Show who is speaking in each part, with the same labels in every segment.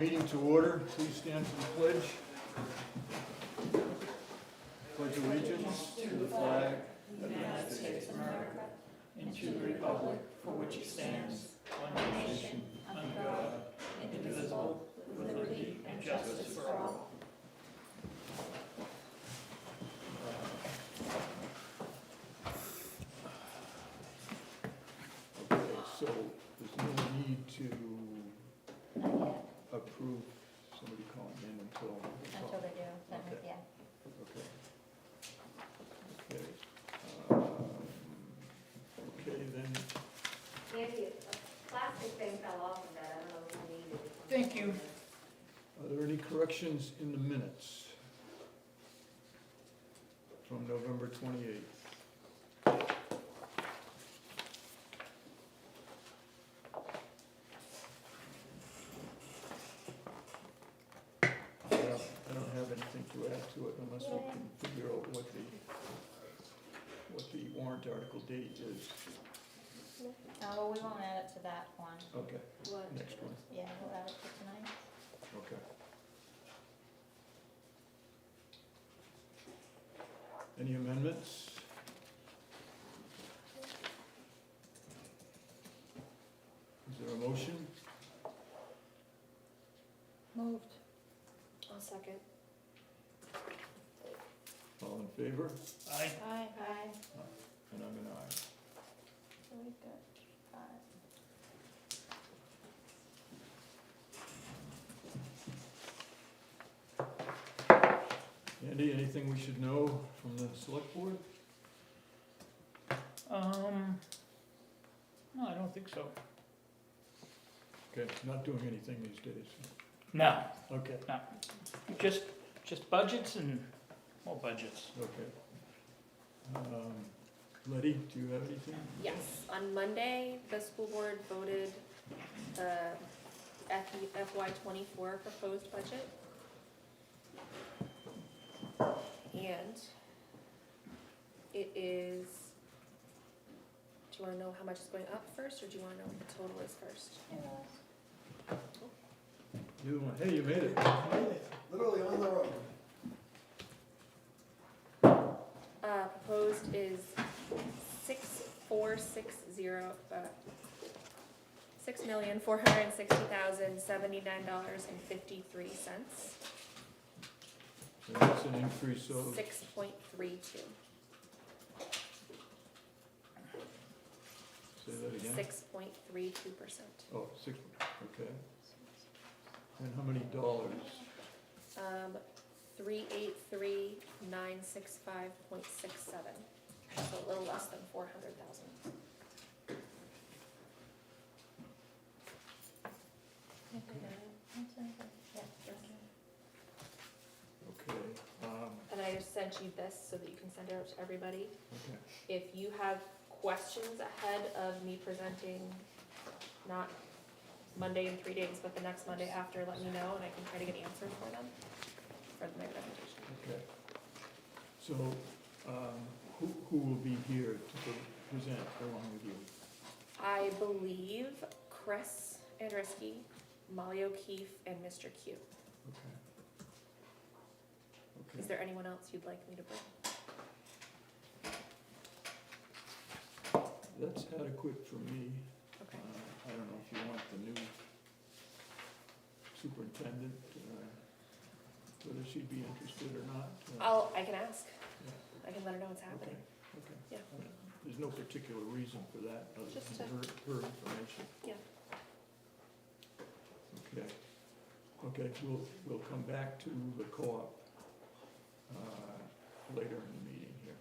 Speaker 1: Meeting to order, please stand for the pledge. Pledge allegiance to the flag of the United States of America and to the republic for which it stands, one nation, under God, indivisible, with liberty and justice for all. Okay, so there's no need to approve somebody calling in until.
Speaker 2: Until they do, then,
Speaker 1: Okay.
Speaker 2: yeah.
Speaker 1: Okay. Okay. Um, Okay, then,
Speaker 3: Andy, a plastic thing fell off of that, I don't know if you needed it.
Speaker 1: Thank you. Are there any corrections in the minutes from November 28th? I don't have anything to add to it unless we can figure out what the warrant article date is.
Speaker 2: Oh, we won't add it to that one.
Speaker 1: Okay,
Speaker 3: What?
Speaker 1: next one,
Speaker 2: Yeah, we'll add it to tonight.
Speaker 1: okay. Any amendments? Is there a motion?
Speaker 2: Moved.
Speaker 3: I'll second.
Speaker 1: All in favor?
Speaker 4: Aye.
Speaker 2: Aye. Aye.
Speaker 1: And I'm an aye.
Speaker 2: Very good. Aye.
Speaker 1: Andy, anything we should know from the select board?
Speaker 4: No, I don't think so.
Speaker 1: Okay, not doing anything these days.
Speaker 4: No,
Speaker 1: Okay,
Speaker 4: just budgets and more budgets.
Speaker 3: Mm-hmm.
Speaker 1: okay. Letty, do you have anything?
Speaker 5: Yes, on Monday, the school board voted the FY '24 proposed budget. And it is, do you wanna know how much is going up first, or do you wanna know what the total is first?
Speaker 1: You want, hey, you made it.
Speaker 6: Literally on the road.
Speaker 5: Proposed is 6,460,079.53.
Speaker 1: So that's an increase of,
Speaker 5: 6.32.
Speaker 1: say that again?
Speaker 5: 6.32%.
Speaker 1: Oh, 6, okay. And how many dollars?
Speaker 5: 383,965.67. So a little less than 400,000.
Speaker 1: Okay,
Speaker 5: And I just sent you this so that you can send it out to everybody.
Speaker 1: okay.
Speaker 5: If you have questions ahead of me presenting, not Monday in 3 days, but the next Monday after, let me know and I can try to get answers for them for my presentation.
Speaker 1: Okay. So, who will be here to present along with you?
Speaker 5: I believe Chris Andruski, Molly O'Keefe, and Mr. Q.
Speaker 1: Okay.
Speaker 5: Is
Speaker 1: Okay.
Speaker 5: there anyone else you'd like me to bring?
Speaker 1: That's adequate for me.
Speaker 5: Okay.
Speaker 1: I don't know if you want the new superintendent, whether she'd be interested or not.
Speaker 5: I can ask.
Speaker 1: Yeah.
Speaker 5: I can let her know what's
Speaker 1: Okay,
Speaker 5: happening.
Speaker 1: okay.
Speaker 5: Yeah.
Speaker 1: There's no particular reason for that, other
Speaker 5: Just
Speaker 1: than her information.
Speaker 5: Yeah.
Speaker 1: Okay. Okay, we'll come back to the co-op, later in the meeting here.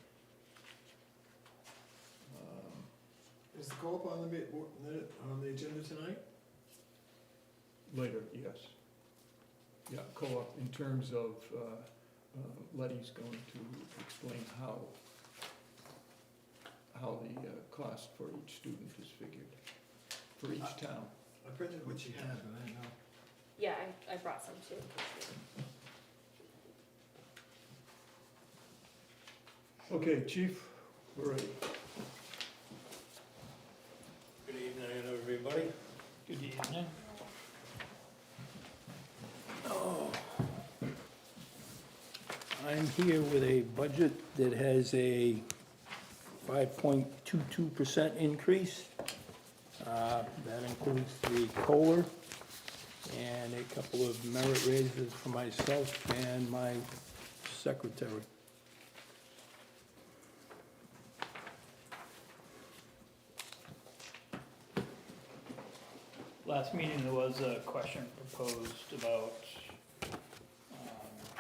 Speaker 6: Is the co-op on the agenda tonight?
Speaker 1: Later, yes. Yeah, co-op in terms of, Letty's going to explain how the cost for each student is figured, for each town.
Speaker 6: I printed what she had, but I didn't know.
Speaker 5: Yeah, I brought some too.
Speaker 1: Okay, chief, we're ready.
Speaker 7: Good evening, everybody.
Speaker 4: Good evening.
Speaker 7: I'm here with a budget that has a 5.22% increase. That includes the COLA and a couple of merit raises for myself and my secretary.
Speaker 4: Last meeting, there was a question proposed about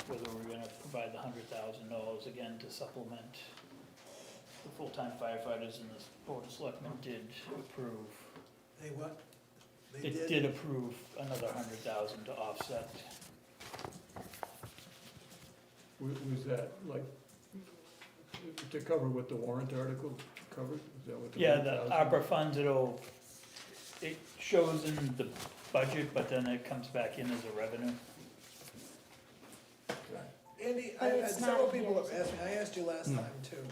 Speaker 4: whether we're gonna provide the $100,000 again to supplement the full-time firefighters, and the Board of Selectmen did approve.
Speaker 6: They what? They
Speaker 4: It did approve another 100,000 to offset.
Speaker 1: Was that like, to cover what the warrant article covered? Is that what the
Speaker 4: Yeah, the
Speaker 1: 100,000?
Speaker 4: ARPA funds, it shows in the budget, but then it comes back in as a revenue.
Speaker 6: Andy,
Speaker 2: But it's
Speaker 6: several
Speaker 2: not
Speaker 6: people
Speaker 2: here,
Speaker 6: have asked me, I asked you last time too.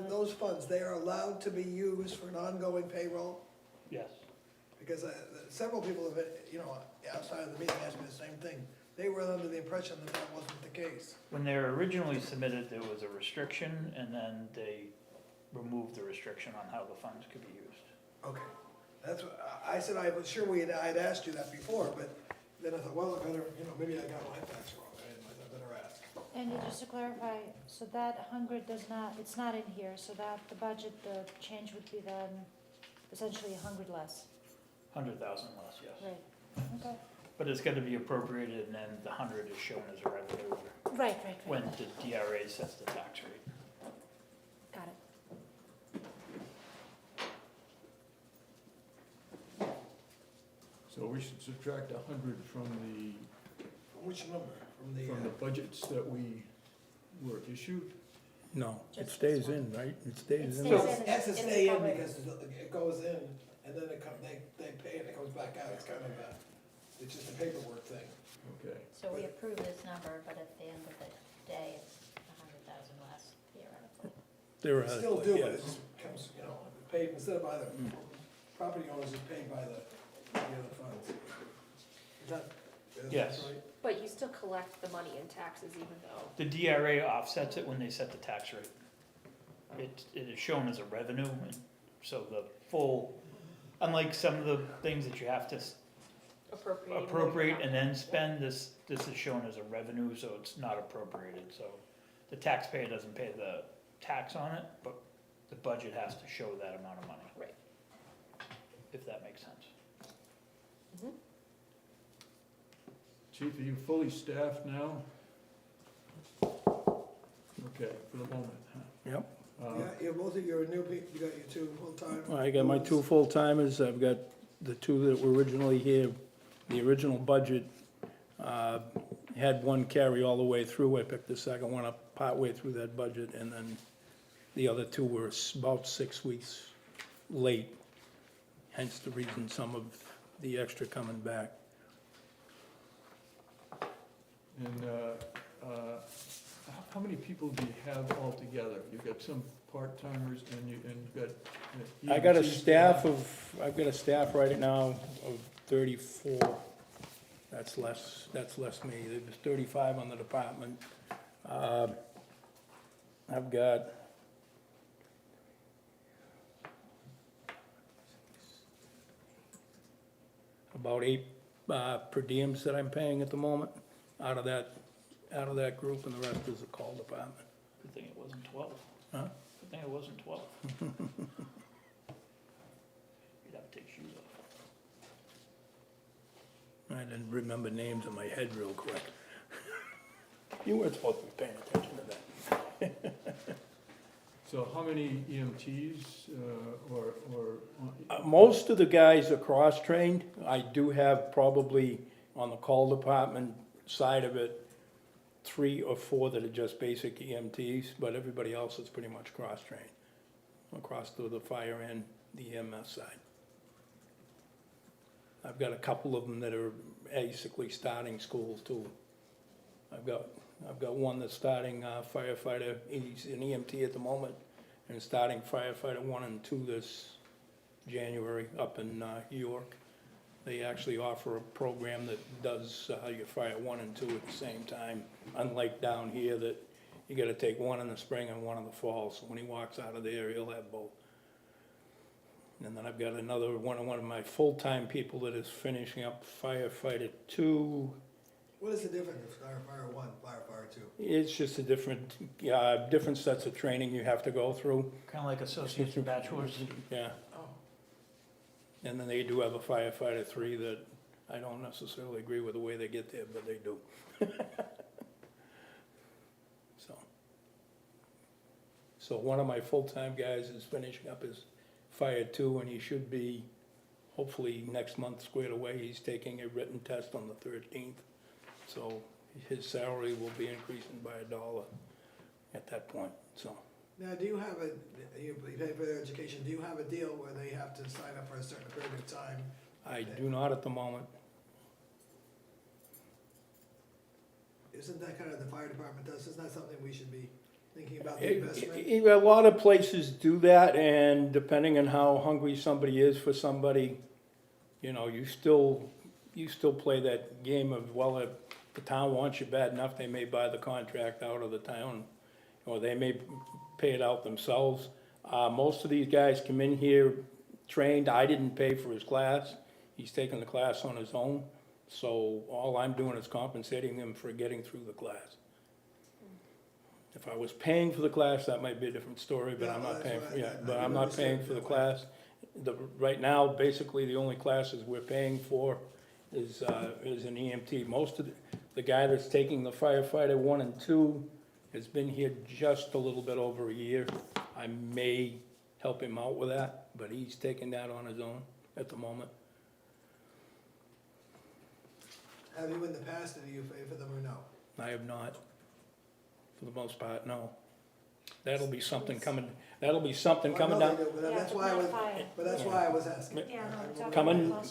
Speaker 6: Those funds, they are allowed to be used for an ongoing payroll?
Speaker 4: Yes.
Speaker 6: Because several people have, outside of the meeting asked me the same thing. They were under the impression that that wasn't the case.
Speaker 4: When they were originally submitted, there was a restriction, and then they removed the restriction on how the funds could be used.
Speaker 6: Okay, that's what, I said I was sure I'd asked you that before, but then I thought, well, I better, maybe I got my facts wrong, I better ask.
Speaker 8: And just to clarify, so that 100 does not, it's not in here, so that the budget, the change would be then essentially 100 less,
Speaker 4: 100,000 less, yes.
Speaker 8: right? Okay.
Speaker 4: But it's gonna be appropriated, and then the 100 is shown as a revenue
Speaker 8: Right,
Speaker 4: when the DRA sets the tax rate.
Speaker 8: got it.
Speaker 1: So we should subtract 100 from
Speaker 6: Which number?
Speaker 1: from the budgets that we were issued?
Speaker 7: No, it
Speaker 2: Just
Speaker 7: stays
Speaker 2: this
Speaker 7: in, right? It stays in.
Speaker 2: It stays
Speaker 6: It
Speaker 2: in.
Speaker 6: has to
Speaker 2: in the
Speaker 6: stay in
Speaker 2: public.
Speaker 6: because it goes in and then they pay it, it comes back out. It's kind of it's just a paperwork thing.
Speaker 1: Okay.
Speaker 2: So we approve this number, but at the end of the day, it's 100,000 less theoretically.
Speaker 7: There
Speaker 6: They still
Speaker 7: are,
Speaker 6: do it,
Speaker 7: yes.
Speaker 6: it just comes, paid, instead of by the property owners, it's paid by the other funds. Is that
Speaker 4: Yes.
Speaker 6: right?
Speaker 5: But you still collect the money in taxes even though,
Speaker 4: The DRA offsets it when they set the tax rate. It is shown as a revenue, and so the full, unlike some of the things that you have to appropriate and then spend, this is shown as a revenue, so it's not appropriated, so the taxpayer doesn't pay the tax on it, but the budget has to show that amount of money.
Speaker 5: Right.
Speaker 4: If that makes sense.
Speaker 1: Chief, are you fully staffed now? Okay, for the moment, huh?
Speaker 7: Yep.
Speaker 6: Yeah, both of you are new people, you got your two full-time.
Speaker 7: I got my two full-timers, I've got the two that were originally here. The original budget had one carry all the way through. I picked the second one up partway through that budget, and then the other two were about 6 weeks late, hence the reason some of the extra coming back.
Speaker 1: And how many people do you have altogether? You've got some part-timers and you've got.
Speaker 7: I got a
Speaker 1: EMT
Speaker 7: I've got a staff right now of 34. That's less me. There's 35 on the department. I've got about 8 per diems that I'm paying at the moment out of that group, and the rest is the call department.
Speaker 4: Good thing it wasn't 12.
Speaker 7: Huh?
Speaker 4: Good thing it wasn't 12. You'd have to take shoes off.
Speaker 7: I didn't remember names in my head real quick. You weren't supposed to be paying attention to that.
Speaker 1: So how many EMTs or?
Speaker 7: Most of the guys are cross-trained. I do have probably, on the call department side of it, 3 or 4 that are just basic EMTs, but everybody else is pretty much cross-trained, across to the fire and the EMS side. I've got a couple of them that are basically starting schools too. I've got one that's starting firefighter, he's an EMT at the moment, and starting firefighter 1 and 2 this January up in York. They actually offer a program that does your fire 1 and 2 at the same time, unlike down here that you gotta take one in the spring and one in the fall, so when he walks out of there, he'll have both. And then I've got another one of my full-time people that is finishing up firefighter 2.
Speaker 6: What is the difference of firefighter 1, firefighter 2?
Speaker 7: It's just a different sets of training you have to go through.
Speaker 4: Kinda like associates and bachelors.
Speaker 7: Yeah,
Speaker 6: Oh.
Speaker 7: and then they do have a firefighter 3 that I don't necessarily agree with the way they get there, but they do. So one of my full-time guys is finishing up his fire 2, and he should be, hopefully next month, squared away. He's taking a written test on the 13th, so his salary will be increasing by $1 at that point, so.
Speaker 6: Now, do you have you pay for their education, do you have a deal where they have to sign up for a certain period of time?
Speaker 7: I do not at the moment.
Speaker 6: Isn't that kind of the fire department does, isn't that something we should be thinking about the investment?
Speaker 7: A lot of places do that, and depending on how hungry somebody is for somebody, you know, you still play that game of, well, if the town wants you bad enough, they may buy the contract out of the town, or they may pay it out themselves. Most of these guys come in here trained. I didn't pay for his class. He's taking the class on his own, so all I'm doing is compensating him for getting through the class. If I was paying for the class, that might be a different story, but I'm not paying, but I'm not paying for the class. Right now, basically, the only classes we're paying for is an EMT. Most of the guy that's taking the firefighter 1 and 2 has been here just a little bit over a year. I may help him out with that, but he's taking that on his own at the moment.
Speaker 6: Have you in the past, and do you pay for them or no?
Speaker 7: I have not, for the most part, no. That'll be something coming down.
Speaker 6: Well, no,
Speaker 7: down.
Speaker 6: they do, but
Speaker 8: Yeah,
Speaker 6: that's
Speaker 8: but
Speaker 6: why I
Speaker 8: not
Speaker 6: was,
Speaker 8: fire.
Speaker 6: but that's why I was asking.
Speaker 8: Yeah, no, it's up-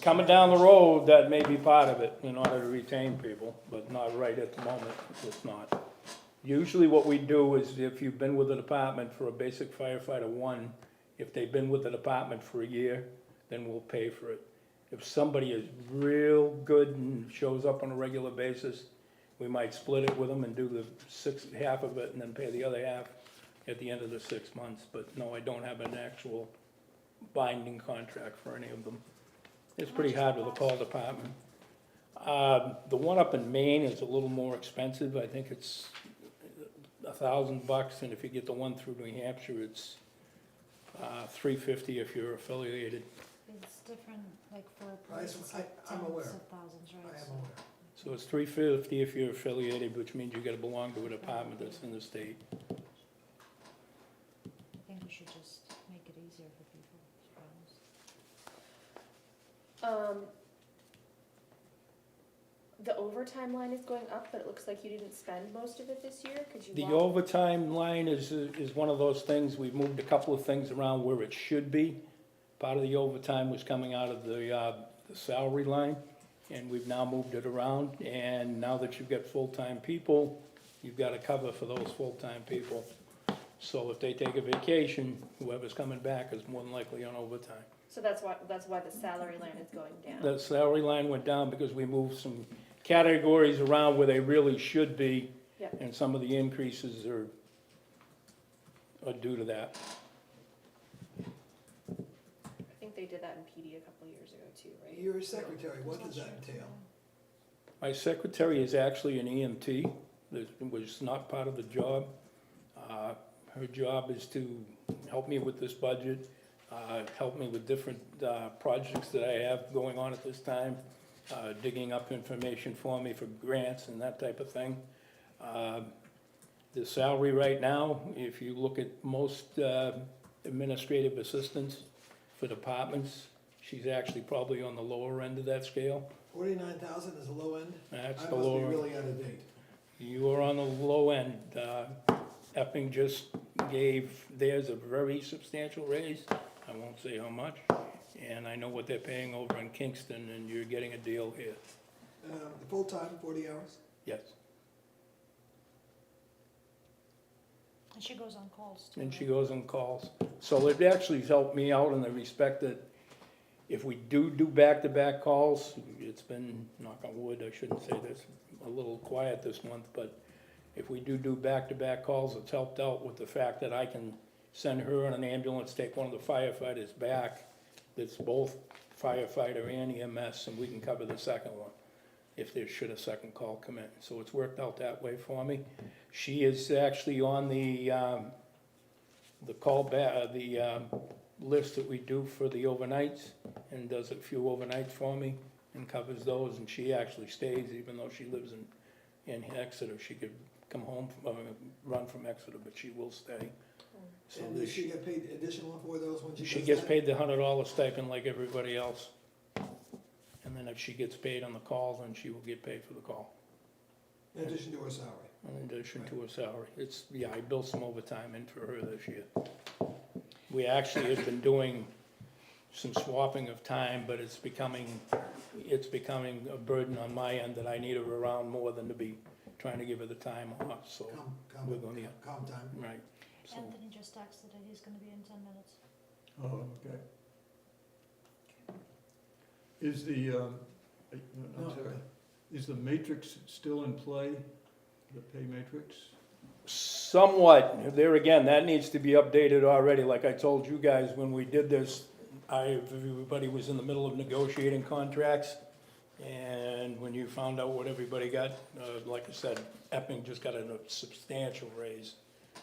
Speaker 7: Coming down the road, that may be part of it, in order to retain people, but not right at the moment, it's not. Usually what we do is if you've been with the department for a basic firefighter 1, if they've been with the department for a year, then we'll pay for it. If somebody is real good and shows up on a regular basis, we might split it with them and do half of it and then pay the other half at the end of the 6 months. But no, I don't have an actual binding contract for any of them. It's pretty hard with the call department. The one up in Maine is a little more expensive. I think it's $1,000, and if you get the one through New Hampshire, it's $350 if you're affiliated.
Speaker 8: It's different, like for a
Speaker 6: I-
Speaker 8: place, it's like
Speaker 6: I'm
Speaker 8: tens
Speaker 6: aware.
Speaker 8: of thousands,
Speaker 6: I
Speaker 8: right?
Speaker 6: am
Speaker 8: So
Speaker 6: aware.
Speaker 7: So it's $350 if you're affiliated, which means you gotta belong to a department that's in the state.
Speaker 8: I think we should just make it easier for people, I suppose.
Speaker 5: The overtime line is going up, but it looks like you didn't spend most of it this year, could you
Speaker 7: The
Speaker 5: walk?
Speaker 7: overtime line is one of those things, we've moved a couple of things around where it should be. Part of the overtime was coming out of the salary line, and we've now moved it around. And now that you've got full-time people, you've got to cover for those full-time people. So if they take a vacation, whoever's coming back is more than likely on overtime.
Speaker 5: So that's why the salary line is going down.
Speaker 7: The salary line went down because we moved some categories around where they really should be.
Speaker 5: Yeah.
Speaker 7: And some of the increases are due to that.
Speaker 5: I think they did that in PD a couple years ago too, right?
Speaker 6: Your secretary, what does that entail?
Speaker 7: My secretary is actually an EMT, that was not part of the job. Her job is to help me with this budget, help me with different projects that I have going on at this time, digging up information for me for grants and that type of thing. The salary right now, if you look at most administrative assistants for departments, she's actually probably on the lower end of that scale.
Speaker 6: 49,000 is the low end?
Speaker 7: That's
Speaker 6: I
Speaker 7: the
Speaker 6: must be
Speaker 7: lower.
Speaker 6: really out of date.
Speaker 7: You are on the low end. Epping just gave theirs a very substantial raise. I won't say how much. And I know what they're paying over in Kingston, and you're getting a deal here.
Speaker 6: Full-time, 40 hours?
Speaker 7: Yes.
Speaker 8: And she goes on calls too.
Speaker 7: And she
Speaker 8: right?
Speaker 7: goes on calls. So it actually helped me out in the respect that If we do back-to-back calls, it's been, knock on wood, I shouldn't say this, a little quiet this month, but if we do back-to-back calls, it's helped out with the fact that I can send her in an ambulance, take one of the firefighters back, that's both firefighter and EMS, and we can cover the second one, if there should a second call come in. So it's worked out that way for me. She is actually on the list that we do for the overnights, and does a few overnights for me, and covers those, and she actually stays, even though she lives in Exeter. She could come home, run from Exeter, but she will stay. So
Speaker 6: And does she get paid additional for those when she
Speaker 7: she
Speaker 6: does
Speaker 7: gets
Speaker 6: that?
Speaker 7: paid the $100 stipend like everybody else. And then if she gets paid on the call, then she will get paid for the call,
Speaker 6: In addition to her salary?
Speaker 7: in addition to her salary. It's, yeah, I built some overtime in for her this year. We actually have been doing some swapping of time, but it's becoming a burden on my end that I need her around more than to be trying to give her the time off, so we're gonna,
Speaker 6: Calm time.
Speaker 7: right. So,
Speaker 8: Anthony just texted that he's gonna be in 10 minutes.
Speaker 1: Oh, okay. Is the, I'm
Speaker 6: No,
Speaker 1: sorry, is the matrix still in play, the pay matrix?
Speaker 7: somewhat, there again, that needs to be updated already, like I told you guys when we did this, everybody was in the middle of negotiating contracts, and when you found out what everybody got, like I said, Epping just got a substantial raise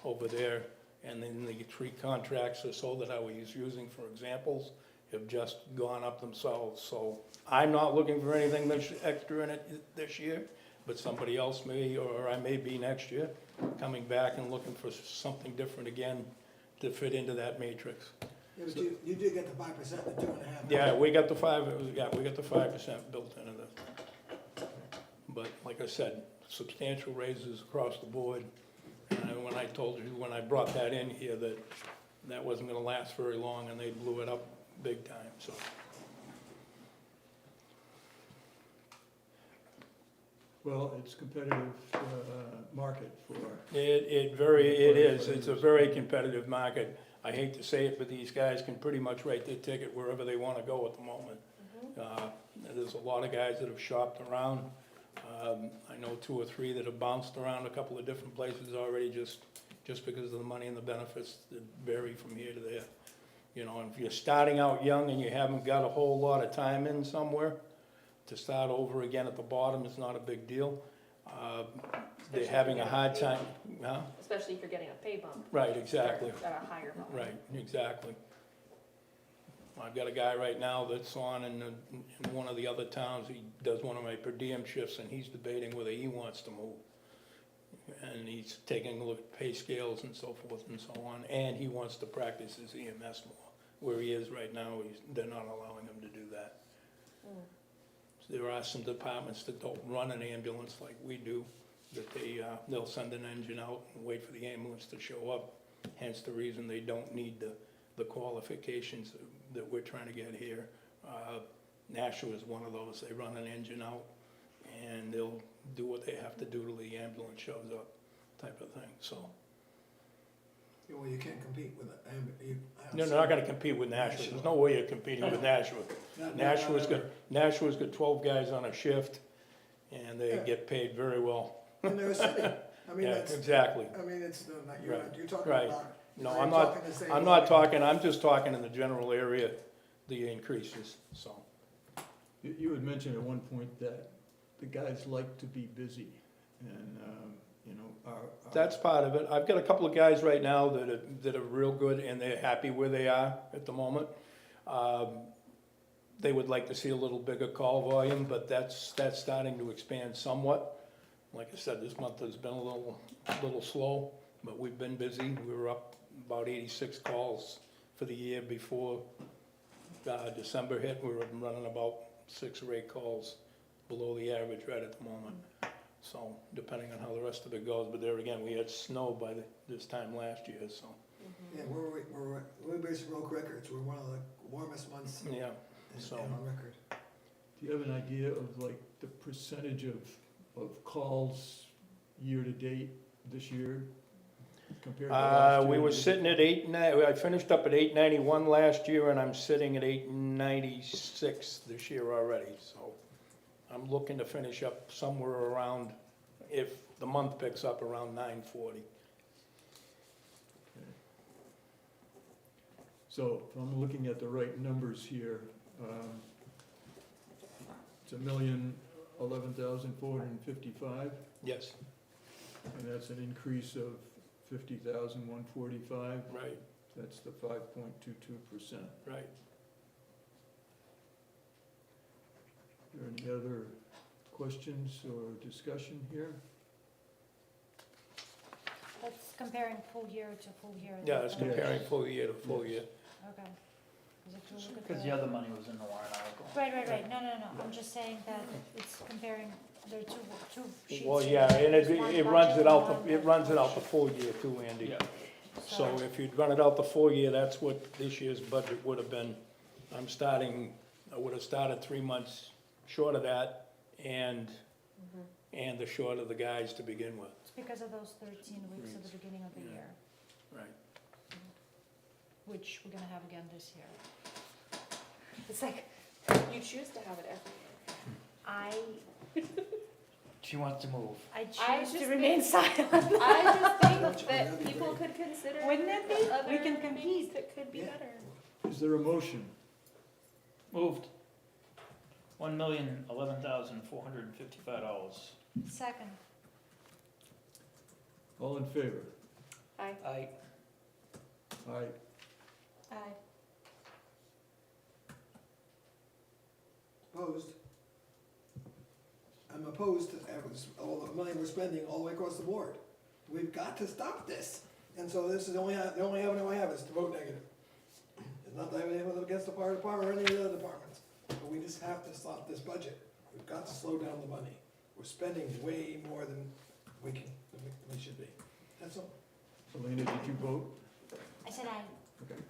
Speaker 7: over there, and then the 3 contracts or so that I was using for examples have just gone up themselves, so I'm not looking for anything extra in it this year, but somebody else may, or I may be next year, coming back and looking for something different again to fit into that matrix.
Speaker 6: Yeah, but you did get the 5%, the 2.5.
Speaker 7: Yeah, we got the 5% built into this. But like I said, substantial raises across the board. And when I told you, when I brought that in here, that wasn't gonna last very long, and they blew it up big time, so.
Speaker 1: Well, it's competitive market for,
Speaker 7: It is, it's a very competitive market. I hate to say it, but these guys can pretty much write their ticket wherever they wanna go at the moment. There's a lot of guys that have shopped around. I know 2 or 3 that have bounced around a couple of different places already, just because of the money and the benefits that vary from here to there. You know, and if you're starting out young and you haven't got a whole lot of time in somewhere, to start over again at the bottom is not a big deal. They're having a hard time, huh?
Speaker 5: Especially if you're getting a pay bump.
Speaker 7: Right, exactly.
Speaker 5: At a higher volume.
Speaker 7: Right, exactly. I've got a guy right now that's on in one of the other towns, he does one of my per diem shifts, and he's debating whether he wants to move. And he's taking a look at pay scales and so forth and so on, and he wants to practice his EMS more. Where he is right now, they're not allowing him to do that. So there are some departments that don't run an ambulance like we do, that they'll send an engine out and wait for the ambulance to show up. Hence the reason they don't need the qualifications that we're trying to get here. Nashua is one of those. They run an engine out and they'll do what they have to do till the ambulance shows up, type of thing, so.
Speaker 6: Well, you can't compete with it.
Speaker 7: No, they're not gonna compete with Nashua. There's no way you're competing with Nashua. Nashua's got 12 guys on a shift and they get paid very well.
Speaker 6: And they're a city. I mean,
Speaker 7: Yeah,
Speaker 6: that's,
Speaker 7: exactly.
Speaker 6: I mean, it's,
Speaker 7: Right.
Speaker 6: you're talking
Speaker 7: Right.
Speaker 6: about.
Speaker 7: No,
Speaker 6: you're
Speaker 7: I'm not,
Speaker 6: talking the same
Speaker 7: I'm not
Speaker 6: volume.
Speaker 7: talking, I'm just talking in the general area, the increases, so.
Speaker 1: you had mentioned at one point that the guys like to be busy, and, you know,
Speaker 7: That's part of it. I've got a couple of guys right now that are real good and they're happy where they are at the moment. They would like to see a little bigger call volume, but that's starting to expand somewhat. Like I said, this month has been a little slow, but we've been busy. We were up about 86 calls for the year before December hit. We were running about 6 or 8 calls below the average right at the moment. So depending on how the rest of it goes, but there again, we had snow by this time last year, so.
Speaker 6: Yeah, we're basically broke records. We're one of the warmest months
Speaker 7: Yeah,
Speaker 6: on record.
Speaker 1: do you have an idea of like the percentage of calls year to date this year? compared to last year?
Speaker 7: We were sitting at I finished up at 891 last year, and I'm sitting at 896 this year already, so I'm looking to finish up somewhere around, if the month picks up, around 940.
Speaker 1: So if I'm looking at the right numbers here, it's $1,011,455,
Speaker 7: Yes,
Speaker 1: and that's an increase of 50,145.
Speaker 7: right,
Speaker 1: That's the 5.22%.
Speaker 7: right.
Speaker 1: Are there any other questions or discussion here?
Speaker 8: That's comparing full year to full year.
Speaker 7: Yeah, it's
Speaker 1: Yeah.
Speaker 7: comparing full year to full year.
Speaker 8: Okay. 'Cause if you look at
Speaker 4: Because the other money was in the warrant article.
Speaker 8: Right, no, I'm just saying that it's comparing, there are two sheets.
Speaker 7: Well,
Speaker 8: here.
Speaker 7: yeah, and
Speaker 8: There's one
Speaker 7: it runs
Speaker 8: budget
Speaker 7: it
Speaker 8: and
Speaker 7: out,
Speaker 8: one
Speaker 7: it runs it out the full year too, Andy.
Speaker 4: Yeah.
Speaker 7: So if you'd run it out the full year, that's what this year's budget would have been. I would have started 3 months short of that, and the short of the guys to begin with.
Speaker 8: It's because of those 13 weeks at the beginning of the
Speaker 7: Yeah.
Speaker 8: year,
Speaker 7: Right.
Speaker 8: which we're gonna have again this year. It's like,
Speaker 5: You choose to have it every year.
Speaker 4: She wants to move.
Speaker 8: I
Speaker 5: I
Speaker 8: choose to
Speaker 5: just
Speaker 8: remain
Speaker 5: think-
Speaker 8: silent.
Speaker 5: I just think
Speaker 6: That'd
Speaker 5: that
Speaker 6: be
Speaker 5: people
Speaker 6: great.
Speaker 5: could consider.
Speaker 8: Wouldn't it be?
Speaker 5: other
Speaker 8: We can
Speaker 5: things
Speaker 8: compete.
Speaker 5: that could be
Speaker 6: Yeah.
Speaker 5: better.
Speaker 1: Is there a motion?
Speaker 4: Moved. $1,011,455.
Speaker 8: Second,
Speaker 1: All in favor?
Speaker 5: Aye.
Speaker 4: Aye.
Speaker 1: Aye.
Speaker 8: aye.
Speaker 6: Opposed? I'm opposed to all the money we're spending all the way across the board. We've got to stop this. And so this is the only avenue I have is to vote negative. It's not that I have anything against the fire department or any of the other departments, but we just have to stop this budget. We've got to slow down the money. We're spending way more than we should be. That's all.
Speaker 1: Elena, did you vote?
Speaker 8: I said aye.
Speaker 1: Okay.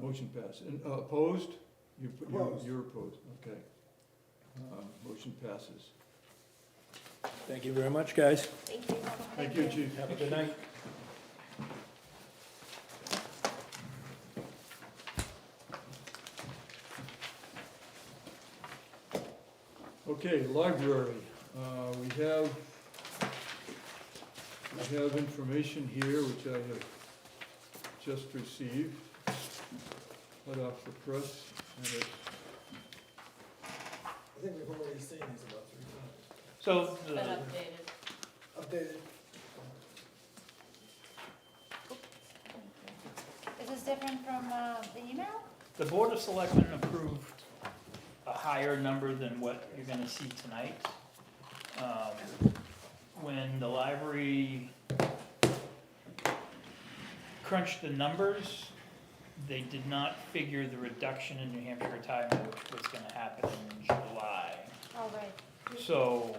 Speaker 1: Motion passed. And opposed?
Speaker 6: Opposed.
Speaker 1: You're opposed, okay. Motion passes.
Speaker 7: Thank you very much, guys.
Speaker 5: Thank you.
Speaker 1: Thank you, Chief.
Speaker 7: Have a good night.
Speaker 1: Okay, library. We have information here which I have just received, hot off the press, and it's
Speaker 6: I think we've already seen these about 3 times.
Speaker 4: So
Speaker 2: Been
Speaker 4: the,
Speaker 2: updated.
Speaker 6: Updated.
Speaker 8: Is this different from the email?
Speaker 4: the Board of Selectmen approved a higher number than what you're gonna see tonight. When the library crunched the numbers, they did not figure the reduction in New Hampshire retirement, which was gonna happen in July.
Speaker 8: Oh, right,
Speaker 4: So,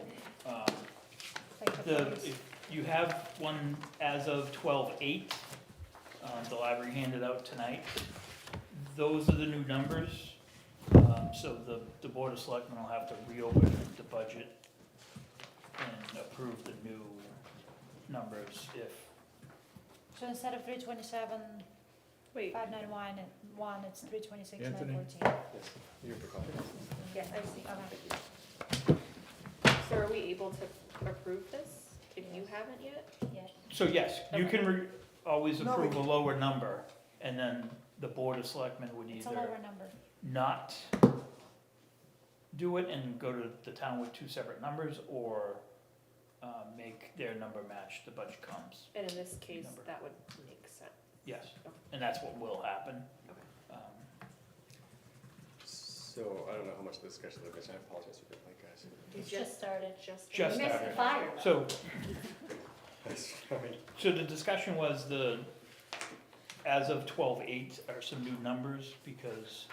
Speaker 8: like the first.
Speaker 4: if you have one as of 12/8, the library handed out tonight. Those are the new numbers. So the Board of Selectmen will have to reopen the budget and approve the new numbers if,
Speaker 8: So instead of 327,
Speaker 5: Wait,
Speaker 8: 591, it's 326,
Speaker 1: Anthony?
Speaker 8: 914.
Speaker 5: yes, I see.
Speaker 8: Okay.
Speaker 5: So are we able to approve this if you haven't yet?
Speaker 2: Yeah.
Speaker 4: so yes, you can always
Speaker 6: No, we
Speaker 4: approve a lower number, and then the Board of Selectmen would
Speaker 8: It's a
Speaker 4: either
Speaker 8: lower number.
Speaker 4: not do it and go to the town with two separate numbers, or make their number match the budget comes.
Speaker 5: And in this case,
Speaker 4: Number.
Speaker 5: that would make sense.
Speaker 4: Yes, and that's what will happen.
Speaker 5: Okay.
Speaker 9: So, I don't know how much discussion there is, I apologize for being late, guys.
Speaker 2: It's just started.
Speaker 5: Just.
Speaker 4: Just
Speaker 3: You missed
Speaker 4: started.
Speaker 3: the fire.
Speaker 4: So,
Speaker 9: Sorry.
Speaker 4: so the discussion was as of 12/8 are some new numbers, because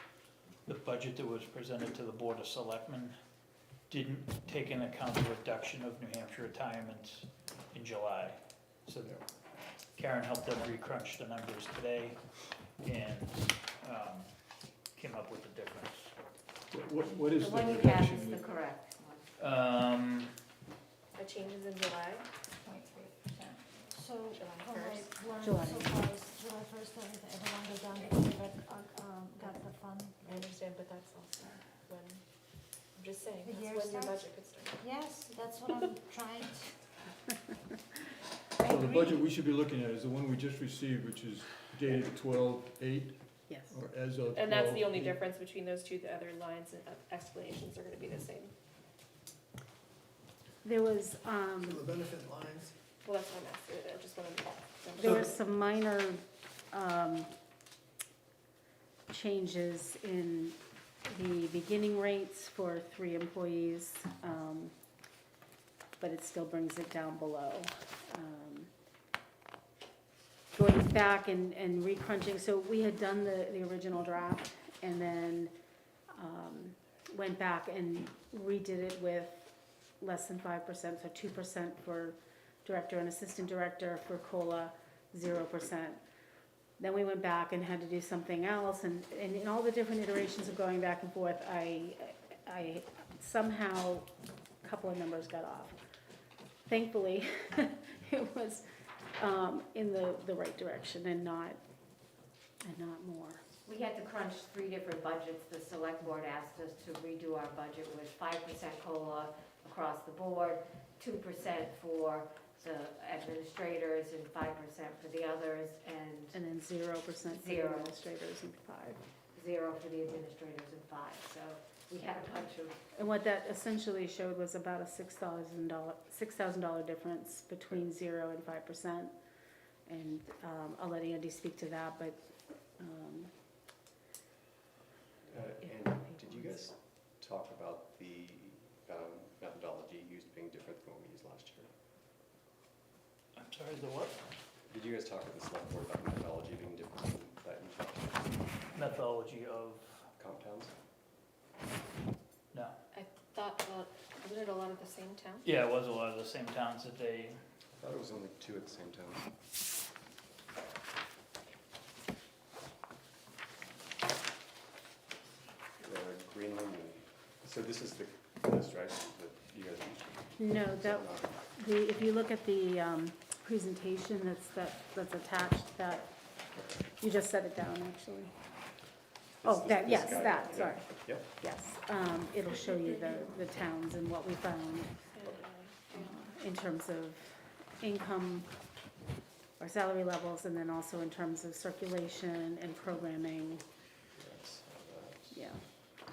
Speaker 4: the budget that was presented to the Board of Selectmen didn't take into account the reduction of New Hampshire retirements in July. So Karen helped them recrunch the numbers today and came up with the difference.
Speaker 1: What is
Speaker 3: The
Speaker 1: the
Speaker 3: one you have
Speaker 1: reduction?
Speaker 3: is the
Speaker 1: that-
Speaker 3: correct one.
Speaker 5: The changes in July?
Speaker 2: 0.3%.
Speaker 8: July. So far as July first, everyone goes down because they got the fund.
Speaker 5: I understand, but that's also when, I'm just saying,
Speaker 8: The
Speaker 5: that's
Speaker 8: year
Speaker 5: when your
Speaker 8: starts?
Speaker 5: budget could start.
Speaker 8: Yes, that's what I'm trying to. I
Speaker 1: So the
Speaker 8: agree.
Speaker 1: budget we should be looking at is the one we just received, which is dated 12/8,
Speaker 10: Yes.
Speaker 1: or as of 12/8.
Speaker 5: And that's the only difference between those two, the other lines and explanations are gonna be the same.
Speaker 10: There was,
Speaker 6: So the benefit lines,
Speaker 5: Well, that's what I'm asking, I just wanted to.
Speaker 10: there were some minor, changes in the beginning rates for 3 employees, but it still brings it down below. Going back and recrunching, so we had done the original draft and then, went back and redid it with less than 5%, so 2% for director and assistant director, for COLA, 0%. Then we went back and had to do something else, and in all the different iterations of going back and forth, I somehow, a couple of numbers got off. Thankfully, it was in the right direction and not more.
Speaker 3: We had to crunch 3 different budgets. The select board asked us to redo our budget with 5% COLA across the board, 2% for the administrators and 5% for the others, and
Speaker 10: And then 0% for the
Speaker 3: Zero.
Speaker 10: administrators and 5.
Speaker 3: 0 for the administrators and 5. So we had a bunch of,
Speaker 10: And what that essentially showed was about a $6,000 difference between 0 and 5%. And I'll let Andy speak to that, but
Speaker 9: And did you guys talk about the methodology used being different than what we used last year?
Speaker 4: I'm sorry, the what?
Speaker 9: Did you guys talk to the select board about the methodology being different than that in last year?
Speaker 4: Methodology of,
Speaker 9: Compounds?
Speaker 4: no.
Speaker 5: I thought, wasn't it a lot of the same town?
Speaker 4: Yeah, it was a lot of the same towns that they,
Speaker 9: I thought it was only 2 at the same time. Greenland, so this is the list, right, that you guys used?
Speaker 10: no, that, if you look at the presentation that's attached, that, you just set it down, actually. Oh,
Speaker 9: This-
Speaker 10: that,
Speaker 9: this
Speaker 10: yes,
Speaker 9: guy,
Speaker 10: that,
Speaker 9: yeah.
Speaker 10: sorry,
Speaker 9: Yep.
Speaker 10: yes. It'll show you the towns and what we found in terms of income or salary levels, and then also in terms of circulation and programming,
Speaker 9: Yes,
Speaker 10: yeah.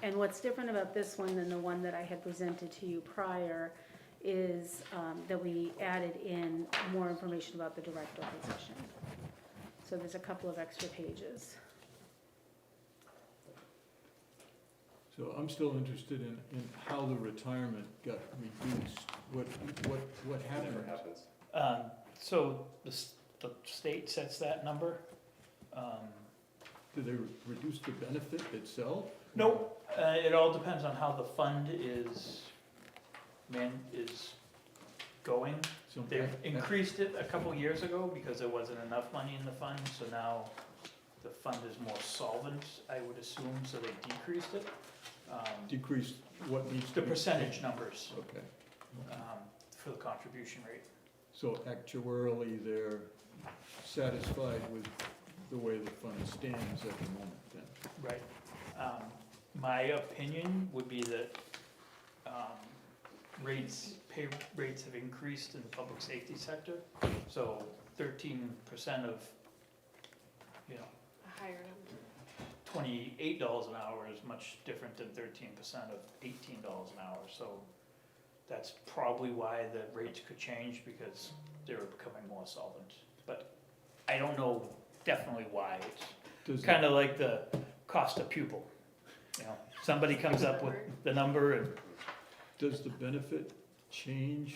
Speaker 10: And what's different about this one than the one that I had presented to you prior is that we added in more information about the director position. So there's a couple of extra pages.
Speaker 1: So I'm still interested in how the retirement got reduced, what
Speaker 9: That
Speaker 1: happened?
Speaker 9: never happens.
Speaker 4: so the state sets that number.
Speaker 1: Did they reduce the benefit itself?
Speaker 4: Nope, it all depends on how the fund is going.
Speaker 1: So
Speaker 4: They've increased it a couple years ago because there wasn't enough money in the fund, so now the fund is more solvent, I would assume, so they decreased it.
Speaker 1: Decreased what needs to
Speaker 4: The
Speaker 1: be?
Speaker 4: percentage numbers
Speaker 1: Okay,
Speaker 4: for the contribution rate.
Speaker 1: so actuarially, they're satisfied with the way the fund stands at the moment then?
Speaker 4: Right. My opinion would be that pay rates have increased in the public safety sector. So 13% of,
Speaker 5: A higher number.
Speaker 4: $28 an hour is much different than 13% of $18 an hour. So that's probably why the rates could change, because they're becoming more solvent. But I don't know definitely why. It's kind of like the cost of pupil. Somebody comes up with the number and
Speaker 1: Does the benefit change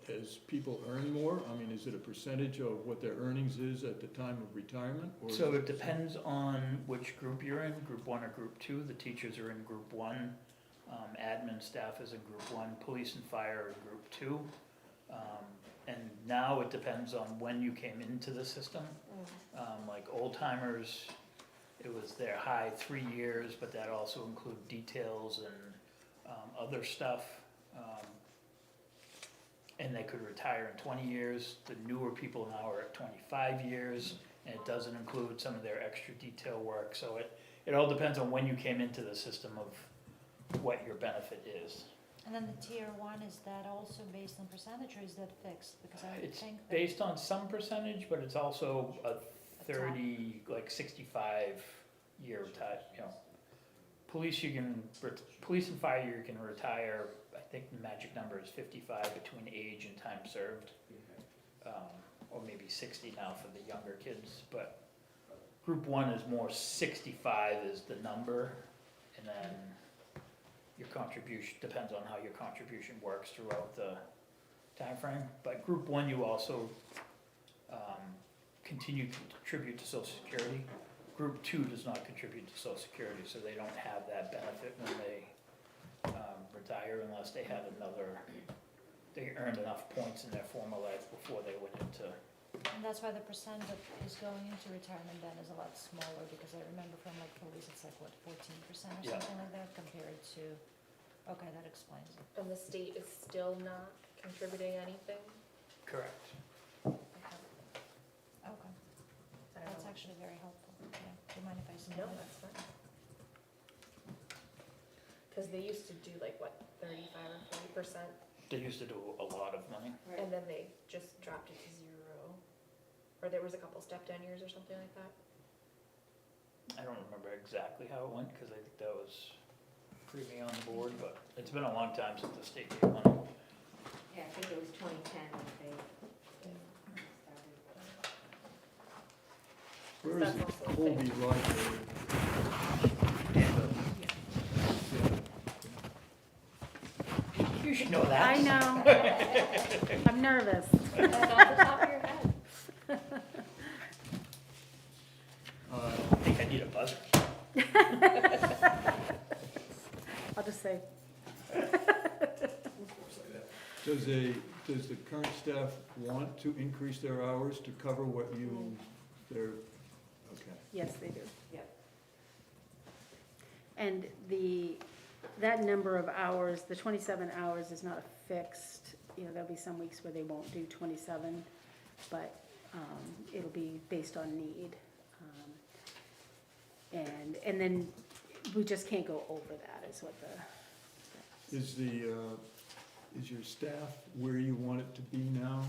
Speaker 1: as people earn more? I mean, is it a percentage of what their earnings is at the time of retirement? Or
Speaker 4: so it depends on which group you're in, group 1 or group 2. The teachers are in group 1, admin staff is in group 1, police and fire are in group 2. And now it depends on when you came into the system. Like old timers, it was their high 3 years, but that also included details and other stuff. and they could retire in 20 years. The newer people now are at 25 years, and it doesn't include some of their extra detail work. So it all depends on when you came into the system of what your benefit is.
Speaker 8: And then the tier one, is that also based on percentage or is that fixed? Because I would
Speaker 4: It's
Speaker 8: think that.
Speaker 4: based on some percentage, but it's also a 30, like 65 year retire, you know. Police and fire you can retire, I think the magic number is 55 between age and time served. Or maybe 60 now for the younger kids, but group one is more 65 is the number, and then your contribution, depends on how your contribution works throughout the time frame. But group one, you also continue to contribute to Social Security. Group two does not contribute to Social Security, so they don't have that benefit when they retire unless they had they earned enough points in their former life before they went into.
Speaker 8: And that's why the percent that is going into retirement then is a lot smaller, because I remember from like police, it's like what, 14% or
Speaker 4: Yeah.
Speaker 8: something like that compared to, okay, that explains it.
Speaker 5: And the state is still not contributing anything?
Speaker 4: Correct.
Speaker 5: I haven't-
Speaker 8: Okay,
Speaker 5: I don't
Speaker 8: that's
Speaker 5: know.
Speaker 8: actually very helpful, yeah. Do you mind if I
Speaker 5: No,
Speaker 8: submit it?
Speaker 5: that's fine. Cause they used to do like, what, 35 or 40%,
Speaker 4: They used to do a lot of money.
Speaker 5: and then they just dropped it to 0. Or there was a couple step down years or something like that.
Speaker 4: I don't remember exactly how it went, because I think that was pre me on the board, but it's been a long time since the state gave money.
Speaker 3: Yeah, I think it was 2010 when they started.
Speaker 1: Where is the
Speaker 5: That's also a
Speaker 1: Colby
Speaker 5: thing.
Speaker 1: Library?
Speaker 4: You should know that.
Speaker 10: I know. I'm nervous.
Speaker 5: Off the top of your head.
Speaker 4: I think I need a buzzer.
Speaker 10: I'll just say,
Speaker 1: Does the current staff want to increase their hours to cover what they're, okay.
Speaker 10: yes, they do.
Speaker 3: Yep.
Speaker 10: And that number of hours, the 27 hours is not a fixed, there'll be some weeks where they won't do 27, but it'll be based on need. And then we just can't go over that is what
Speaker 1: Is your staff where you want it to be now?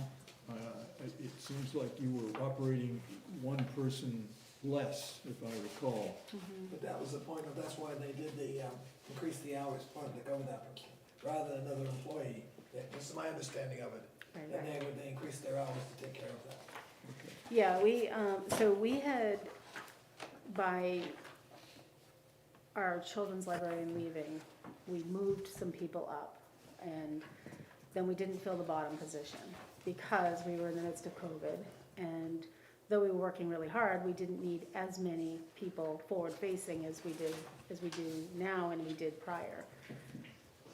Speaker 1: It seems like you were operating one person less, if I recall.
Speaker 6: But that was the point of, that's why they did the, increase the hours part to cover that person, rather than another employee. This is my understanding of it.
Speaker 10: Right,
Speaker 6: And they increased their hours to take care of that.
Speaker 10: Yeah, so we had, by our children's librarian leaving, we moved some people up, and then we didn't fill the bottom position because we were in the midst of COVID, and though we were working really hard, we didn't need as many people forward-facing as we do now and we did prior.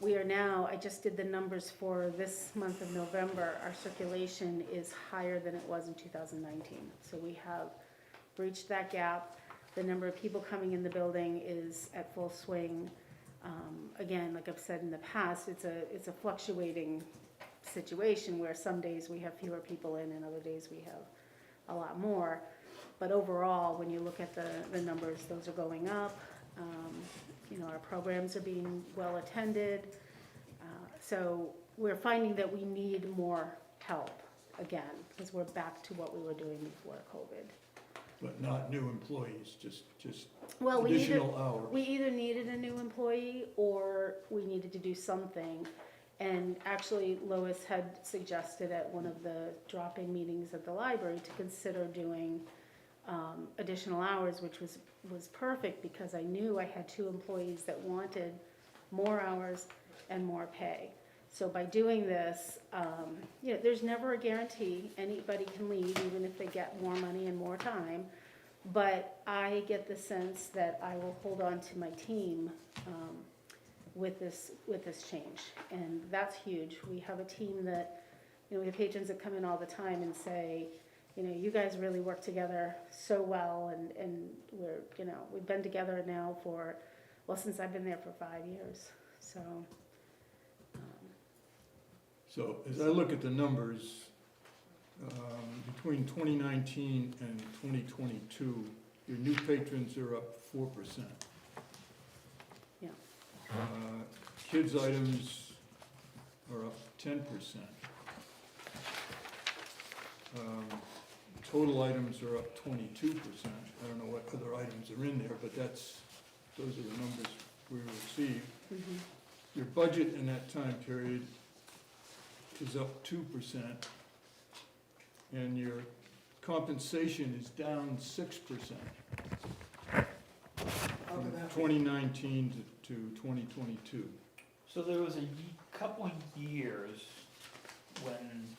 Speaker 10: We are now, I just did the numbers for this month of November, our circulation is higher than it was in 2019. So we have breached that gap. The number of people coming in the building is at full swing. Again, like I've said in the past, it's a fluctuating situation where some days we have fewer people in and other days we have a lot more. But overall, when you look at the numbers, those are going up. Our programs are being well attended. So we're finding that we need more help again, because we're back to what we were doing before COVID.
Speaker 1: But not new employees, just
Speaker 10: Well,
Speaker 1: additional hours.
Speaker 10: we either needed a new employee or we needed to do something. And actually, Lois had suggested at one of the drop-in meetings at the library to consider doing additional hours, which was perfect because I knew I had 2 employees that wanted more hours and more pay. So by doing this, there's never a guarantee. Anybody can leave even if they get more money and more time. But I get the sense that I will hold on to my team with this change, and that's huge. We have a team that, we have patrons that come in all the time and say, you guys really work together so well, and we're, we've been together now since I've been there for 5 years. So
Speaker 1: So as I look at the numbers, between 2019 and 2022, your new patrons are up 4%.
Speaker 10: Yeah.
Speaker 1: Kids items are up 10%. Total items are up 22%. I don't know what other items are in there, but those are the numbers we received.
Speaker 10: Mhm.
Speaker 1: Your budget in that time period is up 2%, and your compensation is down 6%
Speaker 6: How
Speaker 1: from
Speaker 6: can that be?
Speaker 1: 2019 to 2022.
Speaker 4: So there was a couple years when,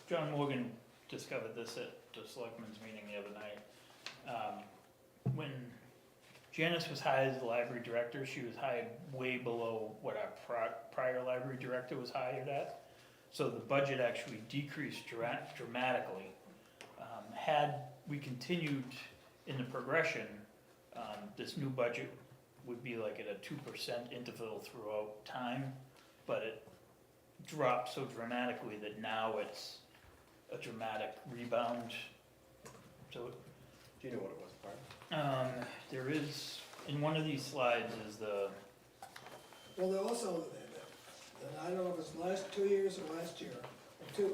Speaker 4: John Morgan discovered this at the selectmen's meeting the other night. When Janice was hired as the library director, she was hired way below what our prior library director was hired at. So the budget actually decreased dramatically. Had we continued in the progression, this new budget would be like at a 2% interval throughout time, but it dropped so dramatically that now it's a dramatic rebound. So
Speaker 9: Do you know what it was prior?
Speaker 4: there is, in one of these slides is the,
Speaker 6: Well, they also, and I don't know if it's last 2 years or last year, the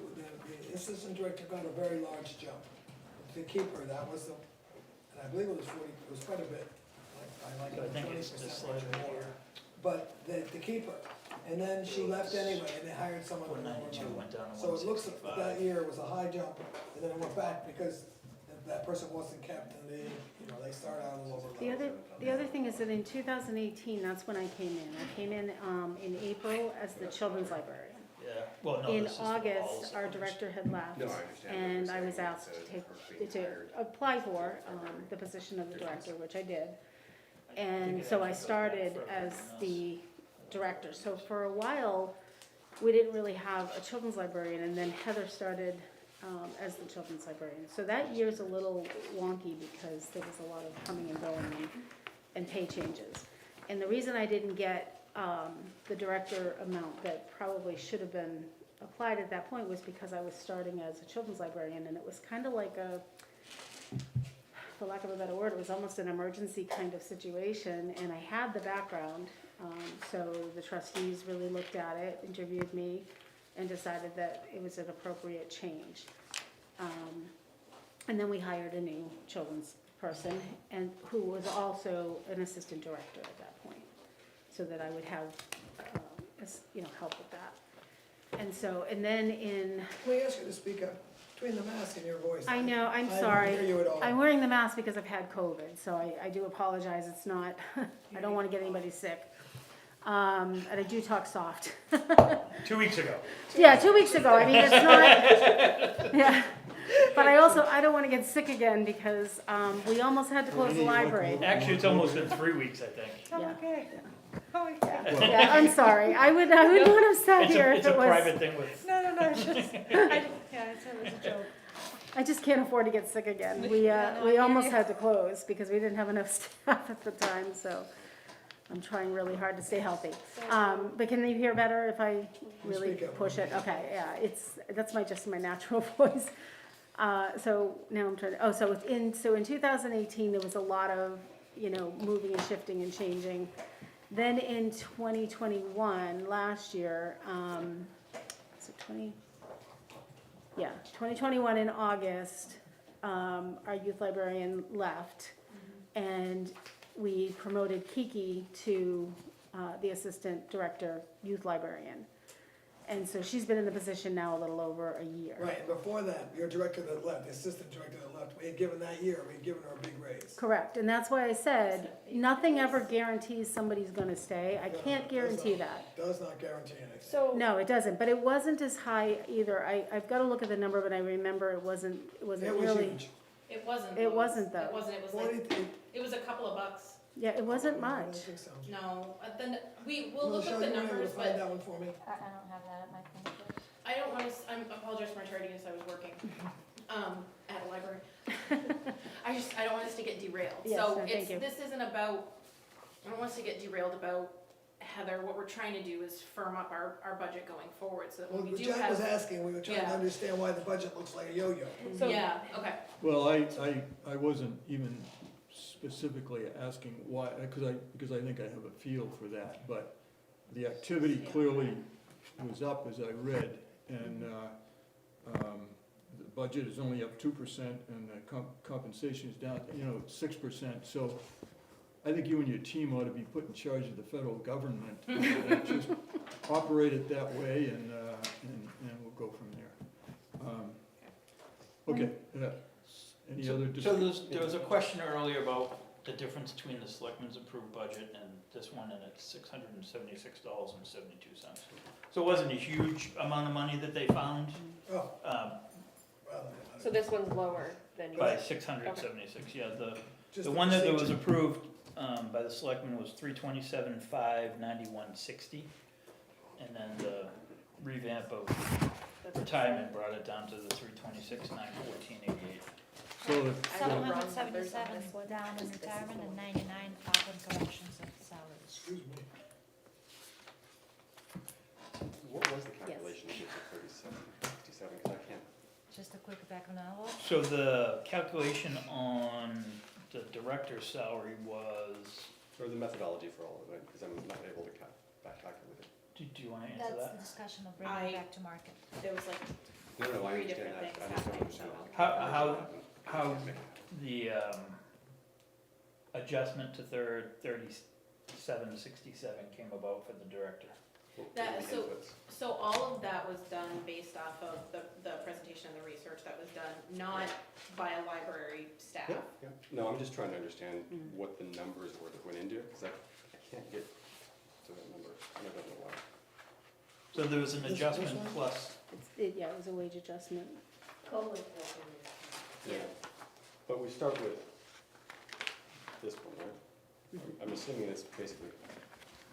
Speaker 6: assistant director got a very large jump. The keeper, that was the, and I believe it was 40, it was quite a bit, like
Speaker 4: I think it's
Speaker 6: 20%
Speaker 4: this slide right
Speaker 6: more.
Speaker 4: here.
Speaker 6: But the keeper, and then she left anyway, and they hired someone. with more
Speaker 4: 192
Speaker 6: money.
Speaker 4: went down to
Speaker 6: So it looks like
Speaker 4: 165.
Speaker 6: that year was a high jump, and then it went back because that person wasn't kept, and they start out a little bit.
Speaker 10: The other thing is that in 2018, that's when I came in. I came in April as the children's librarian.
Speaker 4: Yeah, well, no,
Speaker 10: In
Speaker 4: this is for all
Speaker 10: August,
Speaker 4: the
Speaker 10: our
Speaker 4: sections.
Speaker 10: director had left,
Speaker 9: No, I understand.
Speaker 10: and
Speaker 9: what
Speaker 10: I
Speaker 9: you're
Speaker 10: was
Speaker 9: saying.
Speaker 10: asked
Speaker 9: It's
Speaker 10: to
Speaker 9: a person being
Speaker 10: to
Speaker 9: hired.
Speaker 10: apply for the position of the director, which I did.
Speaker 4: I think
Speaker 10: And
Speaker 4: it
Speaker 10: so I
Speaker 4: actually goes back
Speaker 10: started
Speaker 4: further
Speaker 10: as
Speaker 4: than this.
Speaker 10: the director. So for a while, we didn't really have a children's librarian, and then Heather started as the children's librarian. So that year's a little wonky because there was a lot of coming and going and pay changes. And the reason I didn't get the director amount that probably should have been applied at that point was because I was starting as a children's librarian, and it was kind of like a, for lack of a better word, it was almost an emergency kind of situation, and I had the background. So the trustees really looked at it, interviewed me, and decided that it was an appropriate change. And then we hired a new children's person, and who was also an assistant director at that point, so that I would have, help with that. And so, and then in,
Speaker 6: Can we ask you to speak up between the mask and your voice?
Speaker 10: I know, I'm
Speaker 6: I
Speaker 10: sorry.
Speaker 6: don't hear you at all.
Speaker 10: I'm wearing the mask because I've had COVID, so I do apologize, it's not, I don't wanna get anybody sick. And I do talk soft.
Speaker 4: 2 weeks ago.
Speaker 10: Yeah, 2 weeks ago, I mean, it's not, yeah. But I don't wanna get sick again because, we almost had to close the library.
Speaker 4: Actually, it's almost been 3 weeks, I think.
Speaker 8: I'm
Speaker 10: Yeah.
Speaker 8: okay. Oh, yeah.
Speaker 10: Yeah, I'm sorry, I would not have sat
Speaker 4: It's
Speaker 10: here
Speaker 4: a,
Speaker 10: if
Speaker 4: it's a
Speaker 10: it was,
Speaker 4: private thing with,
Speaker 8: No, it's just, yeah, it was a joke.
Speaker 10: I just can't afford to get sick again. We
Speaker 8: Yeah, no, I hear
Speaker 10: almost
Speaker 8: you.
Speaker 10: had to close because we didn't have enough staff at the time, so I'm trying really hard to stay healthy. But can you hear better if I really
Speaker 6: Speak up.
Speaker 10: push it? Okay, yeah, that's just my natural voice. So now I'm trying to, so in 2018, there was a lot of, moving and shifting and changing. Then in 2021, last year, is it 2021 in August, our youth librarian left, and we promoted Kiki to the assistant director, youth librarian. And so she's been in the position now a little over a year.
Speaker 6: Right, and before that, your director that left, the assistant director that left, we had given that year, we had given her a big raise.
Speaker 10: Correct, and that's why I said, nothing ever guarantees somebody's gonna stay. I can't guarantee that.
Speaker 6: Does not guarantee anything.
Speaker 5: So,
Speaker 10: No, it doesn't, but it wasn't as high either. I've gotta look at the number, but I remember it wasn't
Speaker 6: It was
Speaker 10: really.
Speaker 6: huge.
Speaker 5: it wasn't.
Speaker 10: It wasn't though.
Speaker 5: It wasn't, it was like,
Speaker 6: 40,
Speaker 5: it was a couple of bucks.
Speaker 10: Yeah, it wasn't
Speaker 6: I don't
Speaker 10: much.
Speaker 6: think so.
Speaker 5: No, then, we'll look
Speaker 6: Michelle,
Speaker 5: up the
Speaker 6: you wanna
Speaker 5: numbers,
Speaker 6: find
Speaker 5: but
Speaker 6: that one for me?
Speaker 2: I don't have that at my fingertips.
Speaker 5: I don't wanna, I apologize for my tardiness, I was working, at a library. I don't want us to get derailed.
Speaker 10: Yes,
Speaker 5: So
Speaker 10: no, thank you.
Speaker 5: this isn't about, I don't want us to get derailed about Heather, what we're trying to do is firm up our budget going forward, so that
Speaker 6: Well,
Speaker 5: when we do
Speaker 6: Jack was
Speaker 5: have.
Speaker 6: asking, we were trying to
Speaker 5: Yeah.
Speaker 6: understand why the budget looks like a yo-yo.
Speaker 5: Yeah, okay,
Speaker 1: Well, I wasn't even specifically asking why, because I think I have a feel for that, but the activity clearly was up as I read, and, the budget is only up 2%, and the compensation is down, 6%, so I think you and your team ought to be put in charge of the federal government, and just operate it that way, and we'll go from there. Okay, any other
Speaker 4: So
Speaker 1: discussion?
Speaker 4: there was a question earlier about the difference between the selectmen's approved budget and this one, and it's $676.72. So it wasn't a huge amount of money that they found,
Speaker 6: Oh,
Speaker 4: um,
Speaker 6: rather
Speaker 5: so this one's lower than
Speaker 4: by
Speaker 5: yours.
Speaker 4: 676, yeah,
Speaker 6: just
Speaker 4: the one that was
Speaker 6: procedure.
Speaker 4: approved, by the selectmen was 327,591.60, and then the revamp of retirement brought it down to the 326,914.88.
Speaker 1: So if,
Speaker 8: Seven
Speaker 5: wrong
Speaker 8: hundred
Speaker 5: numbers on
Speaker 8: seventy-seven
Speaker 5: this one.
Speaker 8: down in retirement and 99 up in corrections of salaries.
Speaker 6: Excuse me.
Speaker 9: What was the calculation to get to 37, 67, because I can't,
Speaker 8: Just a quick back of envelope.
Speaker 4: So the calculation on the director's salary was,
Speaker 9: or the methodology for all of it, because I'm not able to back calculate it.
Speaker 4: do you wanna answer
Speaker 8: That's
Speaker 4: that?
Speaker 8: the discussion of bringing it
Speaker 5: I-
Speaker 8: back to market.
Speaker 5: There was like
Speaker 9: No, I
Speaker 5: three
Speaker 9: understand
Speaker 5: different
Speaker 9: that,
Speaker 5: things
Speaker 9: I just don't
Speaker 5: happening, so.
Speaker 9: understand.
Speaker 4: How the, adjustment to 3767 came about for the director?
Speaker 9: What were
Speaker 5: That-
Speaker 9: the
Speaker 5: so-
Speaker 9: inputs?
Speaker 5: So all of that was done based off of the presentation and the research that was done, not by a library staff.
Speaker 9: Yeah, yeah. No, I'm just trying to understand
Speaker 10: Mm.
Speaker 9: what the numbers were that went into it, because I can't get to that number, and I don't know why.
Speaker 4: So there was an
Speaker 6: This
Speaker 4: adjustment
Speaker 6: one?
Speaker 4: plus,
Speaker 10: Yeah, it was a wage adjustment.
Speaker 9: Yeah. But we start with this one, right? I'm assuming it's basically,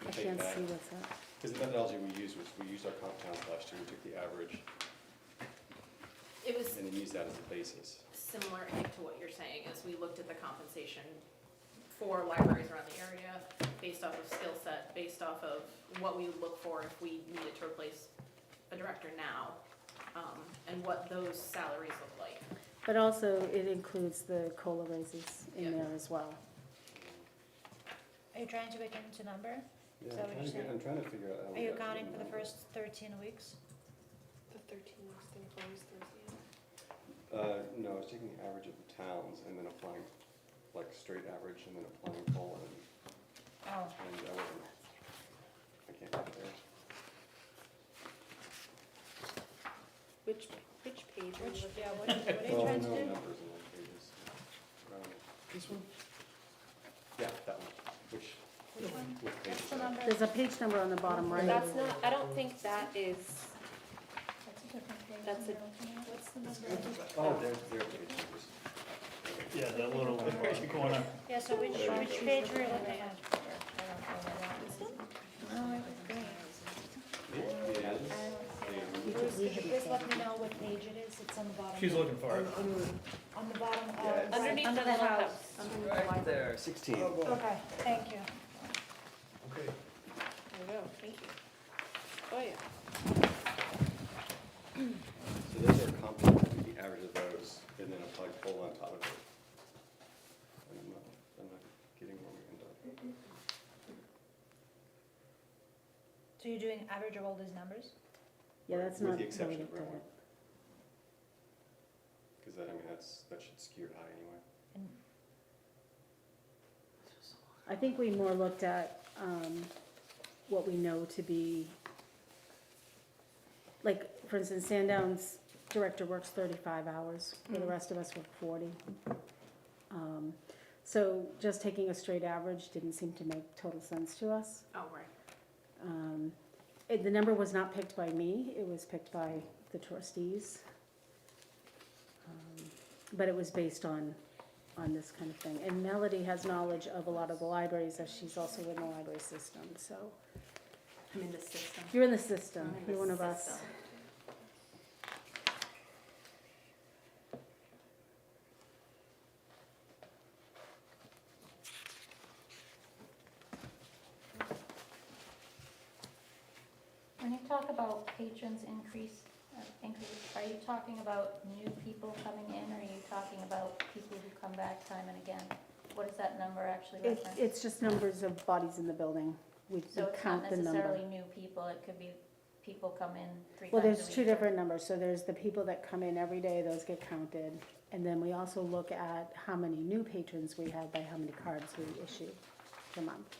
Speaker 10: I
Speaker 9: we take
Speaker 10: can't
Speaker 9: that,
Speaker 10: see what's that.
Speaker 9: because the methodology we used was, we used our comp towns last year, we took the average,
Speaker 5: It was
Speaker 9: and then used that as a basis.
Speaker 5: similar, I think, to what you're saying, is we looked at the compensation for libraries around the area, based off of skill set, based off of what we would look for if we needed to replace a director now, and what those salaries look like.
Speaker 10: But also, it includes the COLA raises
Speaker 5: Yeah.
Speaker 10: in there as well.
Speaker 8: Are you trying to make it into number?
Speaker 9: Yeah,
Speaker 8: Is that what you're saying?
Speaker 9: I'm trying to figure out how.
Speaker 8: Are
Speaker 9: we
Speaker 8: you
Speaker 9: got to
Speaker 8: accounting for the
Speaker 9: number.
Speaker 8: first 13 weeks?
Speaker 5: The 13 weeks thing closed Thursday.
Speaker 9: No, I was taking the average of the towns and then applying, like, straight average and then applying COLA, and
Speaker 8: Oh,
Speaker 9: I wasn't, I can't get there.
Speaker 5: Which page are you
Speaker 8: which,
Speaker 5: looking
Speaker 8: yeah,
Speaker 5: at?
Speaker 8: what are you
Speaker 9: Well,
Speaker 8: trying to
Speaker 9: no
Speaker 8: do?
Speaker 9: numbers in those pages.
Speaker 6: This one?
Speaker 9: Yeah, that one, which
Speaker 8: Which one?
Speaker 9: page
Speaker 8: What's
Speaker 9: is
Speaker 8: the
Speaker 9: that?
Speaker 8: number?
Speaker 10: There's a page number on the bottom right.
Speaker 5: That's not, I don't think that is,
Speaker 8: That's a different page
Speaker 5: That's
Speaker 8: than
Speaker 5: a-
Speaker 8: you're looking at. What's the number?
Speaker 9: Oh, there are page numbers.
Speaker 4: yeah, that little corner.
Speaker 8: Yeah, so which page were you looking at? Just let me know what page it is, it's on the bottom.
Speaker 4: She's looking for it.
Speaker 8: On the bottom
Speaker 9: Yeah,
Speaker 8: of.
Speaker 9: it's-
Speaker 5: underneath the
Speaker 8: Under
Speaker 5: little
Speaker 8: house.
Speaker 5: house.
Speaker 9: Right there, 16.
Speaker 6: Oh, boy.
Speaker 8: Okay, thank you.
Speaker 6: Okay.
Speaker 5: There we go, thank you. Oh, yeah.
Speaker 9: So those are complicated, the average of those, and then apply COLA on top of it. And I'm not getting where we end up.
Speaker 8: So you're doing average of all these numbers?
Speaker 10: Yeah, that's
Speaker 9: With
Speaker 10: not
Speaker 9: the
Speaker 10: how we
Speaker 9: exception of
Speaker 10: looked at
Speaker 9: Brentwood.
Speaker 10: it.
Speaker 9: Because that, I mean, that should skew it high anyway.
Speaker 8: And
Speaker 10: I think we more looked at what we know to be, like, for instance, Sandown's director works 35 hours, where the rest of us work 40. So just taking a straight average didn't seem to make total sense to us.
Speaker 5: Oh, right.
Speaker 10: The number was not picked by me, it was picked by the trustees. But it was based on this kind of thing. And Melody has knowledge of a lot of the libraries, as she's also in the library system, so.
Speaker 5: I'm in the system.
Speaker 10: You're in the system,
Speaker 5: I'm in the
Speaker 10: you're one of us.
Speaker 5: system.
Speaker 2: When you talk about patrons increase, are you talking about new people coming in, or are you talking about people who come back time and again? What does that number actually reference?
Speaker 10: It's just numbers of bodies in the building. We
Speaker 2: So it's not
Speaker 10: count the number.
Speaker 2: necessarily new people, it could be people come in 3 times a
Speaker 10: Well,
Speaker 2: week.
Speaker 10: there's two different numbers. So there's the people that come in every day, those get counted. And then we also look at how many new patrons we have by how many cards we issue per month.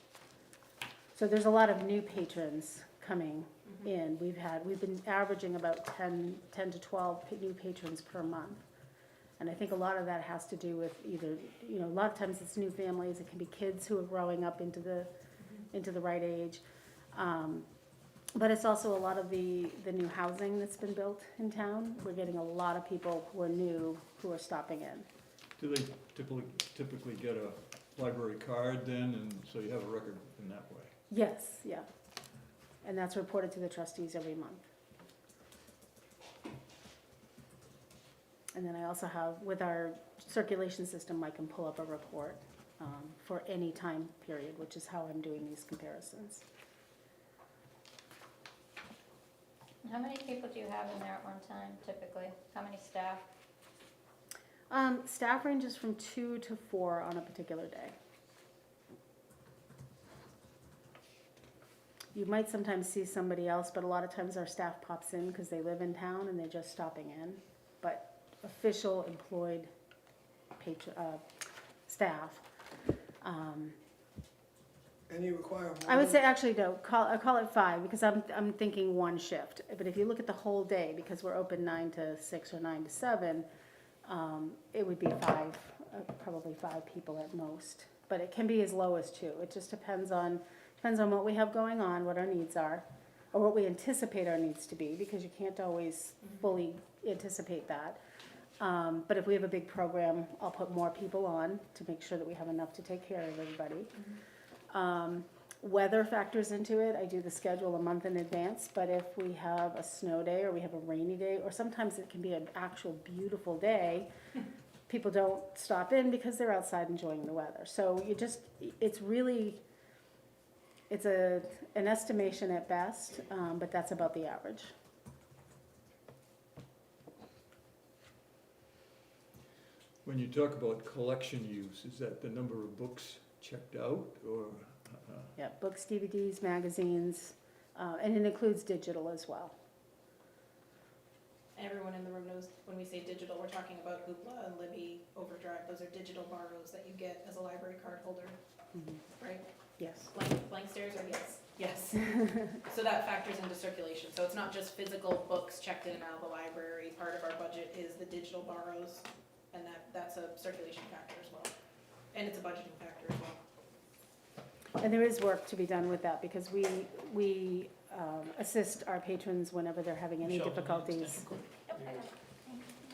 Speaker 10: So there's a lot of new patrons coming in. We've been averaging about 10 to 12 new patrons per month. And I think a lot of that has to do with either, a lot of times it's new families, it can be kids who are growing up into the right age. But it's also a lot of the new housing that's been built in town. We're getting a lot of people who are new, who are stopping in.
Speaker 1: Do they typically get a library card then, and so you have a record in that way?
Speaker 10: Yes, yeah. And that's reported to the trustees every month. And then I also have, with our circulation system, I can pull up a report for any time period, which is how I'm doing these comparisons.
Speaker 2: How many people do you have in there at one time typically? How many staff?
Speaker 10: Staff ranges from 2 to 4 on a particular day. You might sometimes see somebody else, but a lot of times our staff pops in because they live in town and they're just stopping in. But official employed staff.
Speaker 6: And you require more.
Speaker 10: I would say actually no, I call it 5 because I'm thinking one shift. But if you look at the whole day, because we're open 9 to 6 or 9 to 7, it would be 5, probably 5 people at most. But it can be as low as 2. It just depends on what we have going on, what our needs are, or what we anticipate our needs to be, because you can't always fully anticipate that. But if we have a big program, I'll put more people on to make sure that we have enough to take care of everybody. Weather factors into it. I do the schedule a month in advance, but if we have a snow day or we have a rainy day, or sometimes it can be an actual beautiful day, people don't stop in because they're outside enjoying the weather. So it's an estimation at best, but that's about the average.
Speaker 1: When you talk about collection use, is that the number of books checked out, or?
Speaker 10: Yeah, books, DVDs, magazines, and it includes digital as well.
Speaker 5: Everyone in the room knows when we say digital, we're talking about Hoopla and Libby, Overdrive. Those are digital borrows that you get as a library card holder, right?
Speaker 10: Yes.
Speaker 5: Blank stares or yes? Yes. So that factors into circulation. So it's not just physical books checked in and out of the library. Part of our budget is the digital borrows, and that's a circulation factor as well. And it's a budgeting factor as well.
Speaker 10: And there is work to be done with that because we assist our patrons whenever they're having any
Speaker 1: Michelle,
Speaker 10: difficulties.
Speaker 2: Okay.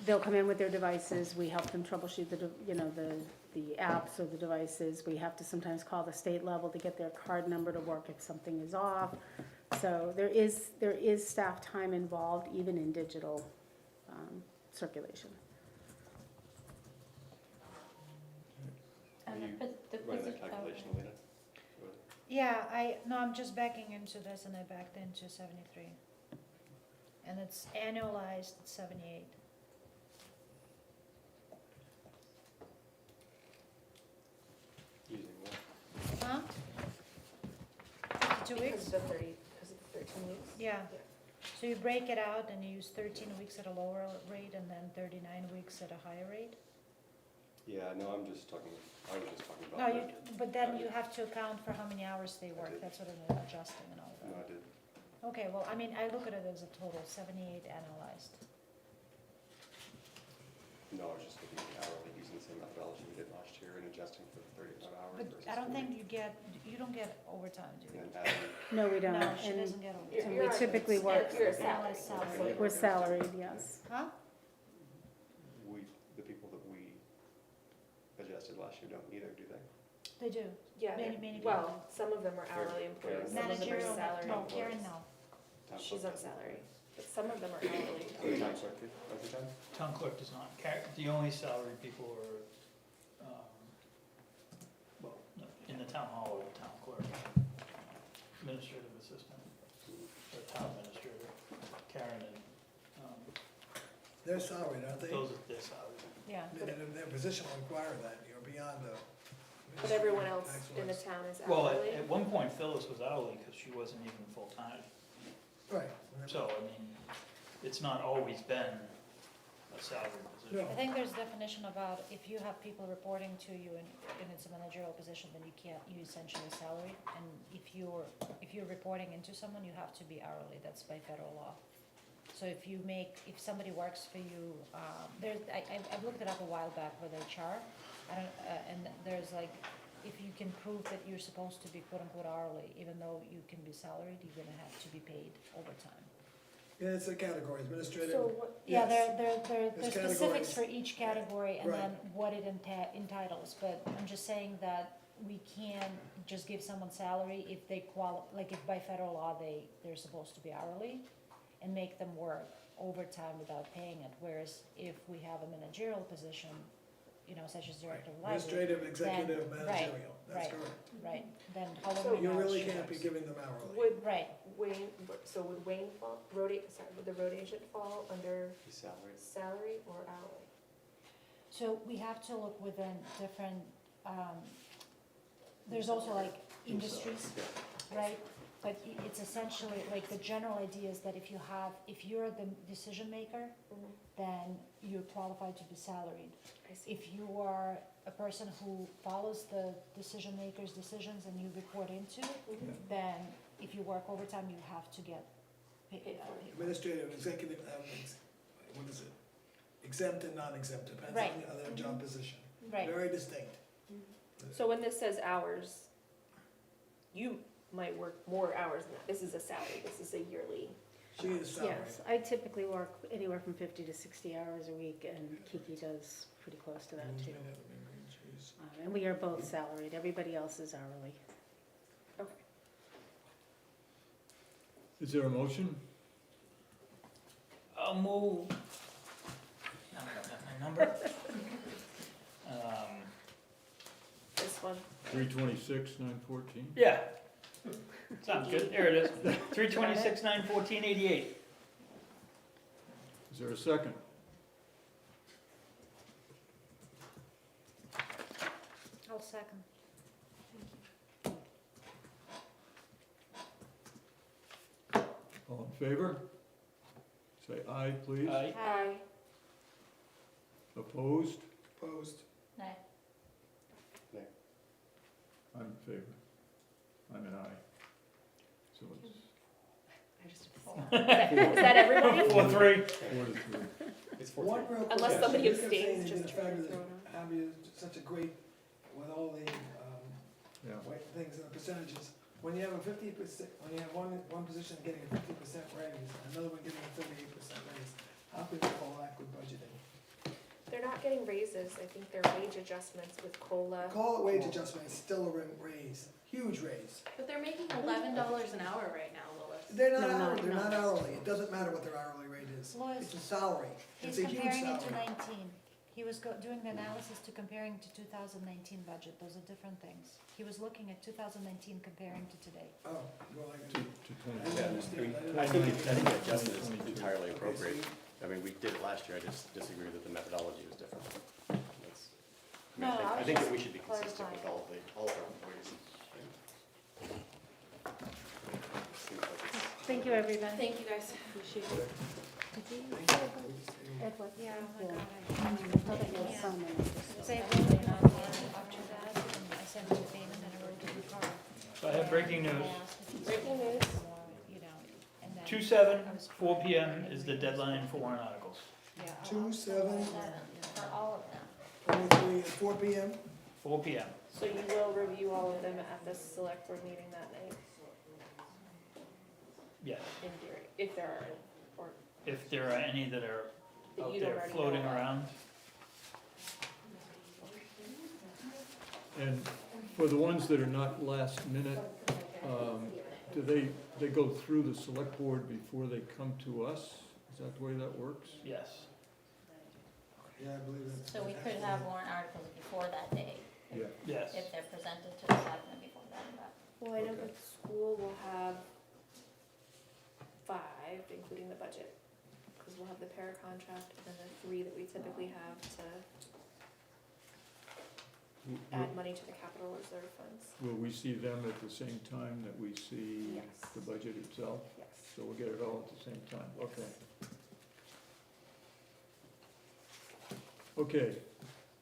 Speaker 10: They'll come in with their devices, we help them troubleshoot the apps or the devices. We have to sometimes call the state level to get their card number to work if something is off. So there is staff time involved even in digital circulation.
Speaker 2: And
Speaker 9: You
Speaker 2: the
Speaker 9: Run that
Speaker 2: position-
Speaker 9: calculation later.
Speaker 8: Yeah, I'm just backing into this and I backed into 73. And it's annualized 78.
Speaker 9: Using what?
Speaker 8: Huh? 52 weeks?
Speaker 5: Because of the 13 weeks?
Speaker 8: Yeah. So you break it out and you use 13 weeks at a lower rate and then 39 weeks at a higher rate?
Speaker 9: Yeah, no, I was just talking about.
Speaker 8: No,
Speaker 9: the-
Speaker 8: but then you have to account for how many hours they work,
Speaker 9: did.
Speaker 8: that's what I'm adjusting and all
Speaker 9: No, I
Speaker 8: that.
Speaker 9: did.
Speaker 8: Okay, well, I mean, I look at it as a total, 78 analyzed.
Speaker 9: No, I was just looking at hourly, using the same methodology we did last year and adjusting for the 35 hours
Speaker 8: But
Speaker 9: versus
Speaker 8: I don't
Speaker 9: 40,
Speaker 8: think you don't get overtime, do you?
Speaker 9: And then adding,
Speaker 10: No, we don't.
Speaker 8: No, she
Speaker 10: And
Speaker 8: doesn't get
Speaker 10: and
Speaker 8: overtime.
Speaker 10: we typically work,
Speaker 5: You're a
Speaker 8: Analyzed
Speaker 5: salary.
Speaker 8: salary.
Speaker 10: we're salaried, yes.
Speaker 8: Huh?
Speaker 9: the people that we adjusted last year don't either, do they?
Speaker 8: They do.
Speaker 5: Yeah,
Speaker 8: Many
Speaker 5: well, some of them are hourly employees, some of them are
Speaker 8: Managerial,
Speaker 5: salary.
Speaker 8: no, Karen, no.
Speaker 9: Town
Speaker 5: She's
Speaker 9: clerk
Speaker 5: on
Speaker 9: doesn't.
Speaker 5: salary, but some of them are hourly.
Speaker 9: Town clerk did, overtime?
Speaker 4: Town clerk does not. The only salary people are, well, in the town hall, town clerk, administrative assistant, or town administrator.
Speaker 6: They're salaried, aren't they?
Speaker 4: Those are their salaries.
Speaker 8: Yeah.
Speaker 6: Their position will require that, you're beyond the.
Speaker 5: But everyone else
Speaker 6: tax
Speaker 5: in the
Speaker 6: wise.
Speaker 5: town is
Speaker 4: Well,
Speaker 5: hourly.
Speaker 4: at one point Phyllis was hourly because she wasn't even full-time.
Speaker 6: Right.
Speaker 4: So, I mean, it's not always been a salary position.
Speaker 6: No.
Speaker 8: I think there's definition about if you have people reporting to you and it's a managerial position, then you can't, you essentially salary. And if you're reporting into someone, you have to be hourly, that's by federal law. So if somebody works for you, I've looked it up a while back with HR, and there's like, if you can prove that you're supposed to be quote unquote hourly, even though you can be salaried, you're gonna have to be paid overtime.
Speaker 6: Yeah, it's a category, administrative.
Speaker 5: So what,
Speaker 8: Yeah,
Speaker 6: Yes.
Speaker 8: there's
Speaker 6: There's
Speaker 8: specifics
Speaker 6: categories.
Speaker 8: for each category and
Speaker 6: Right.
Speaker 8: then what it entitles, but I'm just saying that we can't just give someone salary if they like if by federal law they're supposed to be hourly and make them work overtime without paying it, whereas if we have a managerial position, such as director of library,
Speaker 6: Administrative, executive,
Speaker 8: right,
Speaker 6: managerial, that's
Speaker 8: right.
Speaker 6: correct.
Speaker 8: right, then
Speaker 5: So
Speaker 8: however
Speaker 6: You
Speaker 8: much
Speaker 6: really
Speaker 8: she
Speaker 6: can't be
Speaker 8: works.
Speaker 6: giving them hourly.
Speaker 5: would
Speaker 8: Right,
Speaker 5: Wayne, so would Wayne fall, would the road agent fall under
Speaker 9: He's salaried.
Speaker 5: salary or hourly?
Speaker 8: so we have to look within different, there's also like industries, right? But it's essentially, like, the general idea is that if you're the decision maker,
Speaker 5: Mhm.
Speaker 8: then you're qualified to be salaried.
Speaker 5: I see.
Speaker 8: If you are a person who follows the decision maker's decisions and you report into,
Speaker 5: Mhm.
Speaker 8: then if you work overtime, you have to get paid.
Speaker 5: Paid for it.
Speaker 6: Administrative, executive, what is it? Exempt and non-exempt, depends
Speaker 8: Right.
Speaker 6: on their job position.
Speaker 8: Right,
Speaker 6: Very distinct.
Speaker 5: So when this says hours, you might work more hours than that. This is a salary, this is a yearly.
Speaker 6: She is salaried.
Speaker 10: Yes, I typically work anywhere from 50 to 60 hours a week, and Kiki does pretty close to that too.
Speaker 6: Jeez.
Speaker 10: And we are both salaried, everybody else is hourly.
Speaker 1: Is there a motion?
Speaker 4: I'll move. Now I don't have my number.
Speaker 5: This one,
Speaker 1: 326, 914?
Speaker 4: Yeah. Sounds good, there it is. 326, 914, 88.
Speaker 1: Is there a second?
Speaker 8: I'll second.
Speaker 1: All in favor? Say aye, please.
Speaker 4: Aye.
Speaker 5: aye.
Speaker 1: Opposed?
Speaker 6: Opposed?
Speaker 2: No,
Speaker 1: I'm in favor. I'm an aye. So it's
Speaker 3: I just,
Speaker 5: Is that everybody?
Speaker 4: 4-3.
Speaker 1: 4-3.
Speaker 9: It's
Speaker 6: One real quick
Speaker 5: Unless
Speaker 6: question.
Speaker 5: somebody
Speaker 6: You kept saying
Speaker 5: abstains,
Speaker 6: you did
Speaker 5: just
Speaker 6: a fabulous,
Speaker 5: throw it out.
Speaker 6: such a great, with all the,
Speaker 1: Yeah.
Speaker 6: things and the percentages. When you have a 50%, when you have one position getting a 50% raise, another one getting a 38% raise, how could you call that good budgeting?
Speaker 5: They're not getting raises, I think they're wage adjustments with COLA.
Speaker 6: Call it wage adjustment, it's still a raise, huge raise.
Speaker 2: but they're making $11 an hour right now, Lois.
Speaker 6: They're not
Speaker 10: No,
Speaker 6: hourly, they're
Speaker 10: no.
Speaker 6: not hourly, it doesn't matter what their hourly rate is.
Speaker 8: Lois,
Speaker 6: It's a salary,
Speaker 8: he's
Speaker 6: it's a huge
Speaker 8: comparing it to
Speaker 6: salary.
Speaker 8: 19. He was doing the analysis to comparing to 2019 budget, those are different things. He was looking at 2019 comparing to today.
Speaker 6: Oh, well, I
Speaker 1: To
Speaker 6: didn't
Speaker 1: to 20.
Speaker 6: understand.
Speaker 9: I think the adjustment is
Speaker 1: 22.
Speaker 9: entirely
Speaker 6: Okay,
Speaker 9: appropriate.
Speaker 6: so
Speaker 9: I mean, we did it last year, I just disagree that the methodology was different. That's-
Speaker 8: No, I
Speaker 9: I
Speaker 8: was
Speaker 9: think that
Speaker 8: just
Speaker 9: we should be consistent with
Speaker 8: clarifying.
Speaker 9: all of our employees. Seems like it's-
Speaker 10: Thank you, everybody.
Speaker 2: Thank you, guys.
Speaker 10: Appreciate it.
Speaker 8: Edward, yeah, oh my
Speaker 10: Yeah.
Speaker 8: God,
Speaker 10: I'll get you some and I'll just-
Speaker 8: Say everything on after that, and I sent him the payment and I wrote it in the car.
Speaker 4: So I have breaking news.
Speaker 8: I asked if he's
Speaker 5: Breaking
Speaker 8: got
Speaker 5: news.
Speaker 8: more, and then.
Speaker 4: 2/7, 4 PM is the deadline for warrant articles.
Speaker 8: Yeah, I'll-
Speaker 6: 2/7.
Speaker 2: For all of them.
Speaker 6: 23 at 4 PM?
Speaker 4: 4 PM.
Speaker 5: So you will review all of them at the select board meeting that night,
Speaker 4: Yes.
Speaker 5: in theory, if there are any, or
Speaker 4: If there are any that are
Speaker 5: that
Speaker 4: out
Speaker 5: you don't
Speaker 4: there
Speaker 5: already know
Speaker 4: floating
Speaker 5: about.
Speaker 4: around.
Speaker 1: And for the ones that are not last minute, do they go through the select board before they come to us? Is that the way that works?
Speaker 4: Yes.
Speaker 6: Yeah, I believe that's.
Speaker 2: So we could have warrant articles before that day,
Speaker 1: Yeah.
Speaker 4: Yes.
Speaker 2: if they're presented to the selectmen before that, but.
Speaker 5: Well, I know
Speaker 1: Okay.
Speaker 5: the school will have 5, including the budget, because we'll have the para contract, and then the 3 that we typically have to add money to the capital reserve funds.
Speaker 1: Will we see them at the same time that we see
Speaker 5: Yes.
Speaker 1: the budget itself?
Speaker 5: Yes.
Speaker 1: So we'll get it all at the same time, okay. Okay,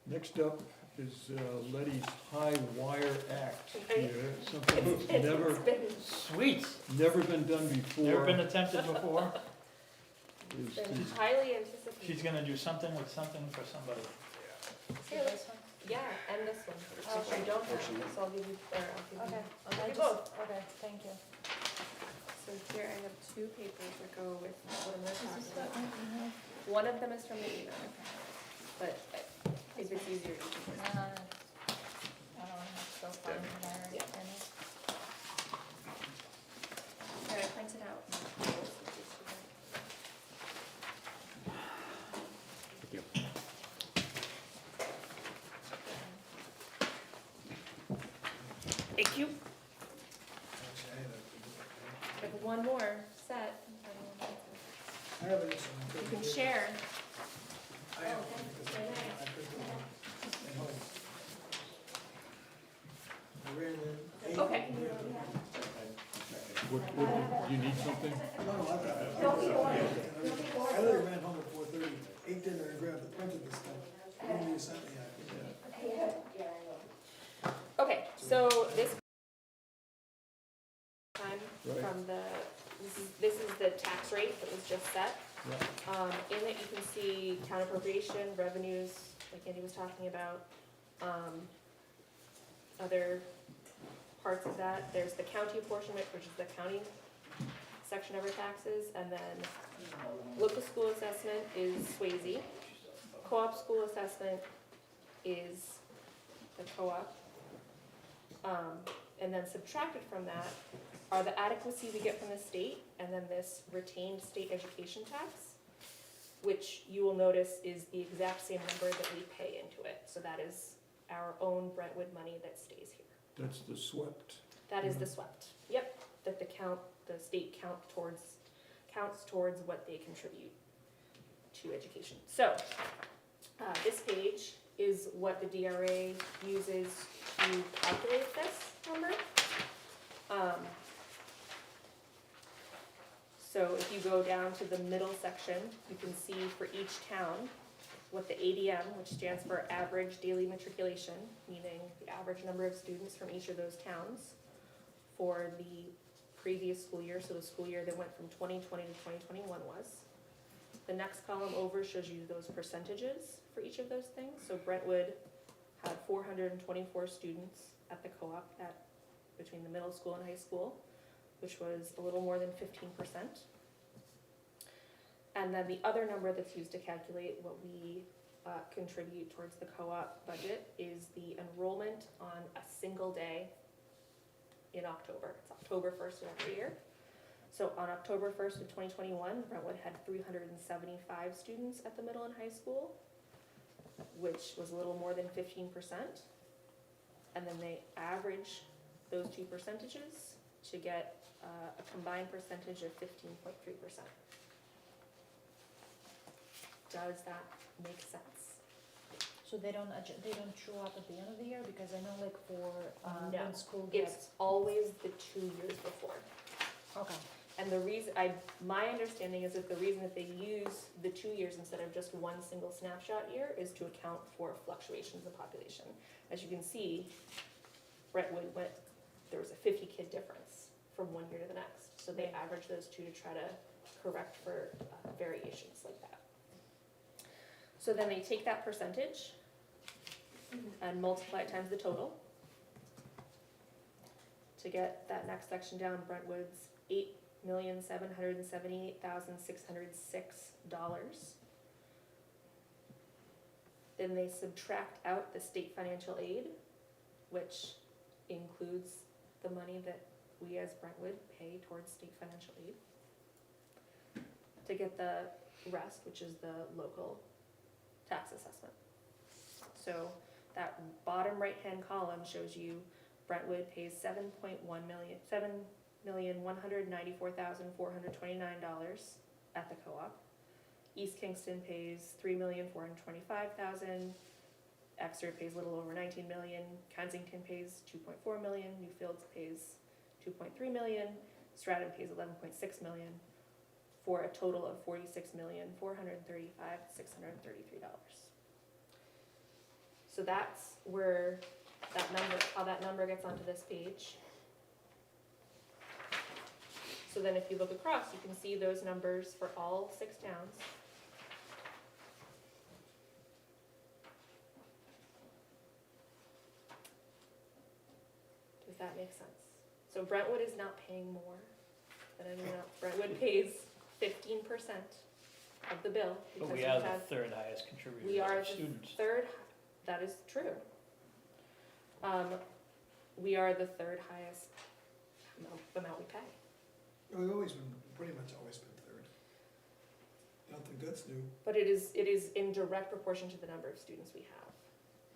Speaker 1: next up is Letty's High Wire Act here, something that's
Speaker 5: It's been,
Speaker 4: Sweet,
Speaker 1: never been done before.
Speaker 4: never been attempted before.
Speaker 1: Is
Speaker 5: been
Speaker 1: to-
Speaker 5: highly anticipated.
Speaker 4: She's gonna do something with something for somebody.
Speaker 5: Here, let's- Yeah, and this one, which I don't have, so I'll give you, or I'll give you.
Speaker 8: Okay,
Speaker 5: I'll
Speaker 8: I
Speaker 5: give you
Speaker 8: just,
Speaker 5: both.
Speaker 8: okay, thank you.
Speaker 5: So here I have 2 papers that go with what I'm gonna talk about. One of them is from the email, but if it's easier, you can just.
Speaker 2: I don't know, so fun,
Speaker 5: Yeah. Here, I printed out. Thank you. I have one more set.
Speaker 6: I have it.
Speaker 5: You can share.
Speaker 6: I have one because I printed one at home. I ran in.
Speaker 5: Okay.
Speaker 1: What, do you need something?
Speaker 6: No, I've got it. I literally ran home at 4:30, ate dinner and grabbed the printed this stuff. When you sent me,
Speaker 5: Okay, so this time
Speaker 1: Right.
Speaker 5: from this is the tax rate that was just set.
Speaker 1: Yeah.
Speaker 5: In it, you can see town appropriation, revenues, like Andy was talking about. Other parts of that, there's the county apportionment, which is the county section of our taxes, and then local school assessment is Swayze. Co-op school assessment is the co-op. And then subtracted from that are the adequacy we get from the state, and then this retained state education tax, which you will notice is the exact same number that we pay into it. So that is our own Brentwood money that stays here.
Speaker 1: That's the swept.
Speaker 5: That is the swept. Yep, that the state counts towards what they contribute to education. So, this page is what the DRA uses to calculate this number. So if you go down to the middle section, you can see for each town what the ADM, which stands for average daily matriculation, meaning the average number of students from each of those towns for the previous school year, so the school year that went from 2020 to 2021 was. The next column over shows you those percentages for each of those things. So Brentwood had 424 students at the co-op between the middle school and high school, which was a little more than 15%. And then the other number that's used to calculate what we contribute towards the co-op budget is the enrollment on a single day in October. It's October 1st of every year. So on October 1st of 2021, Brentwood had 375 students at the middle and high school, which was a little more than 15%. And then they average those two percentages to get a combined percentage of 15.3%. Does that make sense?
Speaker 8: So they don't show up at the end of the year, because I know like for,
Speaker 5: No.
Speaker 8: when school gets,
Speaker 5: It's always the 2 years before.
Speaker 8: okay,
Speaker 5: And the reason, my understanding is that the reason that they use the 2 years instead of just one single snapshot year is to account for fluctuations in population. As you can see, Brentwood there was a 50 kid difference from one year to the next. So they average those two to try to correct for variations like that. So then they take that percentage and multiply it times the total to get that next section down. Brentwood's $8,778,606. Then they subtract out the state financial aid, which includes the money that we as Brentwood pay towards state financial aid, to get the rest, which is the local tax assessment. So that bottom right-hand column shows you Brentwood pays $7,194,429 at the co-op. East Kingston pays $3,425,000. Exeter pays a little over 19 million. Kensington pays 2.4 million. Newfields pays 2.3 million. Stratham pays 11.6 million, for a total of $46,435,633. So that's where that number, how that number gets onto this page. So then if you look across, you can see those numbers for all 6 towns. Does that make sense? So Brentwood is not paying more than anyone else. Brentwood pays 15% of the bill because
Speaker 4: But we are the third highest contributor
Speaker 5: we are
Speaker 4: of
Speaker 5: the
Speaker 4: students.
Speaker 5: third, that is true. We are the third highest amount we pay.
Speaker 6: We've always been, pretty much always been third. I don't think that's new.
Speaker 5: But it is in direct proportion to the number of students we have.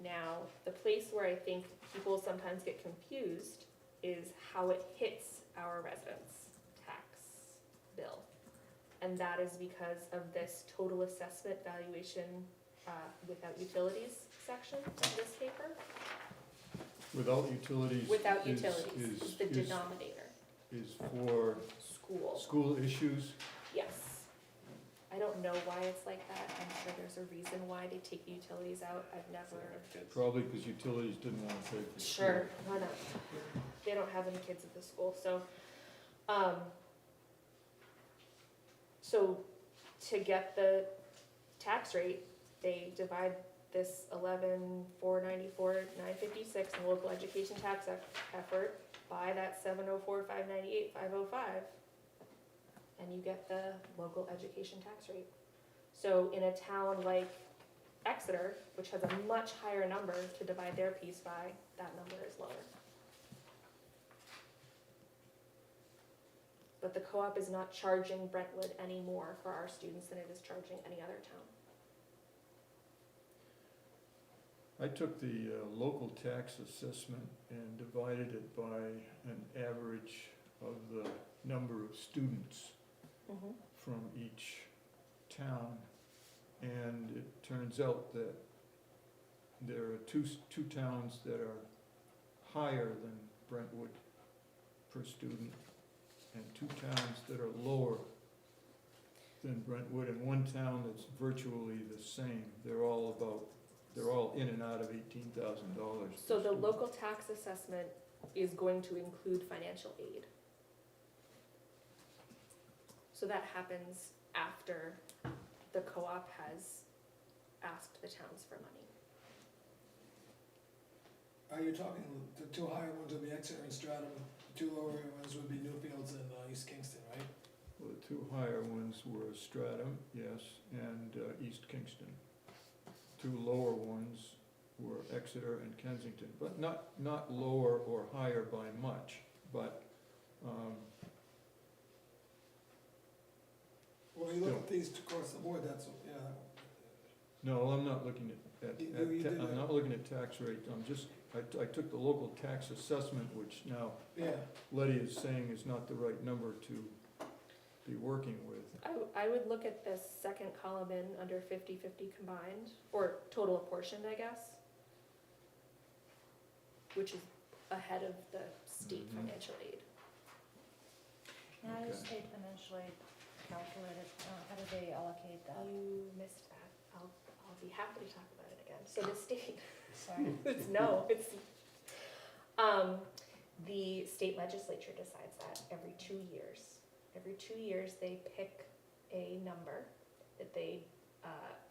Speaker 5: Now, the place where I think people sometimes get confused is how it hits our residents' tax bill. And that is because of this total assessment valuation without utilities section of this paper.
Speaker 11: Without utilities.
Speaker 5: Without
Speaker 11: is-
Speaker 5: utilities is the denominator.
Speaker 11: Is for
Speaker 5: School,
Speaker 11: school issues.
Speaker 5: yes. I don't know why it's like that. I'm sure there's a reason why they take the utilities out. I've never.
Speaker 11: Probably because utilities didn't want to pay for school.
Speaker 5: Sure, why not? They don't have any kids at the school, so, so to get the tax rate, they divide this 11,494,956 in local education tax effort by that 704,598,505, and you get the local education tax rate. So in a town like Exeter, which has a much higher number to divide their piece by, that number is lower. But the co-op is not charging Brentwood any more for our students than it is charging any other town.
Speaker 11: I took the local tax assessment and divided it by an average of the number of students from each town. And it turns out that there are two towns that are higher than Brentwood per student, and 2 towns that are lower than Brentwood, and 1 town that's virtually the same. They're all in and out of $18,000.
Speaker 5: So the local tax assessment is going to include financial aid. So that happens after the co-op has asked the towns for money.
Speaker 6: Are you talking, the 2 higher ones would be Exeter and Stratham, the 2 lower ones would be Newfields and East Kingston, right?
Speaker 11: Well, the 2 higher ones were Stratham, yes, and East Kingston. 2 lower ones were Exeter and Kensington, but not lower or higher by much, but,
Speaker 6: Well, you look at these across the board, that's, yeah.
Speaker 11: no, I'm not looking at,
Speaker 6: You did
Speaker 11: I'm
Speaker 6: that.
Speaker 11: not looking at tax rate, I'm just, I took the local tax assessment, which now
Speaker 6: Yeah,
Speaker 11: Letty is saying is not the right number to be working with.
Speaker 5: I would look at this second column in under 50-50 combined, or total apportioned, I guess, which is ahead of the state
Speaker 11: Mhm.
Speaker 5: financial aid.
Speaker 8: How does
Speaker 11: Okay.
Speaker 8: state financial aid calculate it? How do they allocate that?
Speaker 5: You missed that. I'll be happy to talk about it again. So the state,
Speaker 8: Sorry.
Speaker 5: the state legislature decides that every 2 years. Every 2 years, they pick a number that they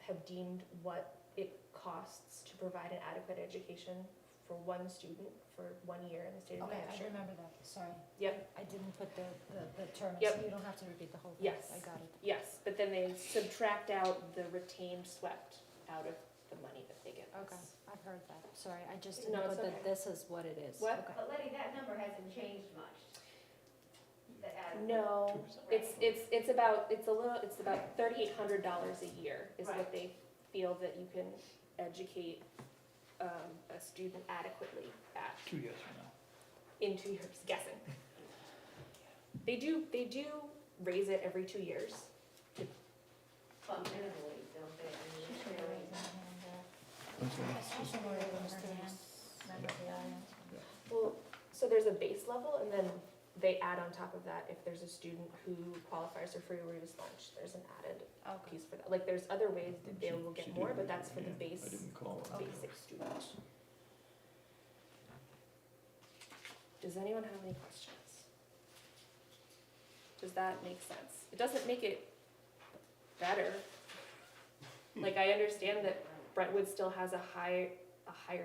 Speaker 5: have deemed what it costs to provide an adequate education for one student for 1 year in the state of New
Speaker 8: Okay, I
Speaker 5: Hampshire.
Speaker 8: remember that, sorry.
Speaker 5: Yep.
Speaker 8: I didn't put the terms,
Speaker 5: Yep.
Speaker 8: you don't have to repeat the whole thing.
Speaker 5: Yes.
Speaker 8: I got it.
Speaker 5: Yes, but then they subtract out the retained swept out of the money that they get.
Speaker 8: Okay, I've heard that, sorry, I just
Speaker 5: No,
Speaker 8: didn't
Speaker 5: it's
Speaker 8: put that
Speaker 5: okay.
Speaker 8: this is what it is.
Speaker 5: What?
Speaker 8: Okay.
Speaker 3: But Letty, that number hasn't changed much. The adequate-
Speaker 5: No,
Speaker 4: 2%.
Speaker 5: it's about $3,800 a year is what
Speaker 3: Right.
Speaker 5: they feel that you can educate a student adequately at
Speaker 4: 2 years from now.
Speaker 5: in 2 years, guessing. They do raise it every 2 years
Speaker 3: But minimally, don't they? I mean,
Speaker 2: She should be raising her hand there.
Speaker 11: I'm sorry.
Speaker 8: I saw somewhere it was
Speaker 2: Raising her hand,
Speaker 8: 30.
Speaker 2: member of the audience.
Speaker 5: Well, so there's a base level, and then they add on top of that if there's a student who qualifies for free or reduced lunch, there's an added
Speaker 8: Okay.
Speaker 5: piece for that. Like, there's other ways that they will
Speaker 11: She
Speaker 5: get
Speaker 11: did
Speaker 5: more, but
Speaker 11: raise
Speaker 5: that's
Speaker 11: her
Speaker 5: for the
Speaker 11: hand.
Speaker 5: base,
Speaker 11: I didn't call her.
Speaker 5: basic student. Does anyone have any questions? Does that make sense? It doesn't make it better. Like, I understand that Brentwood still has a higher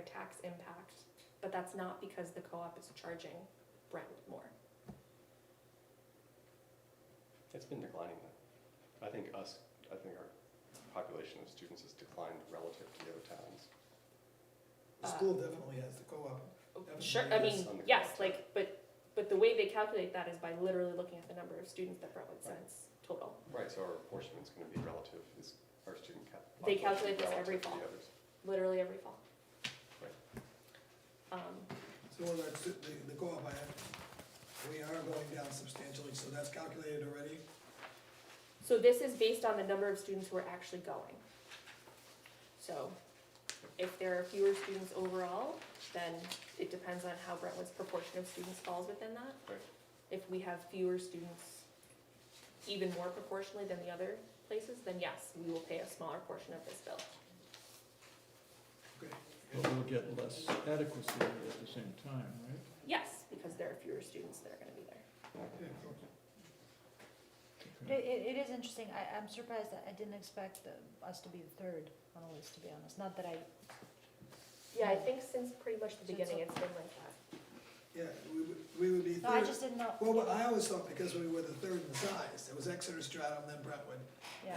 Speaker 5: tax impact, but that's not because the co-op is charging Brentwood more.
Speaker 9: It's been declining though. I think our population of students has declined relative to the other towns.
Speaker 6: The school definitely has the co-op.
Speaker 5: Sure, I
Speaker 6: Definitely
Speaker 5: mean,
Speaker 9: on the
Speaker 5: yes,
Speaker 9: co-op
Speaker 5: like, but the way they calculate that is by literally looking at the number of students that Brentwood sends total.
Speaker 9: Right, so our apportionment's gonna be relative, is our student cap.
Speaker 5: They
Speaker 9: population
Speaker 5: calculate this every
Speaker 9: relative to the
Speaker 5: fall.
Speaker 9: others.
Speaker 5: Literally every fall.
Speaker 9: Right.
Speaker 6: So with our, the co-op, we are going down substantially, so that's calculated already?
Speaker 5: So this is based on the number of students who are actually going. So if there are fewer students overall, then it depends on how Brentwood's proportion of students falls within that.
Speaker 9: Right.
Speaker 5: If we have fewer students, even more proportionally than the other places, then yes, we will pay a smaller portion of this bill.
Speaker 6: Okay.
Speaker 11: But we'll get less adequacy at the same time, right?
Speaker 5: Yes, because there are fewer students that are gonna be there.
Speaker 6: Yeah, of course.
Speaker 8: It is interesting, I'm surprised that I didn't expect us to be the third on the list, to be honest, not that I,
Speaker 5: Yeah, I think since pretty much the
Speaker 8: So it's
Speaker 5: beginning,
Speaker 8: a-
Speaker 5: it's been like that.
Speaker 6: Yeah, we would be
Speaker 8: no, I
Speaker 6: third.
Speaker 8: just didn't know.
Speaker 6: Well, I always thought because we were the third in size, it was Exeter, Stratham, then Brentwood,
Speaker 8: Yeah,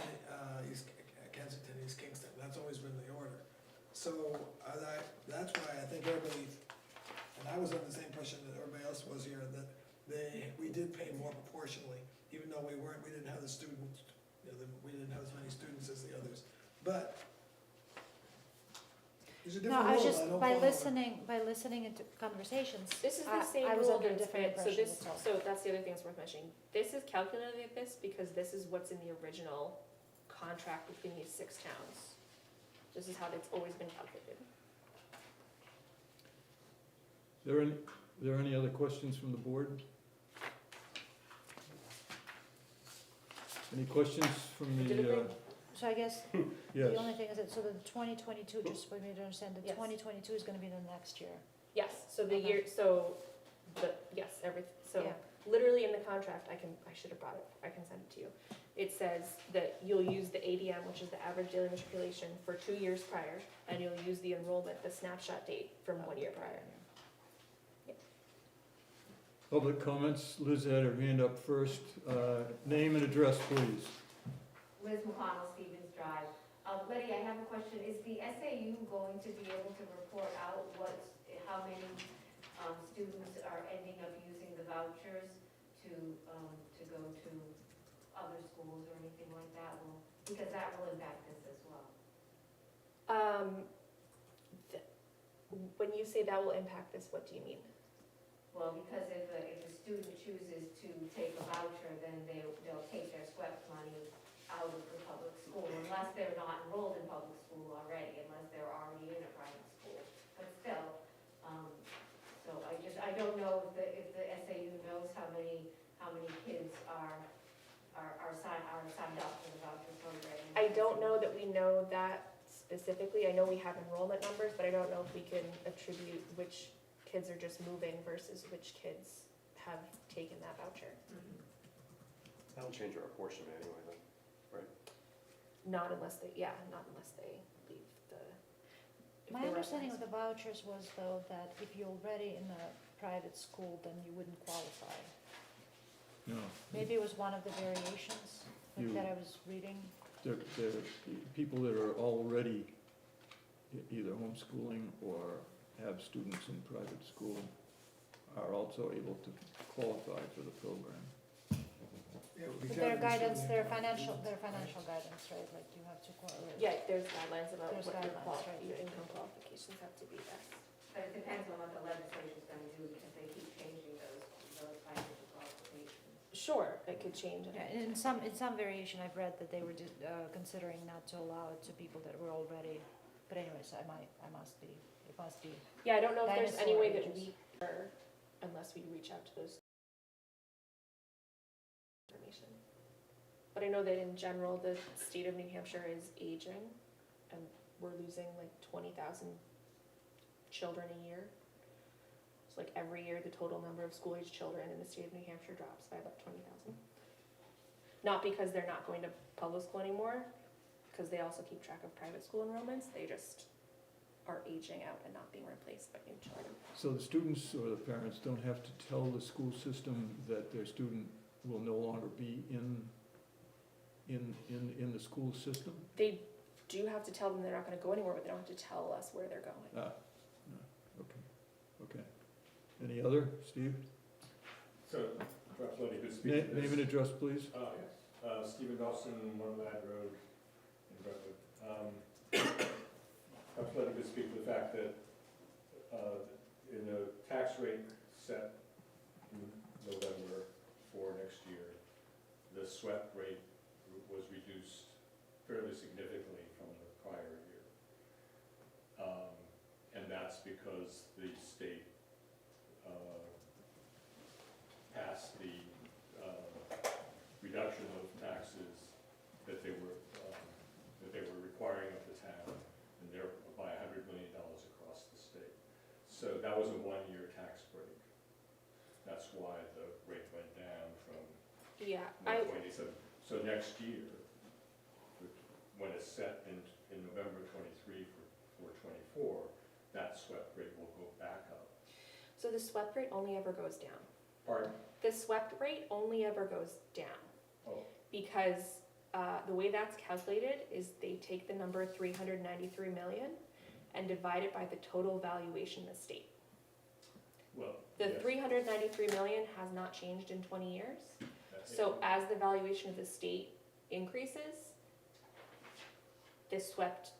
Speaker 6: East Kensington, East Kingston, that's always been the order. So, that's why I think everybody, and I was under the same impression that everybody else was here, that we did pay more proportionally, even though we didn't have the students, we didn't have as many students as the others. But, there's a
Speaker 8: no,
Speaker 6: different
Speaker 8: I was
Speaker 6: rule,
Speaker 8: just,
Speaker 6: I don't
Speaker 8: by
Speaker 6: follow.
Speaker 8: listening into conversations,
Speaker 5: This is the same
Speaker 8: I was
Speaker 5: rule
Speaker 8: under a
Speaker 5: that's
Speaker 8: different
Speaker 5: been, so
Speaker 8: impression,
Speaker 5: this,
Speaker 8: that's all.
Speaker 5: so that's the other thing that's worth mentioning. This is calculated like this because this is what's in the original contract between these 6 towns. This is how it's always been calculated.
Speaker 11: There any other questions from the board? Any questions from
Speaker 5: Did it
Speaker 11: the,
Speaker 5: bring-
Speaker 8: so I guess,
Speaker 11: yes,
Speaker 8: the only thing is that, so the 2022, just for me to understand, the
Speaker 5: Yes.
Speaker 8: 2022 is gonna be the next year.
Speaker 5: Yes, so the
Speaker 8: Okay.
Speaker 5: year, so, yes, so
Speaker 8: Yeah.
Speaker 5: literally in the contract, I should have brought it, I can send it to you. It says that you'll use the ADM, which is the average daily matriculation, for 2 years prior, and you'll use the enrollment, the snapshot date from 1 year prior.
Speaker 11: public comments? Liz had her hand up first. Name and address, please.
Speaker 3: Liz McConnell, Stevens Drive. Letty, I have a question. Is the SAU going to be able to report out how many students are ending up using the vouchers to go to other schools or anything like that? Because that will impact this as well.
Speaker 5: When you say that will impact this, what do you mean?
Speaker 3: Well, because if a student chooses to take a voucher, then they'll take their SWEP money out of the public school, unless they're not enrolled in public school already, unless they're already in a private school. But still, so I don't know if the SAU knows how many kids are signed up for the voucher program.
Speaker 5: I don't know that we know that specifically. I know we have enrollment numbers, but I don't know if we can attribute which kids are just moving versus which kids have taken that voucher.
Speaker 3: Mhm.
Speaker 9: That'll change our apportionment anyway then.
Speaker 5: Not unless they leave the. if
Speaker 8: My
Speaker 5: they
Speaker 8: understanding of
Speaker 5: recognize-
Speaker 8: the vouchers was though that if you're already in a private school, then you wouldn't qualify.
Speaker 11: No,
Speaker 8: Maybe it was one of the variations
Speaker 11: You-
Speaker 8: that I was reading.
Speaker 11: they're people that are already either homeschooling or have students in private school are also able to qualify for the program.
Speaker 6: Yeah, we
Speaker 8: But
Speaker 6: counted
Speaker 8: their
Speaker 6: the
Speaker 8: guidance,
Speaker 6: student
Speaker 8: their
Speaker 6: income.
Speaker 8: financial guidance, right, like you have to
Speaker 5: Yeah, there's guidelines about
Speaker 8: There's
Speaker 5: what
Speaker 8: guidelines, right.
Speaker 5: your income qualifications have to be, yes.
Speaker 3: But it depends on what the legislature's gonna do, because they keep changing those financial qualifications.
Speaker 5: Sure, it could change.
Speaker 8: Yeah, in some variation, I've read that they were considering not to allow it to people that were already, but anyways, it must be.
Speaker 5: Yeah, I don't know if there's any
Speaker 8: Dinosaur
Speaker 5: way that
Speaker 8: ages.
Speaker 5: we, unless we reach out to those information. But I know that in general, the state of New Hampshire is aging, and we're losing like 20,000 children a year. So like every year, the total number of school-age children in the state of New Hampshire drops by about 20,000. Not because they're not going to public school anymore, because they also keep track of private school enrollments, they just are aging out and not being replaced by new children.
Speaker 11: So the students or the parents don't have to tell the school system that their student will no longer be in the school system?
Speaker 5: They do have to tell them they're not gonna go anywhere, but they don't have to tell us where they're going.
Speaker 11: Ah, no, okay. Any other, Steve?
Speaker 12: So, perhaps Lenny could speak to this.
Speaker 11: Name and address, please.
Speaker 12: Yes. Stephen Dawson, One Lad Road in Brentwood. Perhaps Lenny could speak to the fact that in the tax rate set in November for next year, the SWEP rate was reduced fairly significantly from the prior year. And that's because the state passed the reduction of taxes that they were requiring of the town, and they're by $100 million across the state. So that was a one-year tax break. That's why the rate went down from
Speaker 5: Yeah,
Speaker 12: 127. So next year, when it's set in November 23 for 24, that SWEP rate will go back up.
Speaker 5: so the swept rate only ever goes down.
Speaker 12: Pardon?
Speaker 5: The swept rate only ever goes down.
Speaker 12: Oh.
Speaker 5: Because the way that's calculated is they take the number 393 million and divide it by the total valuation of the state.
Speaker 12: Well,
Speaker 5: The
Speaker 12: yes.
Speaker 5: 393 million has not changed in 20 years.
Speaker 12: That's
Speaker 5: So as the valuation of the state increases, this swept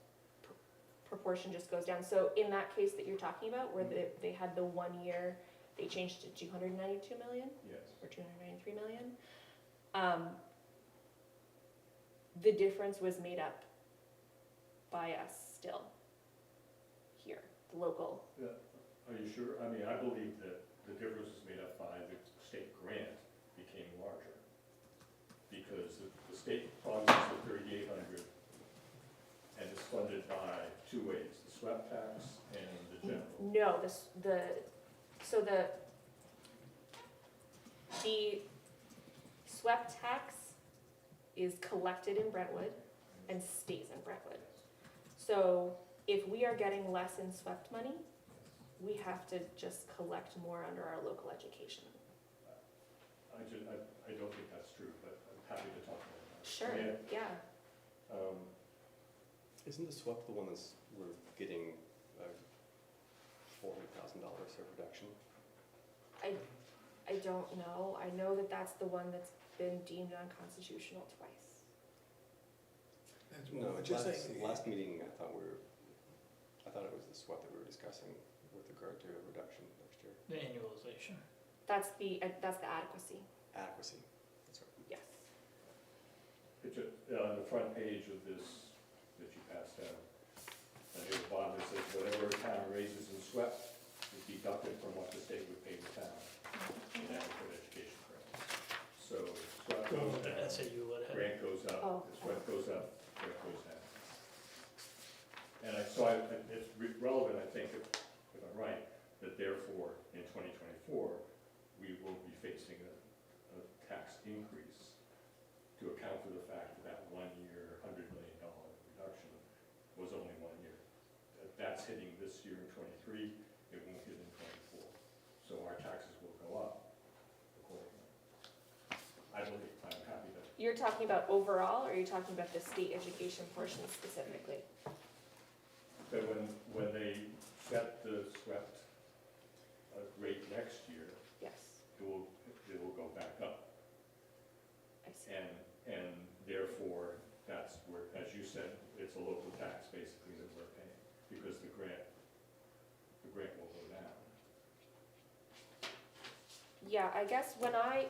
Speaker 5: proportion just goes down. So in that case that you're talking about, where they had the 1 year, they changed to 292 million
Speaker 12: Yes.
Speaker 5: or 293 million. The difference was made up by us still here, the local.
Speaker 12: Are you sure? I mean, I believe that the difference was made up by the state grant became larger. Because the state promises the 3,800 and it's funded by two ways, the SWEP tax and the general.
Speaker 5: No, the SWEP tax is collected in Brentwood and stays in Brentwood. So if we are getting less in SWEP money, we have to just collect more under our local education.
Speaker 12: I don't think that's true, but I'm happy to talk about that.
Speaker 5: Sure, yeah.
Speaker 9: Isn't the SWEP the one that's, we're getting $400,000 of reduction?
Speaker 5: I don't know. I know that that's the one that's been deemed unconstitutional twice.
Speaker 6: That's
Speaker 9: No,
Speaker 6: what you're saying.
Speaker 9: last meeting, I thought it was the SWEP that we were discussing with regard to a reduction next year.
Speaker 4: The annualization.
Speaker 5: That's the adequacy,
Speaker 9: Adequacy, that's right.
Speaker 5: yes.
Speaker 12: It's on the front page of this that you passed out. And at the bottom it says, whatever a town raises in SWEP is deducted from what the state would pay the town in adequate education grants. So SWEP goes down,
Speaker 4: SAU letterhead.
Speaker 12: grant goes up,
Speaker 5: Oh.
Speaker 12: SWEP goes up, grant goes down. And it's relevant, I think, if I'm right, that therefore, in 2024, we will be facing a tax increase to account for the fact that 1 year, $100 million reduction was only 1 year. That's hitting this year in '23, it won't hit in '24. So our taxes will go up accordingly. I believe, I'm happy that,
Speaker 5: You're talking about overall, or are you talking about the state education portion specifically?
Speaker 12: that when they set the swept rate next year,
Speaker 5: Yes,
Speaker 12: it will go back up.
Speaker 5: I see.
Speaker 12: And therefore, that's where, as you said, it's a local tax basically that we're paying, because the grant will go down.
Speaker 5: yeah, I guess when I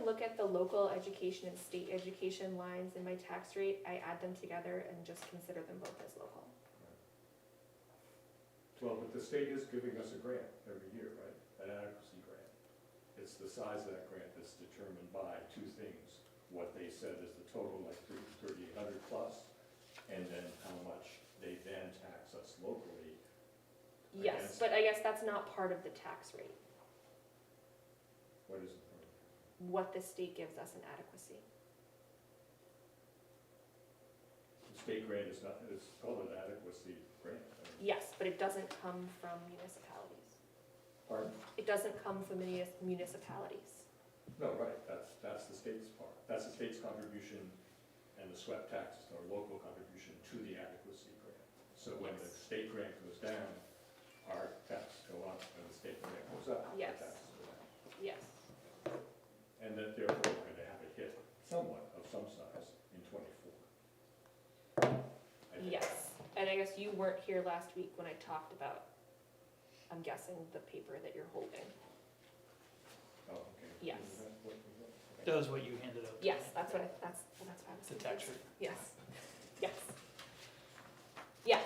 Speaker 5: look at the local education and state education lines in my tax rate, I add them together and just consider them both as local.
Speaker 12: Well, but the state is giving us a grant every year, right? An adequacy grant. It's the size of that grant that's determined by two things. What they said is the total, like 3,800 plus, and then how much they then tax us locally.
Speaker 5: Yes,
Speaker 12: against-
Speaker 5: but I guess that's not part of the tax rate,
Speaker 12: What is it?
Speaker 5: what the state gives us in adequacy.
Speaker 12: The state grant is not, it's called an adequacy grant. I mean,
Speaker 5: Yes, but it doesn't come from municipalities.
Speaker 12: Pardon?
Speaker 5: It doesn't come from municipalities.
Speaker 12: No, right, that's the state's part. That's the state's contribution, and the SWEP tax is our local contribution to the adequacy grant. So when the
Speaker 5: Yes.
Speaker 12: state grant goes down, our taxes go up, and the state grant goes up, our
Speaker 5: Yes.
Speaker 12: taxes go down.
Speaker 5: Yes.
Speaker 12: And that therefore, we're gonna have a hit somewhat of some size in '24.
Speaker 5: Yes, and I guess you weren't here last week when I talked about, I'm guessing, the paper that you're holding.
Speaker 12: Oh, okay.
Speaker 5: Yes.
Speaker 12: Is that what we got? Okay.
Speaker 4: That was what you handed out.
Speaker 5: Yes, that's what that's what I was
Speaker 4: The
Speaker 5: thinking.
Speaker 4: tax rate.
Speaker 5: Yes, yes. Yes.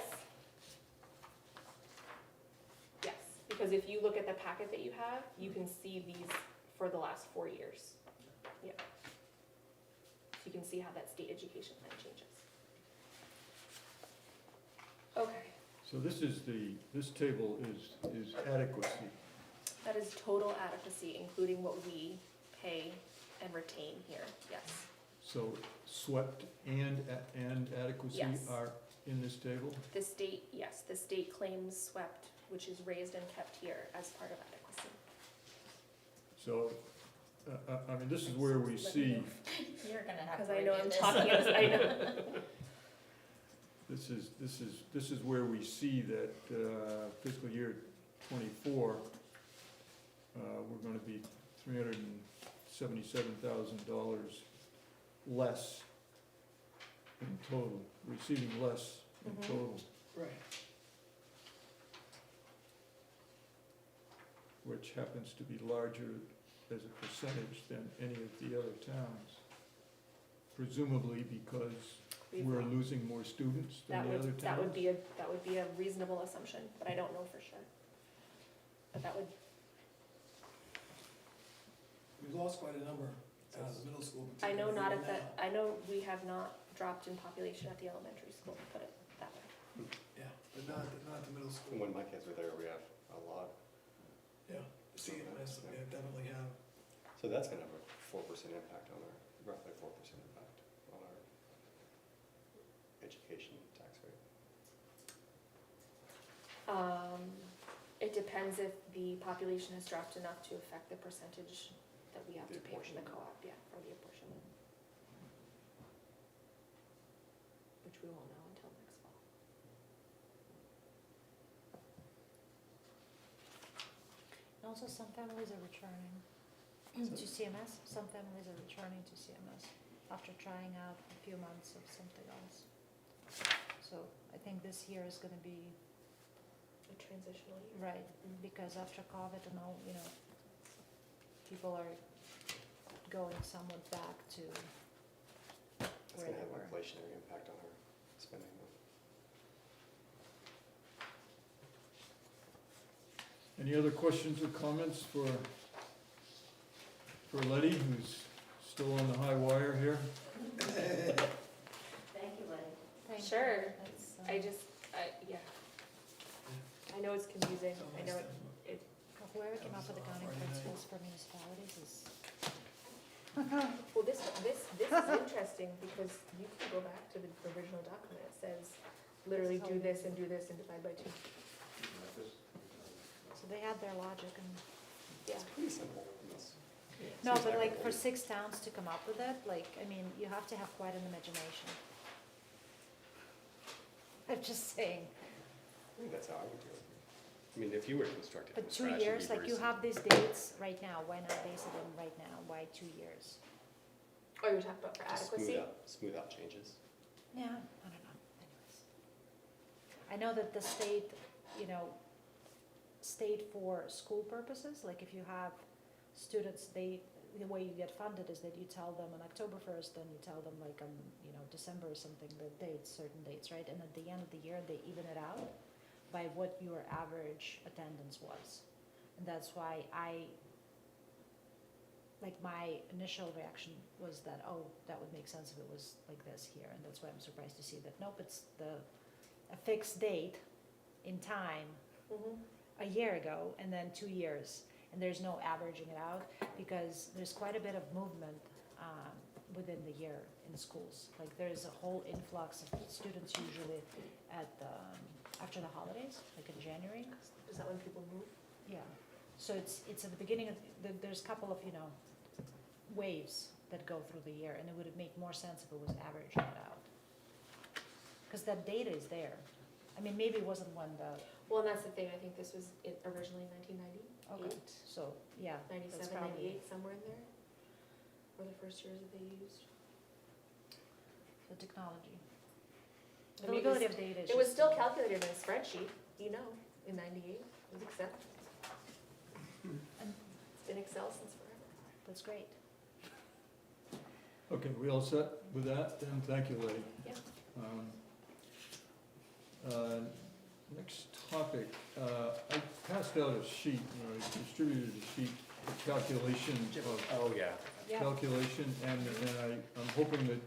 Speaker 5: Yes, because if you look at the packet that you have, you can see these for the last 4 years. Yeah. So you can see how that state education plan changes. Okay,
Speaker 11: So this table is adequacy.
Speaker 5: that is total adequacy, including what we pay and retain here, yes.
Speaker 11: So swept and adequacy
Speaker 5: Yes.
Speaker 11: are in this table?
Speaker 5: The state, yes, the state claims swept, which is raised and kept here as part of adequacy.
Speaker 11: So, I mean, this is where we see,
Speaker 2: You're gonna have
Speaker 5: Because
Speaker 2: to
Speaker 5: I know
Speaker 2: review
Speaker 5: I'm
Speaker 2: this.
Speaker 5: talking, I know.
Speaker 11: this is where we see that fiscal year '24, we're gonna be $377,000 less in total, receiving less in
Speaker 5: Mhm.
Speaker 11: total,
Speaker 6: Right.
Speaker 11: which happens to be larger as a percentage than any of the other towns. Presumably because we're losing more students than the other towns?
Speaker 5: That would be a reasonable assumption, but I don't know for sure. But that would,
Speaker 6: We've lost quite a number out of the middle school.
Speaker 5: I know not at
Speaker 6: particularly
Speaker 5: the, I know we have not dropped in population at the elementary school, put it that way.
Speaker 6: now. Yeah, but not the middle school.
Speaker 9: When my kids were there, we have a lot.
Speaker 6: Yeah, CMS, we definitely have.
Speaker 9: So that's gonna have a 4% impact on our, roughly 4% impact on our education tax rate.
Speaker 5: It depends if the population has dropped enough to affect the percentage that we have
Speaker 9: The
Speaker 5: to pay from the
Speaker 9: apportionment.
Speaker 5: co-op, yeah, for the apportionment. Which we won't know until next fall.
Speaker 8: And also, some families are returning to CMS, some families are returning to CMS after trying out a few months of something else. So I think this year is gonna be
Speaker 5: A transitional year.
Speaker 8: right, because after COVID and all, people are going somewhat back to
Speaker 9: It's
Speaker 8: where
Speaker 9: gonna
Speaker 8: they
Speaker 9: have
Speaker 8: were.
Speaker 9: an inflationary impact on our spending.
Speaker 11: Any other questions or comments for Letty, who's still on the high wire here?
Speaker 3: Thank you, Lenny.
Speaker 8: Thank you.
Speaker 5: Sure.
Speaker 8: That's,
Speaker 5: Yeah. I know it's confusing,
Speaker 6: So
Speaker 5: I know
Speaker 6: nice
Speaker 5: it,
Speaker 8: Whoever came up with accounting principles for municipalities is,
Speaker 5: well, this is interesting because you can go back to the original document, it says literally do this and divide by 2.
Speaker 8: so they had their logic and,
Speaker 5: Yeah.
Speaker 9: It's pretty simple.
Speaker 8: no, but like for 6 towns to come up with it, you have to have quite an imagination. I'm just saying,
Speaker 9: I think that's how I would do it. I mean, if you were to construct it
Speaker 8: but
Speaker 9: from
Speaker 8: 2
Speaker 9: scratch, it'd
Speaker 8: years,
Speaker 9: be
Speaker 8: like
Speaker 9: very
Speaker 8: you
Speaker 9: simple.
Speaker 8: have these dates right now, why not base it in right now, why 2 years?
Speaker 5: Oh, you're talking about for
Speaker 9: Just
Speaker 5: adequacy?
Speaker 9: smooth out changes.
Speaker 8: Yeah, I don't know, anyways. I know that the state for school purposes, like if you have students, the way you get funded is that you tell them on October 1st, then you tell them like on, December or something, the dates, certain dates, right? And at the end of the year, they even it out by what your average attendance was. And that's why my initial reaction was that, oh, that would make sense if it was like this here. And that's why I'm surprised to see that, nope, it's a fixed date in time a year ago and then 2 years. And there's no averaging it out because there's quite a bit of movement within the year in schools. Like there's a whole influx of students usually at after the holidays, like in January.
Speaker 5: Is that when people move?
Speaker 8: Yeah, so it's at the beginning of, there's a couple of, waves that go through the year, and it would make more sense if it was averaging it out. Because that data is there. I mean, maybe it wasn't when
Speaker 5: Well, and that's the thing, I think this was originally 1998,
Speaker 8: okay, so, yeah. that's
Speaker 5: 97,
Speaker 8: probably-
Speaker 5: 98, somewhere in there, were the first years that they used.
Speaker 8: The technology.
Speaker 5: I mean,
Speaker 8: Availability of data is
Speaker 5: It was
Speaker 8: just-
Speaker 5: still calculated in a spreadsheet, in 98, it was Excel.
Speaker 8: And
Speaker 5: It's been Excel since forever.
Speaker 8: that's great.
Speaker 11: Okay, we all set with that? Then thank you, Letty.
Speaker 5: Yeah.
Speaker 11: Next topic, I passed out a sheet, I distributed a sheet, a calculation of,
Speaker 9: Oh, yeah.
Speaker 11: calculation, and I'm hoping that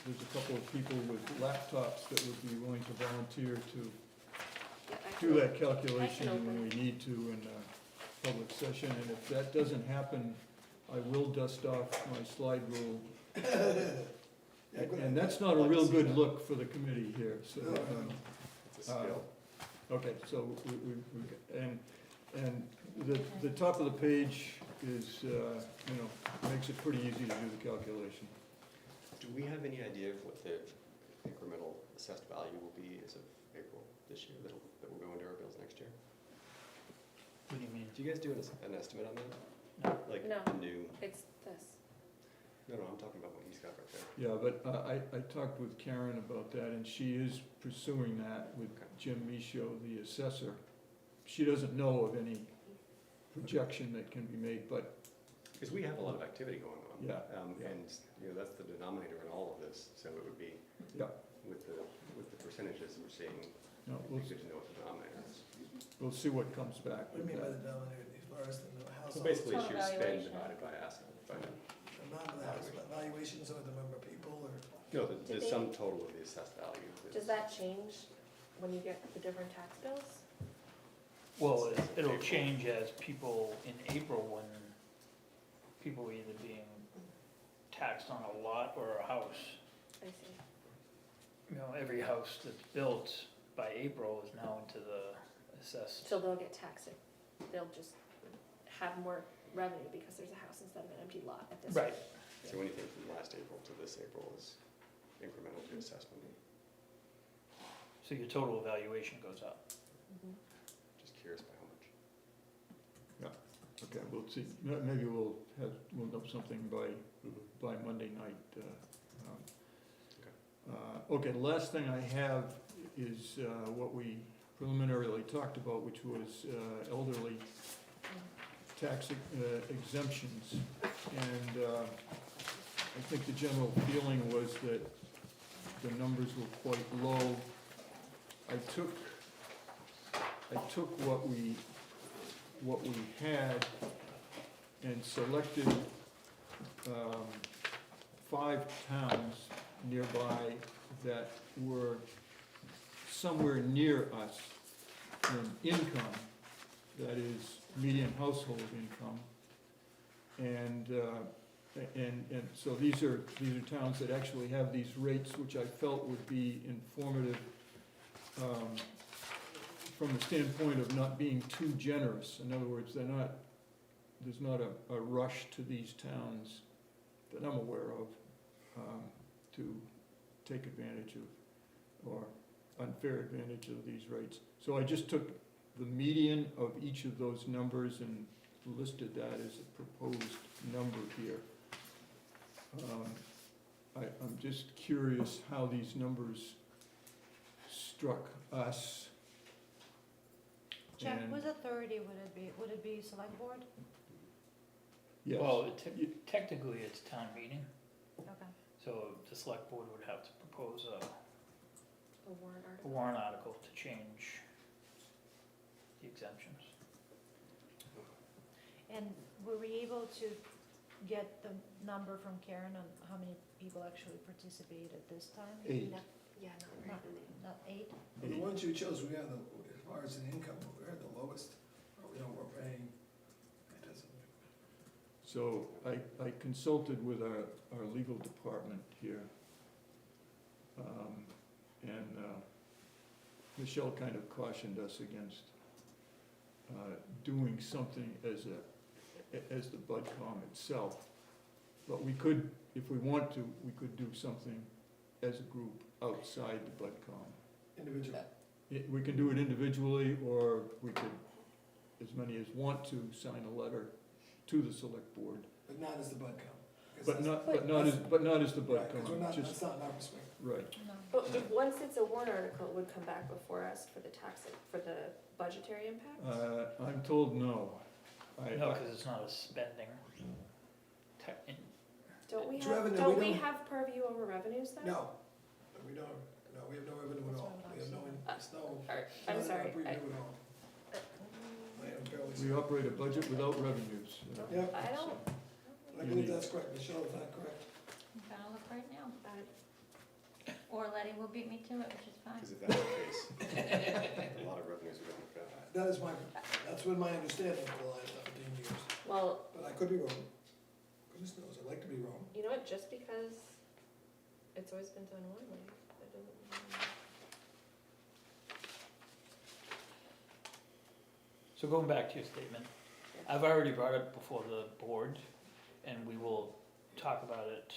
Speaker 11: there's a couple of people with laptops that would be willing to volunteer to
Speaker 5: Yeah, I
Speaker 11: do
Speaker 5: can-
Speaker 11: that calculation
Speaker 5: open
Speaker 11: when we need to in a public session, and if that doesn't happen, I will dust off my slide rule.
Speaker 6: Yeah, good
Speaker 11: And
Speaker 6: idea.
Speaker 11: that's not a real good look for the committee here, so,
Speaker 9: It's a skill.
Speaker 11: okay, so and the top of the page is, makes it pretty easy to do the calculation.
Speaker 9: Do we have any idea of what the incremental assessed value will be as of April this year, that will go into our bills next year?
Speaker 4: What do you mean?
Speaker 9: Do you guys do an estimate on that?
Speaker 4: No.
Speaker 9: Like
Speaker 5: No.
Speaker 9: the new,
Speaker 5: It's this.
Speaker 9: no, I'm talking about what he's got right there.
Speaker 11: Yeah, but I talked with Karen about that, and she is pursuing that with Jim Michaud, the assessor. She doesn't know of any projection that can be made, but,
Speaker 9: Because we have a lot of activity going on.
Speaker 11: yeah,
Speaker 9: And, that's the denominator in all of this, so it would be,
Speaker 11: yeah.
Speaker 9: with the percentages we're seeing,
Speaker 11: No,
Speaker 9: it'd be good to know what the denominator is.
Speaker 11: we'll see what comes back
Speaker 6: What do you
Speaker 11: with
Speaker 6: mean by
Speaker 11: that.
Speaker 6: the denominator, as far as the household?
Speaker 9: So basically, it's
Speaker 2: Total
Speaker 9: your spend
Speaker 2: valuation.
Speaker 9: divided by asset, by,
Speaker 6: The not the house, but valuations of the number of people, or?
Speaker 9: the sum total of the assessed value.
Speaker 5: Does that change when you get the different tax bills?
Speaker 4: Well, it'll change as people in April when people are either being taxed on a lot or a house.
Speaker 5: I see.
Speaker 4: Every house that's built by April is now into the assessed.
Speaker 5: So they'll get taxed, they'll just have more revenue because there's a house instead of an empty lot at this
Speaker 4: Right.
Speaker 5: rate.
Speaker 9: So anything from last April to this April is incremental to assessment.
Speaker 4: So your total evaluation goes up.
Speaker 5: Mhm.
Speaker 9: Just curious by how much.
Speaker 11: Okay, we'll see, maybe we'll know something by Monday night. Okay, the last thing I have is what we preliminarily talked about, which was elderly tax exemptions. And I think the general feeling was that the numbers were quite low. I took what we had and selected 5 towns nearby that were somewhere near us in income, that is median household income. And so these are towns that actually have these rates, which I felt would be informative from the standpoint of not being too generous. In other words, there's not a rush to these towns that I'm aware of to take advantage of, or unfair advantage of these rates. So I just took the median of each of those numbers and listed that as a proposed number here. I'm just curious how these numbers struck us.
Speaker 8: Jeff,
Speaker 11: And-
Speaker 8: with authority, would it be select board?
Speaker 11: Yes.
Speaker 4: Well, technically, it's town meeting,
Speaker 8: Okay.
Speaker 4: so the select board would have to propose a
Speaker 5: warrant
Speaker 4: a
Speaker 5: article.
Speaker 4: warrant article to change the exemptions.
Speaker 8: And were we able to get the number from Karen on how many people actually participated this time?
Speaker 11: 8.
Speaker 5: Yeah, not very
Speaker 8: Not,
Speaker 5: many.
Speaker 8: not 8?
Speaker 6: But the ones you chose, we have the, as far as the income, we're at the lowest, we're paying, it doesn't.
Speaker 11: So I consulted with our legal department here. And Michelle kind of cautioned us against doing something as the BudCom itself. But we could, if we want to, we could do something as a group outside the BudCom.
Speaker 6: Individual.
Speaker 11: We can do it individually, or we could, as many as want to, sign a letter to the select board.
Speaker 6: But not as the BudCom.
Speaker 11: But not as the
Speaker 6: Right, because we're
Speaker 11: BudCom,
Speaker 6: not,
Speaker 11: just,
Speaker 6: that's not in our perspective.
Speaker 11: right.
Speaker 8: No.
Speaker 5: But if, once it's a warrant article, it would come back before us for the tax, for the budgetary impact?
Speaker 11: I'm told no.
Speaker 4: No, because it's not a spending.
Speaker 5: Don't we
Speaker 6: It's
Speaker 5: have,
Speaker 6: revenue,
Speaker 5: don't
Speaker 6: we
Speaker 5: we
Speaker 6: don't-
Speaker 5: have purview over revenues then?
Speaker 6: No, we don't, no, we have no revenue at all. We have no, it's no.
Speaker 5: I'm
Speaker 6: it's not
Speaker 5: sorry,
Speaker 6: our purview
Speaker 5: I,
Speaker 6: at all. I am fairly
Speaker 11: We
Speaker 6: certain.
Speaker 11: operate a budget without revenues.
Speaker 6: Yep.
Speaker 5: I don't,
Speaker 6: I believe that's correct. Michelle, is that correct?
Speaker 2: I'm gonna look right now.
Speaker 5: I,
Speaker 2: Or Letty will beat me to it, which is fine.
Speaker 9: Because if that's the case, a lot of revenues are gonna go.
Speaker 6: That is that's been my understanding for the last 15 years.
Speaker 5: well,
Speaker 6: But I could be wrong. Goodness knows, I'd like to be wrong.
Speaker 5: you know what, just because it's always been done one way, that doesn't mean.
Speaker 4: So going back to your statement, I've already brought it before the board, and we will talk about it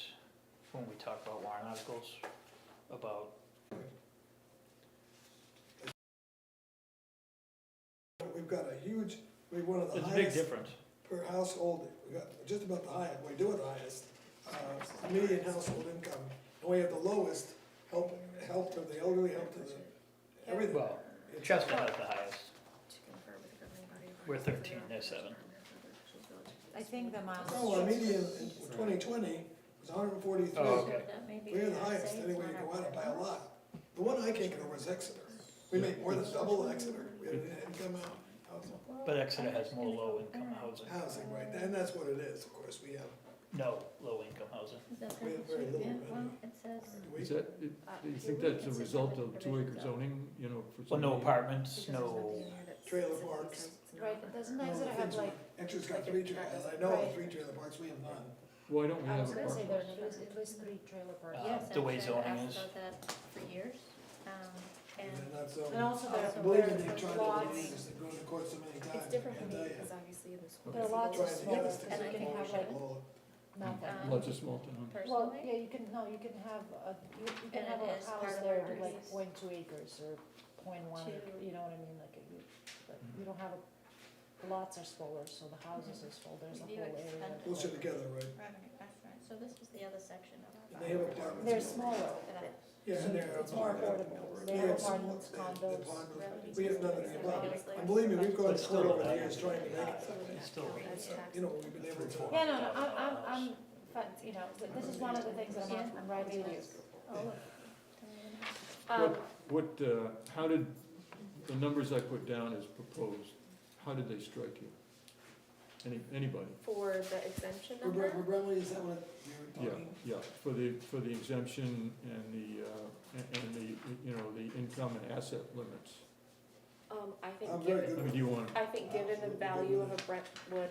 Speaker 4: when we talk about warrant articles, about,
Speaker 6: We've got a huge, we have one of the
Speaker 4: it's a big
Speaker 6: highest
Speaker 4: difference.
Speaker 6: per household, we got just about the highest, we do have the highest, median household income. And we have the lowest help to the elderly, help to the, everything.
Speaker 4: Well,
Speaker 6: It's-
Speaker 4: Chester has the highest,
Speaker 5: To confer with the governing body of
Speaker 4: we're 13, they're 7.
Speaker 8: I think the amount.
Speaker 6: Oh, our median in 2020 was 143.
Speaker 4: Oh, okay.
Speaker 2: That may be
Speaker 6: We're the
Speaker 2: what I
Speaker 6: highest,
Speaker 2: say, it's
Speaker 6: anyway, you
Speaker 2: not
Speaker 6: go
Speaker 2: our
Speaker 6: out by a
Speaker 2: preference.
Speaker 6: lot. The one I can't get over is Exeter. We make more than double Exeter. We have an income
Speaker 4: But Exeter has more low-income
Speaker 6: housing, right, and that's what it is, of course, we have,
Speaker 4: No, low-income housing.
Speaker 2: Is that
Speaker 6: we have
Speaker 2: the
Speaker 6: very little.
Speaker 2: yeah, well, it says,
Speaker 6: do we?
Speaker 11: Is that, do you think that's a result of 2-acre zoning, you know, for
Speaker 4: Well,
Speaker 11: some?
Speaker 4: no apartments, no,
Speaker 6: Trailer parks.
Speaker 8: Right, but doesn't
Speaker 6: All the
Speaker 8: Exeter have
Speaker 6: things
Speaker 8: like,
Speaker 6: we- Exeter's got 3 trailers, I know
Speaker 8: Right.
Speaker 6: of 3 trailer parks, we have none.
Speaker 11: Why don't we
Speaker 8: I
Speaker 11: have
Speaker 8: was gonna say
Speaker 11: apartments?
Speaker 8: there's at least 3 trailer parks.
Speaker 2: yes,
Speaker 4: the way
Speaker 2: actually, I've
Speaker 4: zoning
Speaker 2: asked
Speaker 4: is.
Speaker 2: about that for years.
Speaker 6: And
Speaker 2: And
Speaker 6: then that's,
Speaker 8: And also there's,
Speaker 6: believe me,
Speaker 8: there's
Speaker 6: they tried to
Speaker 8: lots,
Speaker 6: believe us, they've gone to court so many times.
Speaker 5: It's different for
Speaker 6: I
Speaker 5: me,
Speaker 6: tell ya.
Speaker 5: because obviously in the school.
Speaker 8: there are lots of
Speaker 6: Trying to
Speaker 8: small,
Speaker 6: get us
Speaker 8: because
Speaker 6: to
Speaker 8: you
Speaker 2: I
Speaker 8: can
Speaker 2: think
Speaker 8: have
Speaker 2: we
Speaker 8: like,
Speaker 6: Lola.
Speaker 8: nothing.
Speaker 11: Lots of small towns.
Speaker 8: Well,
Speaker 2: personally,
Speaker 8: yeah, you can, no, you can have you can
Speaker 2: And
Speaker 8: have
Speaker 2: it
Speaker 8: a
Speaker 2: is
Speaker 8: house
Speaker 2: part of
Speaker 8: there
Speaker 2: our
Speaker 8: with like
Speaker 2: duties.
Speaker 8: 0.2 acres or 0.1,
Speaker 2: To-
Speaker 8: you know what I mean, like, but you don't have the lots are smaller, so the houses are small, there's a
Speaker 2: Review
Speaker 8: whole area.
Speaker 2: expenditure.
Speaker 6: Closer together, right?
Speaker 2: revenue, that's right, so this is the other section of our.
Speaker 6: And they have apartments.
Speaker 8: They're smaller,
Speaker 6: Yeah, and they're.
Speaker 8: it's more affordable, they have apartments, condos.
Speaker 6: We have none of the above. And believe me, we've gone
Speaker 4: But
Speaker 6: to
Speaker 4: still,
Speaker 6: court over the
Speaker 4: that-
Speaker 6: years trying to make it.
Speaker 4: it's still,
Speaker 6: You know, we've been able to.
Speaker 8: Yeah, no, I'm, you know, this is one of the things that I'm right with you.
Speaker 2: Oh, look.
Speaker 11: What, how did, the numbers I put down as proposed, how did they strike you? Anybody?
Speaker 5: For the exemption
Speaker 6: For
Speaker 5: number?
Speaker 6: Brentwood, is that what you were
Speaker 11: Yeah,
Speaker 6: talking?
Speaker 11: yeah, for the exemption and the, you know, the income and asset limits.
Speaker 5: I think
Speaker 6: I'm very
Speaker 5: given,
Speaker 11: I mean, do you want,
Speaker 5: I think given the
Speaker 6: Absolutely
Speaker 5: value
Speaker 6: good
Speaker 5: of a Brentwood,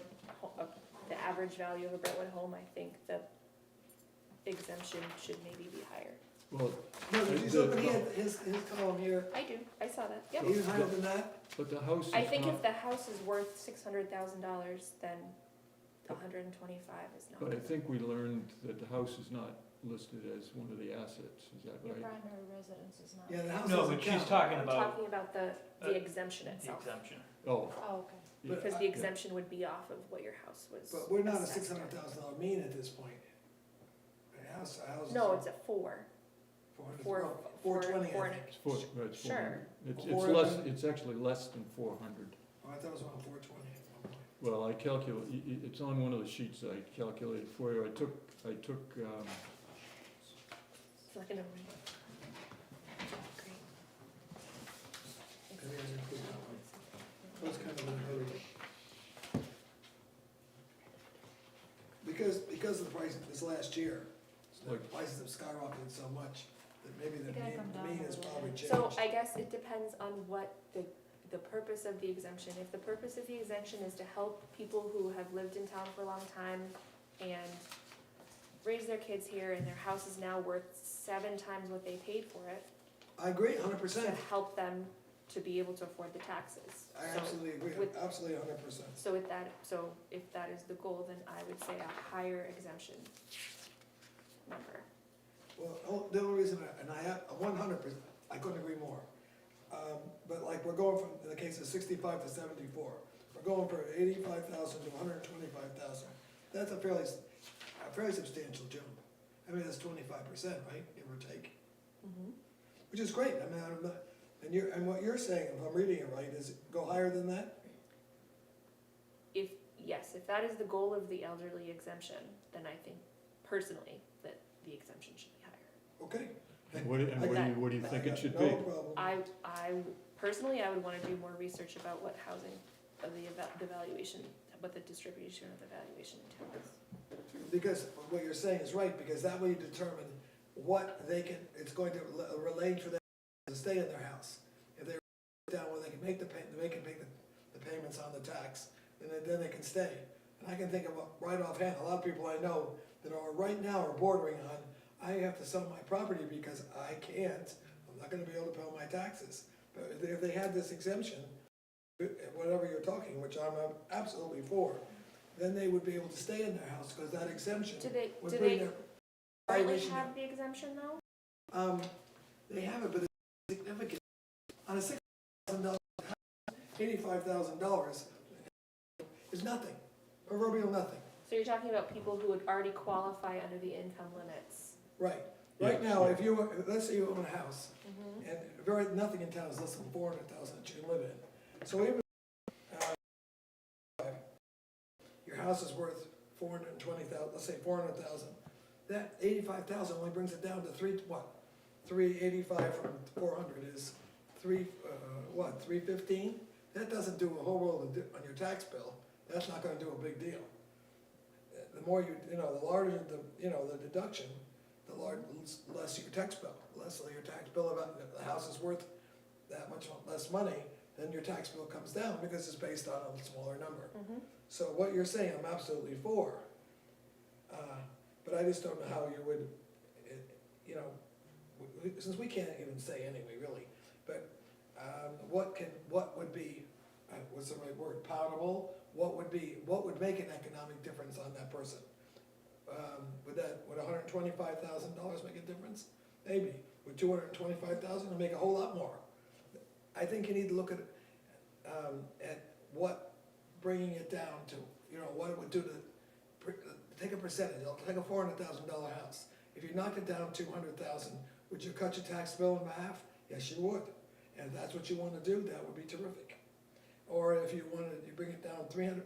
Speaker 5: the average value of a Brentwood home, I think the exemption should maybe be higher.
Speaker 11: well,
Speaker 6: No, did you see what he had, his column here,
Speaker 5: I do, I saw that, yep.
Speaker 6: even higher than that?
Speaker 11: but the house is
Speaker 5: I think if
Speaker 11: not,
Speaker 5: the house is worth $600,000, then 125 is not.
Speaker 11: but I think we learned that the house is not listed as one of the assets, is that
Speaker 8: Your
Speaker 11: right?
Speaker 8: primary residence is not.
Speaker 6: Yeah, the house
Speaker 4: no,
Speaker 6: doesn't
Speaker 4: but she's
Speaker 6: count.
Speaker 4: talking
Speaker 5: I'm
Speaker 4: about
Speaker 5: talking about the exemption
Speaker 4: the
Speaker 5: itself,
Speaker 4: exemption.
Speaker 11: Oh,
Speaker 8: Oh, okay.
Speaker 11: yeah,
Speaker 5: because the
Speaker 11: yeah.
Speaker 5: exemption would be off of what your house was.
Speaker 6: But we're not a
Speaker 5: assessed at.
Speaker 6: $600,000 mean at this point. A house is.
Speaker 5: No, it's a 4.
Speaker 6: 400,
Speaker 5: Four-
Speaker 6: well, 420,
Speaker 5: four
Speaker 6: I
Speaker 5: and
Speaker 6: think.
Speaker 11: It's four, right, it's
Speaker 5: Sure.
Speaker 11: 400. It's
Speaker 6: Four
Speaker 11: less,
Speaker 6: hundred.
Speaker 11: it's actually less than 400.
Speaker 6: Oh, I thought it was around 420 at one point.
Speaker 11: Well, I calculate, it's on one of the sheets I calculated for you. I took,
Speaker 5: It's not gonna read. Great.
Speaker 6: Maybe I didn't include that one. That was kind of in a hurry. Because of the price this last year, the
Speaker 11: Like-
Speaker 6: prices have skyrocketed so much that maybe the
Speaker 8: It gotta come down
Speaker 6: mean
Speaker 8: a
Speaker 6: has
Speaker 8: little
Speaker 6: probably
Speaker 8: bit.
Speaker 6: changed.
Speaker 5: So I guess it depends on what the purpose of the exemption. If the purpose of the exemption is to help people who have lived in town for a long time and raise their kids here and their house is now worth 7 times what they paid for it,
Speaker 6: I agree, 100%.
Speaker 5: to help them to be able to afford the taxes.
Speaker 6: I
Speaker 5: So
Speaker 6: absolutely agree,
Speaker 5: with-
Speaker 6: absolutely 100%.
Speaker 5: So if that is the goal, then I would say a higher exemption number.
Speaker 6: Well, the only reason, and I have 100%, I couldn't agree more. But like, we're going from, in the case of 65 to 74, we're going from 85,000 to 125,000. That's a fairly substantial jump. I mean, that's 25%, right, give or take, which is great. I mean, I'm not, and what you're saying, if I'm reading it right, is go higher than that?
Speaker 5: Yes, if that is the goal of the elderly exemption, then I think personally that the exemption should be higher.
Speaker 6: Okay.
Speaker 11: what do you think it should be?
Speaker 6: No problem.
Speaker 5: I personally, I would wanna do more research about what housing, of the valuation, what the distribution of the valuation entails.
Speaker 6: Because what you're saying is right, because that way you determine what they can, it's going to relate for them to stay in their house. If they're down where they can make they can make the payments on the tax, then they can stay. And I can think of, right offhand, a lot of people I know that are right now are bordering on, I have to sell my property because I can't, I'm not gonna be able to pay all my taxes. But if they had this exemption, whatever you're talking, which I'm absolutely for, then they would be able to stay in their house, because that exemption
Speaker 5: Do they
Speaker 6: would bring their
Speaker 5: currently
Speaker 6: valuation
Speaker 5: have the exemption though?
Speaker 6: down. They have it, but it's significant. On a $6,000 house, $85,000 is nothing, proverbial nothing.
Speaker 5: So you're talking about people who would already qualify under the income limits?
Speaker 6: Right. Right
Speaker 11: Yes,
Speaker 6: now,
Speaker 11: yeah.
Speaker 6: if you, let's say you own a house, and nothing in town is less than 400,000 that you can live in. So even, your house is worth 420,000, let's say 400,000. That 85,000 only brings it down to 385 from 400 is 315? That doesn't do a whole world on your tax bill. That's not gonna do a big deal. The more the larger the deduction, the less your tax bill. Less your tax bill, about the house is worth that much less money, then your tax bill comes down because it's based on a smaller number. So what you're saying, I'm absolutely for. But I just don't know how you would, since we can't even say anyway, really, but what would be, what's the right word, palatable? What would make an economic difference on that person? Would $125,000 make a difference? Maybe. Would $225,000 make a whole lot more? I think you need to look at what bringing it down to, what it would do to, take a percentage, take a $400,000 house. If you knocked it down 200,000, would you cut your tax bill in half? Yes, you would. And if that's what you want to do, that would be terrific. Or if you wanted to bring it down 300,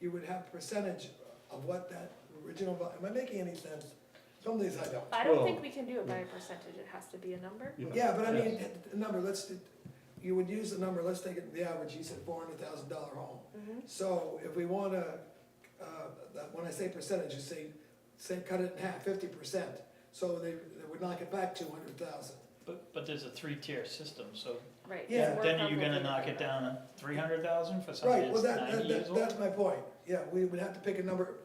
Speaker 6: you would have a percentage of what that original, am I making any sense? Some days I don't.
Speaker 5: I don't
Speaker 11: Well,
Speaker 5: think we can do it by a percentage, it has to be a number.
Speaker 6: Yeah, but I mean, the number, you would use the number, let's take it, the average, you said $400,000 home. So if we wanna, when I say percentage, you say cut it in half, 50%, so they would knock it back 200,000.
Speaker 4: But there's a 3-tier system, so
Speaker 5: Right.
Speaker 6: Yeah.
Speaker 5: More
Speaker 4: then are you gonna
Speaker 5: complicated
Speaker 4: knock
Speaker 5: than
Speaker 4: it
Speaker 5: that.
Speaker 4: down to 300,000 for somebody
Speaker 6: Right, well,
Speaker 4: that's 90 years old?
Speaker 6: that's my point, yeah, we would have to pick a number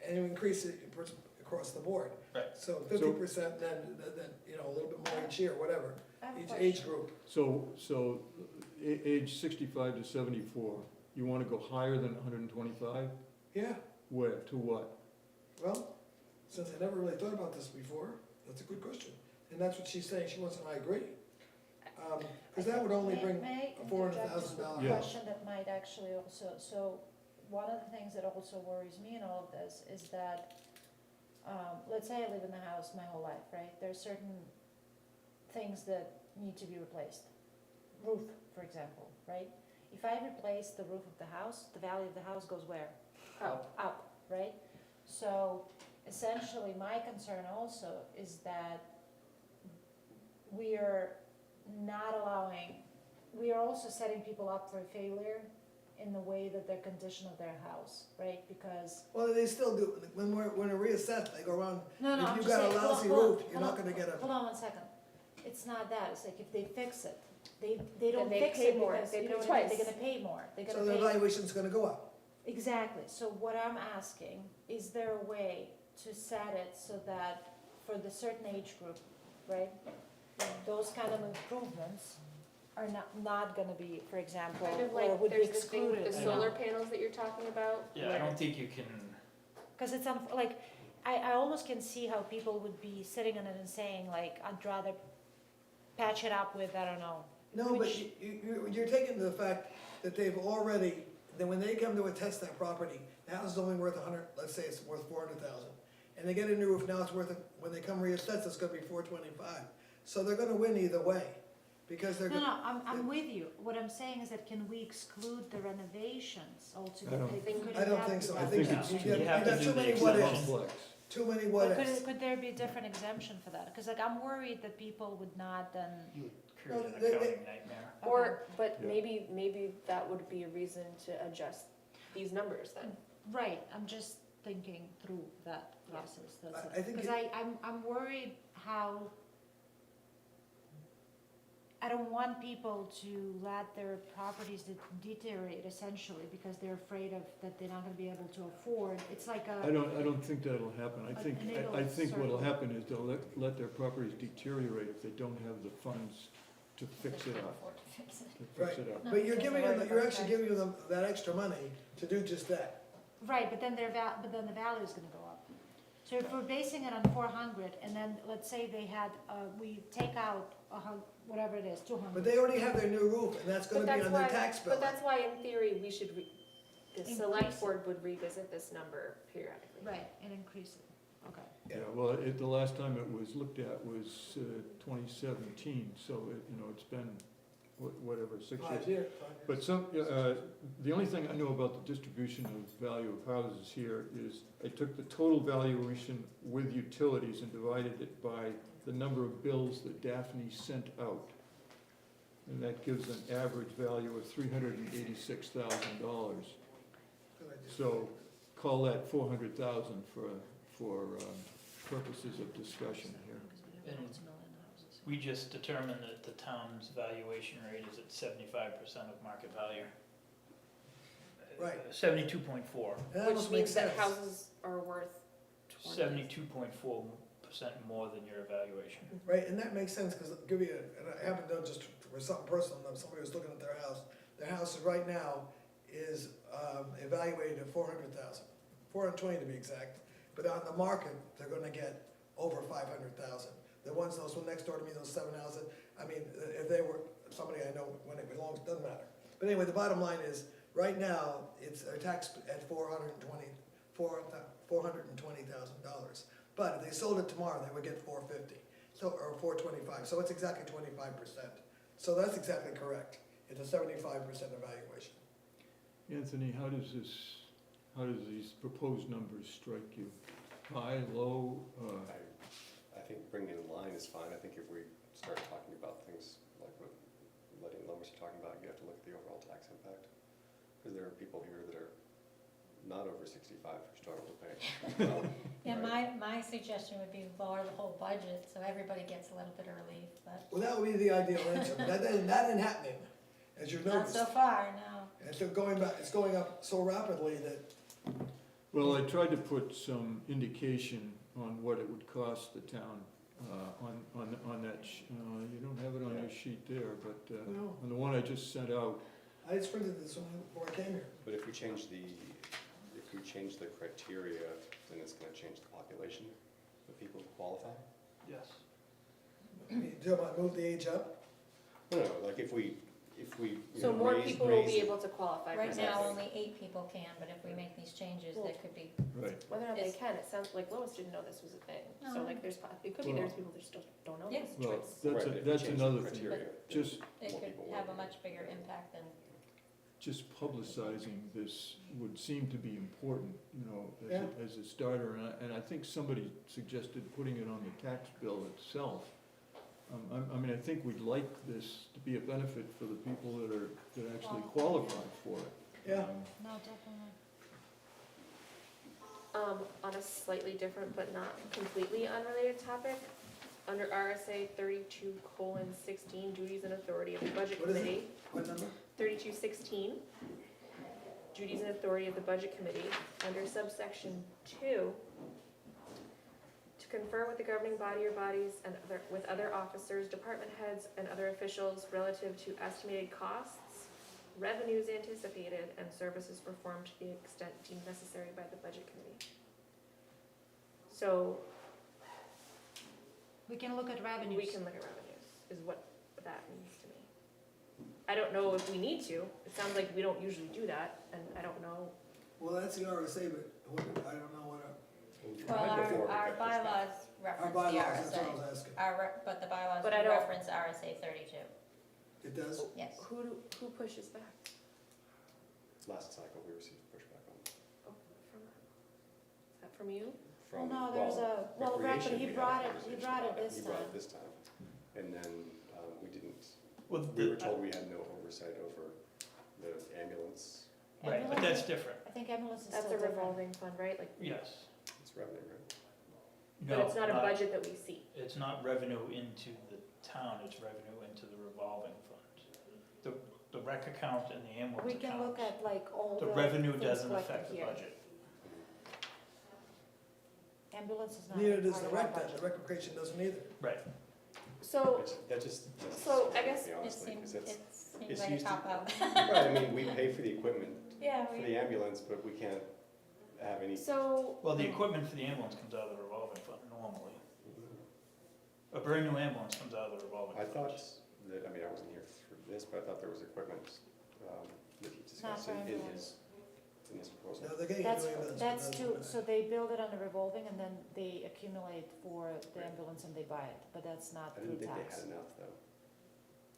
Speaker 6: and increase it across the board.
Speaker 4: Right.
Speaker 6: So 50%, then, a little bit more each year, whatever,
Speaker 8: I have a
Speaker 6: each
Speaker 8: question.
Speaker 6: age group.
Speaker 11: So age 65 to 74, you wanna go higher than 125?
Speaker 6: Yeah,
Speaker 11: Where, to what?
Speaker 6: well, since I never really thought about this before, that's a good question. And that's what she's saying, she wants, and I agree. Because that would only bring
Speaker 8: May
Speaker 6: a
Speaker 8: I
Speaker 6: $400,000
Speaker 8: interject just with a
Speaker 11: Yeah.
Speaker 8: question that might actually also, so one of the things that also worries me in all of this is that, let's say I live in the house my whole life, right? There's certain things that need to be replaced. Roof, for example, right? If I replace the roof of the house, the value of the house goes where? Up, right? So essentially, my concern also is that we are not allowing, we are also setting people up for failure in the way that their condition of their house, right? Because,
Speaker 6: Well, they still do, when we're reassessed, they go around,
Speaker 8: no, I'm
Speaker 6: if you've
Speaker 8: just
Speaker 6: got a
Speaker 8: saying,
Speaker 6: lousy
Speaker 8: hold on,
Speaker 6: roof, you're not gonna get a,
Speaker 8: hold on 1 second. It's not that, it's like if they fix it, they don't
Speaker 5: they
Speaker 8: fix
Speaker 5: pay
Speaker 8: it
Speaker 5: more.
Speaker 8: because,
Speaker 5: They
Speaker 8: you know
Speaker 5: pay
Speaker 8: what I mean,
Speaker 5: twice.
Speaker 8: they're gonna pay more, they're
Speaker 6: so
Speaker 8: gonna
Speaker 6: the
Speaker 8: pay.
Speaker 6: valuation's gonna go up.
Speaker 8: Exactly, so what I'm asking, is there a way to set it so that for the certain age group, right? Those kind of improvements are not gonna be, for example,
Speaker 5: Kind of
Speaker 8: or
Speaker 5: like,
Speaker 8: would be
Speaker 5: there's this thing with
Speaker 8: excluded.
Speaker 5: the
Speaker 4: I know.
Speaker 5: solar panels that you're talking about.
Speaker 4: Yeah, I
Speaker 5: where-
Speaker 4: don't think you can,
Speaker 8: Cause it's, like, I almost can see how people would be sitting on it and saying like, I'd rather patch it up with, I don't know.
Speaker 6: No, but
Speaker 8: Which-
Speaker 6: you're taking the fact that they've already, then when they come to attest that property, the house is only worth 100, let's say it's worth 400,000. And they get a new roof, now it's worth, when they come reassess, it's gonna be 425. So they're gonna win either way, because they're
Speaker 8: No,
Speaker 6: gonna.
Speaker 8: no, I'm with you. What I'm saying is that can we exclude the renovations altogether?
Speaker 11: I don't-
Speaker 8: Could
Speaker 6: I
Speaker 8: it
Speaker 6: don't
Speaker 8: have
Speaker 6: think
Speaker 8: to
Speaker 6: so,
Speaker 8: be
Speaker 6: I
Speaker 8: done?
Speaker 6: think
Speaker 4: Yeah.
Speaker 6: you
Speaker 4: You
Speaker 6: get,
Speaker 4: have
Speaker 6: you
Speaker 4: to
Speaker 6: got
Speaker 4: do
Speaker 6: too
Speaker 4: the
Speaker 6: many what ifs,
Speaker 4: exemption.
Speaker 11: Complex.
Speaker 6: too many what
Speaker 8: But
Speaker 6: ifs.
Speaker 8: could there be a different exemption for that? Cause like I'm worried that people would not then.
Speaker 4: you would create an
Speaker 6: No, they-
Speaker 4: accounting nightmare.
Speaker 5: Or, but
Speaker 11: Yeah.
Speaker 5: maybe that would be a reason to adjust these numbers then.
Speaker 8: Right, I'm just thinking through that process, that's
Speaker 6: I
Speaker 8: it.
Speaker 6: think
Speaker 8: Cause I'm worried how, I don't want people to let their properties deteriorate essentially because they're afraid of, that they're not gonna be able to afford. It's like
Speaker 11: I
Speaker 8: a,
Speaker 11: don't think that'll happen. I think,
Speaker 8: Enable
Speaker 11: I think what'll
Speaker 8: certain-
Speaker 11: happen is they'll let their properties deteriorate if they don't have the funds to fix it up, to fix
Speaker 6: Right.
Speaker 11: it up.
Speaker 6: But you're giving them, you're actually
Speaker 8: Okay.
Speaker 6: giving them that extra money to do just that.
Speaker 8: right, but then but then the value is gonna go up. So if we're basing it on 400 and then let's say they had, we take out whatever it is, 200.
Speaker 6: But they already have their new roof, and that's gonna
Speaker 5: But
Speaker 6: be
Speaker 5: that's
Speaker 6: on their
Speaker 5: why,
Speaker 6: tax bill.
Speaker 5: but that's why in theory, we should, the
Speaker 8: Increase
Speaker 5: select
Speaker 8: it.
Speaker 5: board would revisit this number periodically.
Speaker 8: Right, and increase it, okay.
Speaker 11: Yeah, well, the last time it was looked at was 2017, so it's been, whatever, 6 years.
Speaker 6: 5 years.
Speaker 11: But the only thing I know about the distribution of value of houses here is I took the total valuation with utilities and divided it by the number of bills that Daphne sent out. And that gives an average value of $386,000. So call that 400,000 for purposes of discussion here.
Speaker 4: We just determined that the town's valuation rate is at 75% of market value.
Speaker 6: Right.
Speaker 4: 72.4.
Speaker 6: That
Speaker 5: Which
Speaker 6: almost makes
Speaker 5: means that
Speaker 6: sense.
Speaker 5: houses are worth
Speaker 4: 72.4% more than your evaluation.
Speaker 6: Right, and that makes sense, because give you, and I happen to know just for something personal, somebody was looking at their house right now is evaluated at 400,000, 420 to be exact, but on the market, they're gonna get over 500,000. The ones, those one next door to me, those 7 houses, I mean, if they were, somebody I know when it belongs, doesn't matter. But anyway, the bottom line is, right now, it's taxed at $420,000. But if they sold it tomorrow, they would get 450, so, or 425, so it's exactly 25%. So that's exactly correct. It's a 75% evaluation.
Speaker 11: Anthony, how does these proposed numbers strike you? High, low?
Speaker 9: I think bringing it in line is fine. I think if we start talking about things like what letting numbers are talking about, you have to look at the overall tax impact. Because there are people here that are not over 65 who struggle to pay.
Speaker 2: Yeah,
Speaker 9: Right.
Speaker 2: my suggestion would be lower the whole budget, so everybody gets a little bit of relief, but
Speaker 6: Well, that would be the ideal answer, but that isn't happening, as you've
Speaker 2: not
Speaker 6: noticed.
Speaker 2: so far, no.
Speaker 6: And it's going up so rapidly that,
Speaker 11: Well, I tried to put some indication on what it would cost the town on that, you don't have it on your sheet there, but
Speaker 6: well,
Speaker 11: on the one I just sent out,
Speaker 6: I just printed this one before I came here.
Speaker 9: But if we change the criteria, then it's gonna change the population of people who qualify.
Speaker 4: Yes.
Speaker 6: You do about move the age up?
Speaker 9: No, like if we,
Speaker 5: So more
Speaker 9: raise
Speaker 5: people will be
Speaker 9: the-
Speaker 5: able to qualify for
Speaker 2: Right
Speaker 5: this.
Speaker 2: now, only 8 people can, but if we make these changes, there could be,
Speaker 11: right,
Speaker 5: Whether or not they
Speaker 2: Is-
Speaker 5: can, it sounds like Lois didn't know this was a thing. So
Speaker 2: No.
Speaker 5: like it could be there's people that just don't know
Speaker 2: Yeah.
Speaker 5: this
Speaker 11: well,
Speaker 5: choice.
Speaker 9: Right, but if we
Speaker 11: that's
Speaker 9: change the
Speaker 11: another thing,
Speaker 9: criteria, then
Speaker 11: just,
Speaker 2: it
Speaker 9: more
Speaker 2: could
Speaker 9: people will
Speaker 2: have a
Speaker 9: be.
Speaker 2: much bigger impact than
Speaker 11: just publicizing this would seem to be important, you know,
Speaker 6: Yeah.
Speaker 11: as a starter. And I think somebody suggested putting it on the tax bill itself. I mean, I think we'd like this to be a benefit for the people that actually qualify for it.
Speaker 6: Yeah.
Speaker 8: No, definitely.
Speaker 5: On a slightly different but not completely unrelated topic, under RSA 32:16, duties and authority of the budget
Speaker 6: What is it?
Speaker 5: committee.
Speaker 6: What number?
Speaker 5: 32:16, duties and authority of the budget committee, under subsection 2, to confer with the governing body or bodies and with other officers, department heads, and other officials relative to estimated costs, revenues anticipated, and services performed to the extent deemed necessary by the budget committee. So
Speaker 8: We can look at revenues.
Speaker 5: we can look at revenues, is what that means to me. I don't know if we need to, it sounds like we don't usually do that, and I don't know.
Speaker 6: Well, that's the RSA, but I don't know what
Speaker 9: We
Speaker 2: Well,
Speaker 9: tried before, we
Speaker 2: our
Speaker 9: got pushed back.
Speaker 2: bylaws
Speaker 6: our
Speaker 2: reference the
Speaker 6: bylaws, that's what I
Speaker 2: RSA.
Speaker 6: was asking.
Speaker 2: But the bylaws
Speaker 5: But I don't-
Speaker 2: reference RSA 32,
Speaker 6: It does?
Speaker 2: yes.
Speaker 5: Who pushes back?
Speaker 9: Last cycle, we received pushback on.
Speaker 5: Oh, from that. Is that from you?
Speaker 8: Well,
Speaker 9: From,
Speaker 8: no, there's
Speaker 9: well, recreation,
Speaker 8: he
Speaker 9: we had
Speaker 8: brought
Speaker 9: a
Speaker 8: it
Speaker 9: conversation
Speaker 8: this
Speaker 9: about it. He brought
Speaker 8: time.
Speaker 9: it this time. And then, we didn't,
Speaker 4: Well,
Speaker 9: we were
Speaker 4: the,
Speaker 9: told we had no oversight over the ambulance.
Speaker 4: right, but that's different,
Speaker 8: I think ambulance is
Speaker 5: That's
Speaker 8: still
Speaker 5: a
Speaker 8: different.
Speaker 5: revolving fund, right? Like,
Speaker 4: yes.
Speaker 9: It's revenue, right?
Speaker 5: but
Speaker 4: No,
Speaker 5: it's not a budget that we see.
Speaker 4: It's not revenue into the town, it's revenue into the revolving fund. The rec account and the ambulance
Speaker 8: We can look
Speaker 4: account,
Speaker 8: at like all
Speaker 4: the
Speaker 8: the
Speaker 4: revenue
Speaker 8: things
Speaker 4: doesn't
Speaker 8: collected
Speaker 4: affect the
Speaker 8: here.
Speaker 4: budget.
Speaker 8: Ambulance is not
Speaker 6: Neither
Speaker 8: a
Speaker 6: does
Speaker 8: part
Speaker 6: the
Speaker 8: of our
Speaker 6: rec,
Speaker 8: budget.
Speaker 6: the recreation doesn't either.
Speaker 4: Right,
Speaker 5: So,
Speaker 9: That just, that's,
Speaker 5: So,
Speaker 9: to
Speaker 5: I guess
Speaker 9: be
Speaker 2: It
Speaker 9: honestly,
Speaker 2: seems,
Speaker 9: 'cause it's,
Speaker 2: it seems
Speaker 9: it's
Speaker 2: like a
Speaker 9: used to-
Speaker 2: cop-out.
Speaker 9: right, I mean, we pay for the equipment
Speaker 2: Yeah,
Speaker 9: for the ambulance, but we can't have any.
Speaker 5: so,
Speaker 4: well, the equipment for the ambulance comes out of the revolving fund normally. A brand new ambulance comes out of the revolving
Speaker 9: I
Speaker 4: fund.
Speaker 9: thought that, I mean, I wasn't here for this, but I thought there was equipment, that he discussed
Speaker 8: for
Speaker 9: in
Speaker 8: ambulance.
Speaker 9: his proposal.
Speaker 6: No, they're getting
Speaker 8: That's,
Speaker 6: into ambulance. but
Speaker 8: that's
Speaker 6: that's
Speaker 8: too,
Speaker 6: not-
Speaker 8: so they build it on a revolving and then they accumulate for the ambulance and they buy it, but that's not
Speaker 9: I
Speaker 8: through
Speaker 9: didn't think they
Speaker 8: tax.
Speaker 9: had enough though,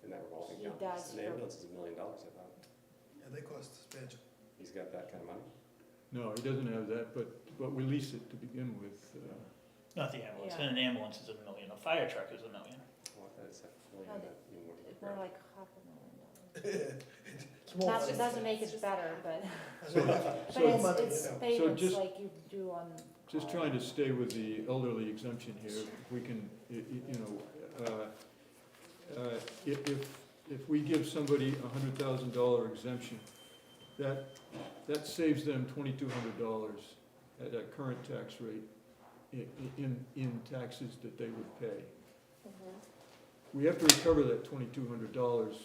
Speaker 9: in that revolving
Speaker 8: He
Speaker 9: account.
Speaker 8: does
Speaker 9: An
Speaker 8: for-
Speaker 9: ambulance is $1 million, I thought.
Speaker 6: Yeah, they cost substantial.
Speaker 9: He's got that kind of money?
Speaker 11: No, he doesn't have that, but we lease it to begin with.
Speaker 4: Not the ambulance,
Speaker 8: Yeah.
Speaker 4: and an ambulance is $1 million, a fire truck is $1 million.
Speaker 9: Well, I thought it's $1
Speaker 8: No,
Speaker 9: million, that, you know,
Speaker 8: It's more like $500,000.
Speaker 6: Small
Speaker 8: Not,
Speaker 6: money.
Speaker 8: it doesn't make it better, but,
Speaker 6: Small
Speaker 8: but
Speaker 6: money,
Speaker 8: it's
Speaker 6: you know.
Speaker 8: payments
Speaker 11: just-
Speaker 8: like you do on.
Speaker 11: Just trying to stay with the elderly exemption here, if we can, you know, if we give somebody $100,000 exemption, that saves them $2,200 at a current tax rate in taxes that they would pay. We have to recover that $2,200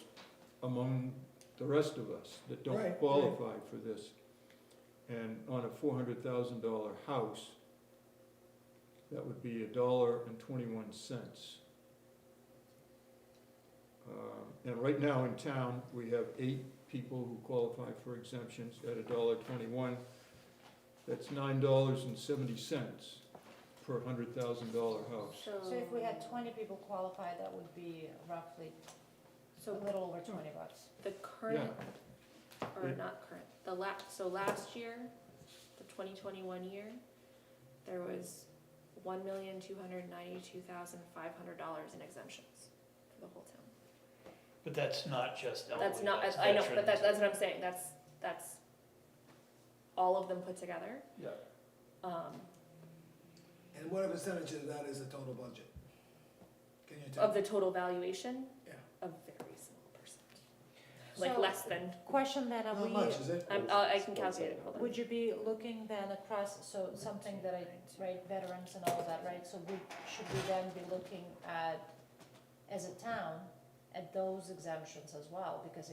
Speaker 11: among the rest of us that
Speaker 6: Right,
Speaker 11: don't
Speaker 6: right.
Speaker 11: qualify for this. And on a $400,000 house, that would be $1.21. And right now in town, we have 8 people who qualify for exemptions at $1.21. That's $9.70 per $100,000 house.
Speaker 8: So if we had 20 people qualify, that would be roughly a little over $20.
Speaker 5: the current, or
Speaker 11: It-
Speaker 5: not current, so last year, the 2021 year, there was $1,292,500 in exemptions for the whole town.
Speaker 4: But that's not just elderly,
Speaker 5: That's not,
Speaker 4: that's
Speaker 5: I know, but
Speaker 4: veterans.
Speaker 5: that's what I'm saying, that's all of them put together.
Speaker 4: Yeah.
Speaker 6: And what percentage of that is the total budget? Can you tell?
Speaker 5: Of the total valuation?
Speaker 6: Yeah.
Speaker 5: A very small percent, like
Speaker 8: So-
Speaker 5: less than,
Speaker 8: Question then, are
Speaker 6: Not
Speaker 8: we,
Speaker 6: much, is it?
Speaker 5: I can calculate it, hold on.
Speaker 8: would you be looking then across, so something that right, veterans and all that, right? So should we then be looking at, as a town, at those exemptions as well? Because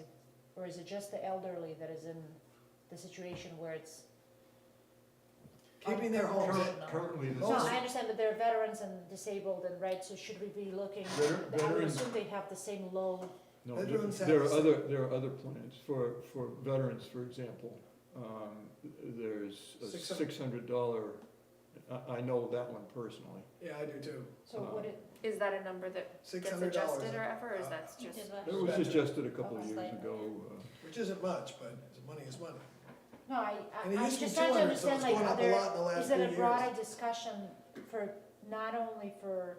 Speaker 8: or is it just the elderly that is in the situation where it's
Speaker 6: Keeping their homes.
Speaker 8: unproportional?
Speaker 11: Currently, this
Speaker 8: No,
Speaker 11: is,
Speaker 8: I understand that they're veterans and disabled and, right, so should we be looking, I would
Speaker 11: veterans,
Speaker 8: assume they have the same low,
Speaker 11: no,
Speaker 6: Veterans
Speaker 11: there are
Speaker 6: have-
Speaker 11: there are other plans, for veterans, for example. There's a
Speaker 6: $600.
Speaker 11: $600, I know that one personally.
Speaker 6: Yeah, I do too.
Speaker 8: so
Speaker 11: Uh,
Speaker 8: would it,
Speaker 5: Is that a number that gets
Speaker 6: $600.
Speaker 5: adjusted or ever, or is that
Speaker 2: You
Speaker 5: just?
Speaker 2: did what?
Speaker 11: It was adjusted a couple of
Speaker 8: Oh,
Speaker 11: years
Speaker 8: slightly.
Speaker 11: ago.
Speaker 6: Which isn't much, but money is money.
Speaker 10: No,
Speaker 6: And it
Speaker 10: I'm
Speaker 6: used to be
Speaker 10: just trying to
Speaker 6: 200, so
Speaker 10: understand,
Speaker 6: it's
Speaker 10: like,
Speaker 6: going up a lot in the last
Speaker 10: is
Speaker 6: few
Speaker 10: it a
Speaker 6: years.
Speaker 10: broader discussion for, not only for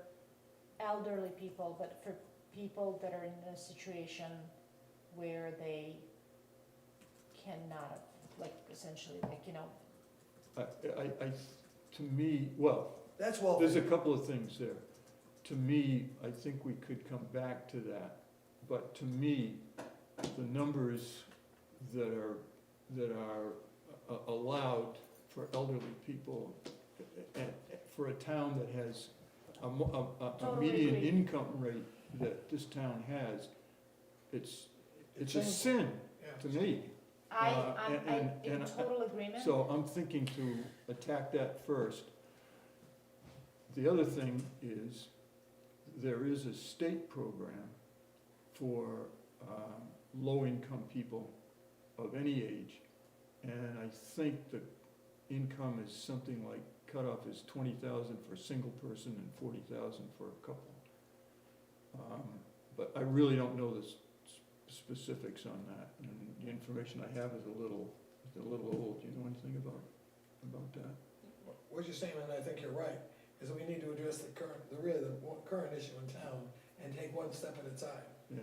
Speaker 10: elderly people, but for people that are in a situation where they cannot, like, essentially, like, you know,
Speaker 11: To me, well,
Speaker 6: That's well.
Speaker 11: there's a couple of things there. To me, I think we could come back to that, but to me, the numbers that are allowed for elderly people, and for a town that has a
Speaker 10: Totally
Speaker 11: median
Speaker 10: agree.
Speaker 11: income rate that this town has, it's a sin to me.
Speaker 10: I'm in
Speaker 11: and-
Speaker 10: total agreement.
Speaker 11: So I'm thinking to attack that first. The other thing is, there is a state program for low-income people of any age. And I think the income is something like, cutoff is 20,000 for a single person and 40,000 for a couple. But I really don't know the specifics on that, and the information I have is a little old. Do you know anything about that?
Speaker 6: What you're saying, and I think you're right, is that we need to address the current issue in town and take one step at a time.
Speaker 11: Yeah.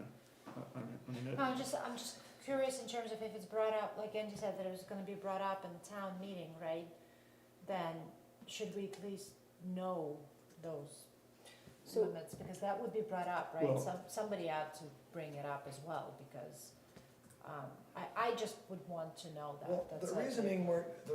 Speaker 11: I mean,
Speaker 8: No, I'm just curious in terms of if it's brought up, like Andy said, that it was gonna be brought up in the town meeting, right? Then should we at least know those
Speaker 5: So-
Speaker 8: limits, because that would be brought up, right?
Speaker 11: Well-
Speaker 8: Somebody had to bring it up as well, because, I just would want to know that.
Speaker 6: Well,
Speaker 8: That's
Speaker 6: the
Speaker 8: like-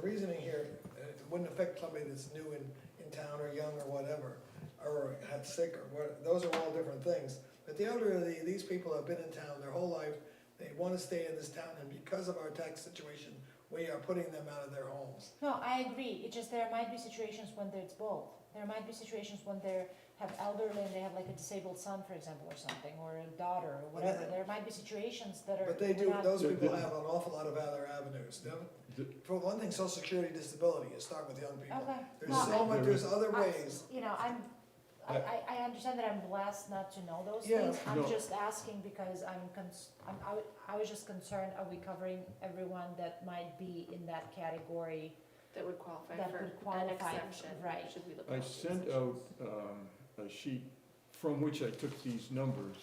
Speaker 6: reasoning here, it wouldn't affect somebody that's new in town or young or whatever, or had sick or what, those are all different things. But the elderly, these people have been in town their whole life, they wanna stay in this town, and because of our tax situation, we are putting them out of their homes.
Speaker 8: No, I agree, it's just there might be situations when it's both. There might be situations when they have elderly and they have like a disabled son, for example, or something, or a daughter, or whatever. There might be situations that are.
Speaker 6: But they do,
Speaker 8: we're not-
Speaker 6: those people have an awful lot of other avenues. For one thing, social security disability, you start with young people.
Speaker 8: Okay.
Speaker 6: There's
Speaker 8: No,
Speaker 6: so much, there's other
Speaker 8: I-
Speaker 6: ways.
Speaker 8: You know, I understand that I'm blessed not to know those
Speaker 6: Yeah.
Speaker 8: things. I'm
Speaker 11: No.
Speaker 8: just asking because I was just concerned, are we covering everyone that might be in that category?
Speaker 5: That would qualify
Speaker 8: That
Speaker 5: for
Speaker 8: would
Speaker 5: an
Speaker 8: qualify,
Speaker 5: exemption,
Speaker 8: right.
Speaker 5: should we look at?
Speaker 11: I
Speaker 5: those
Speaker 11: sent
Speaker 5: exemptions?
Speaker 11: out a sheet from which I took these numbers,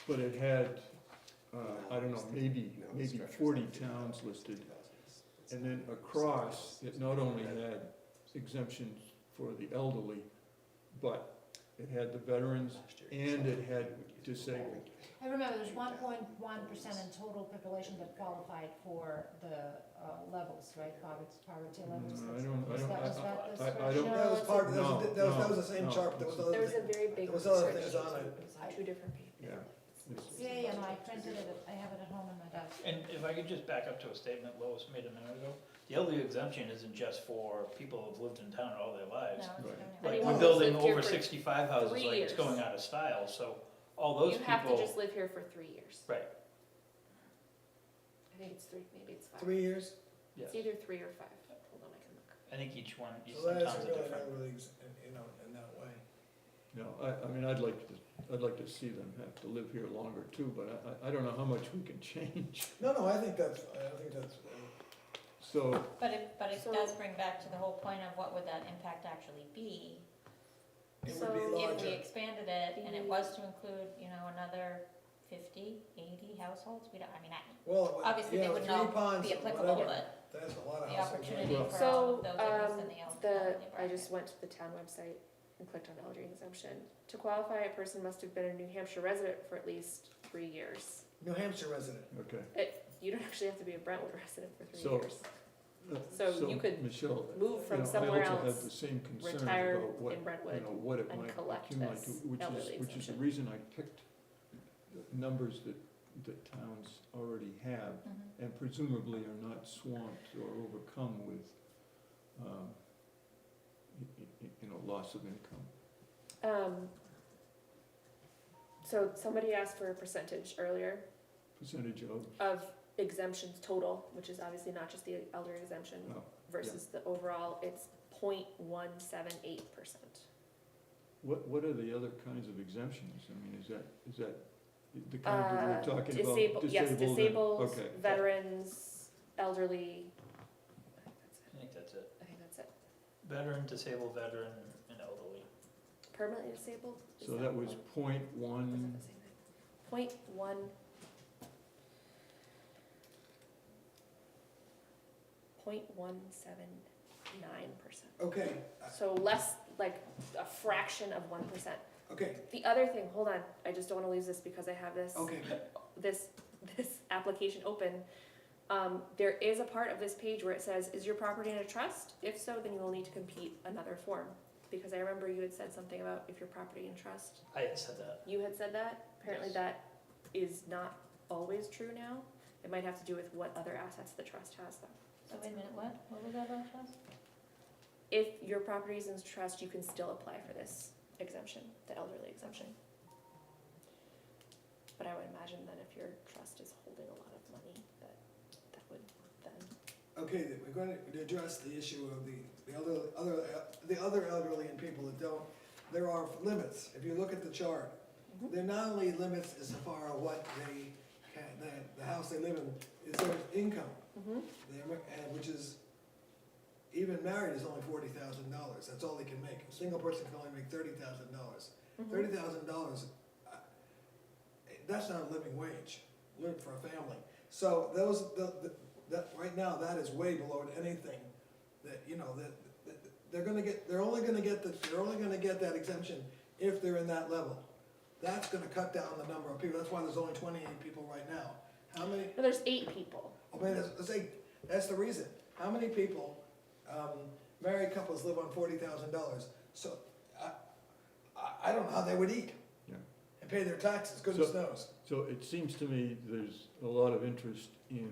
Speaker 11: but it had, I don't know, maybe 40 towns listed. And then across, it not only had exemptions for the elderly, but it had the veterans and it had disabled.
Speaker 8: I remember there's 1.1% in total population that qualified for the levels, right, poverty levels?
Speaker 11: I don't,
Speaker 8: Was that the
Speaker 11: I don't,
Speaker 8: spreadsheet?
Speaker 6: That was part,
Speaker 11: No,
Speaker 6: that was the same
Speaker 11: no,
Speaker 6: chart, there was other
Speaker 5: There was a
Speaker 6: things.
Speaker 5: very big
Speaker 6: There was other
Speaker 5: research
Speaker 6: things on
Speaker 5: sheet,
Speaker 6: it.
Speaker 5: it was two different pages.
Speaker 11: yeah.
Speaker 8: Yeah, no, I printed it, I have it at home in my desk.
Speaker 4: And if I could just back up to a statement Lois made a minute ago, the elderly exemption isn't just for people who've lived in town all their
Speaker 2: No,
Speaker 4: lives.
Speaker 2: it's
Speaker 11: Right.
Speaker 2: everyone.
Speaker 4: Like,
Speaker 5: Anyone
Speaker 4: we're
Speaker 5: who's
Speaker 4: building
Speaker 5: lived here
Speaker 4: over
Speaker 5: for
Speaker 4: 65 houses,
Speaker 5: 3
Speaker 4: like it's
Speaker 5: years.
Speaker 4: going out of style, so all those
Speaker 5: You
Speaker 4: people.
Speaker 5: have to just live here for 3 years.
Speaker 4: Right,
Speaker 5: I think it's 3, maybe it's 5.
Speaker 6: 3 years,
Speaker 4: yes.
Speaker 5: It's either 3 or 5. Hold on, I can look.
Speaker 4: I think each
Speaker 6: so that
Speaker 4: towns
Speaker 6: is
Speaker 4: are
Speaker 6: really
Speaker 4: different.
Speaker 6: elderly, in that way.
Speaker 11: No, I mean, I'd like to see them have to live here longer too, but I don't know how much we can change.
Speaker 6: No, I think that's,
Speaker 11: So,
Speaker 2: But it
Speaker 5: So-
Speaker 2: does bring back to the whole point of what would that impact actually be?
Speaker 6: it would be
Speaker 5: So if
Speaker 2: If we
Speaker 6: larger.
Speaker 2: expanded it and it was to include, another 50, 80 households, we don't,
Speaker 6: Well,
Speaker 2: obviously
Speaker 6: yeah,
Speaker 2: they would
Speaker 6: 3
Speaker 2: not
Speaker 6: ponds,
Speaker 2: be applicable,
Speaker 6: whatever,
Speaker 2: but
Speaker 6: that's a lot of
Speaker 2: the
Speaker 6: households.
Speaker 2: opportunity
Speaker 11: Well-
Speaker 2: for
Speaker 5: So,
Speaker 2: all of those interested in the elderly
Speaker 5: I
Speaker 2: bracket.
Speaker 5: just went to the town website and clicked on elderly exemption. To qualify, a person must have been a New Hampshire resident for at least 3 years.
Speaker 6: New Hampshire resident.
Speaker 11: okay.
Speaker 5: You don't actually have to be a Brentwood resident for 3
Speaker 11: So-
Speaker 5: years. So you could
Speaker 11: Michelle,
Speaker 5: Move from
Speaker 11: I
Speaker 5: somewhere
Speaker 11: also have
Speaker 5: else,
Speaker 11: the same concern
Speaker 5: retire
Speaker 11: about what,
Speaker 5: in Brentwood,
Speaker 11: what it
Speaker 5: and
Speaker 11: might
Speaker 5: collect
Speaker 11: accumulate to,
Speaker 5: this
Speaker 11: which
Speaker 5: elderly
Speaker 11: is the
Speaker 5: exemption.
Speaker 11: reason I picked the numbers that towns already have,
Speaker 2: Mhm.
Speaker 11: and presumably are not swamped or overcome with, loss of income.
Speaker 5: So somebody asked for a percentage earlier
Speaker 11: Percentage of,
Speaker 5: of exemptions total, which is obviously not just the elder exemption
Speaker 11: oh,
Speaker 5: versus the overall, it's 0.178%.
Speaker 11: what are the other kinds of exemptions? I mean, is that the kind that we're talking about?
Speaker 5: Yes,
Speaker 11: and-
Speaker 5: disabled,
Speaker 11: Okay.
Speaker 5: veterans, elderly,
Speaker 4: I think that's it.
Speaker 5: I think that's it.
Speaker 4: Veteran, disabled veteran, and elderly.
Speaker 5: Permanently disabled? Is
Speaker 11: So that was
Speaker 5: one?
Speaker 11: point
Speaker 5: Or is
Speaker 11: one,
Speaker 5: that the same thing? 0.179%.
Speaker 6: Okay,
Speaker 5: So less, like a fraction of 1%.
Speaker 6: okay,
Speaker 5: The other thing, hold on, I just don't wanna lose this because I have this,
Speaker 6: okay.
Speaker 5: this application open. There is a part of this page where it says, is your property in a trust? If so, then you will need to complete another form. Because I remember you had said something about if your property in trust.
Speaker 4: I had said that.
Speaker 5: You had said that. Apparently
Speaker 4: Yes.
Speaker 5: that is not always true now. It might have to do with what other assets the trust has though.
Speaker 2: So wait a minute, what was that about, Chaz?
Speaker 5: If your property is in trust, you can still apply for this exemption, the elderly exemption. But I would imagine that if your trust is holding a lot of money, that would then.
Speaker 6: Okay, that we're going to address the issue of the other elderly and people that don't. There are limits. If you look at the chart, there are not only limits as far as what they can, the house they live in, is their income. Which is, even married is only $40,000. That's all they can make. A single person can only make $30,000. $30,000, that's not a living wage, live for a family. So that right now, that is way below anything that, you know, that they're only gonna get that exemption if they're in that level. That's gonna cut down the number of people. That's why there's only 28 people right now. How many?
Speaker 5: No, there's 8 people.
Speaker 6: I mean, that's the reason. How many people, married couples live on $40,000? So, I don't know how they would eat.
Speaker 11: Yeah.
Speaker 6: And pay their taxes, goodness knows.
Speaker 11: so it seems to me there's a lot of interest in,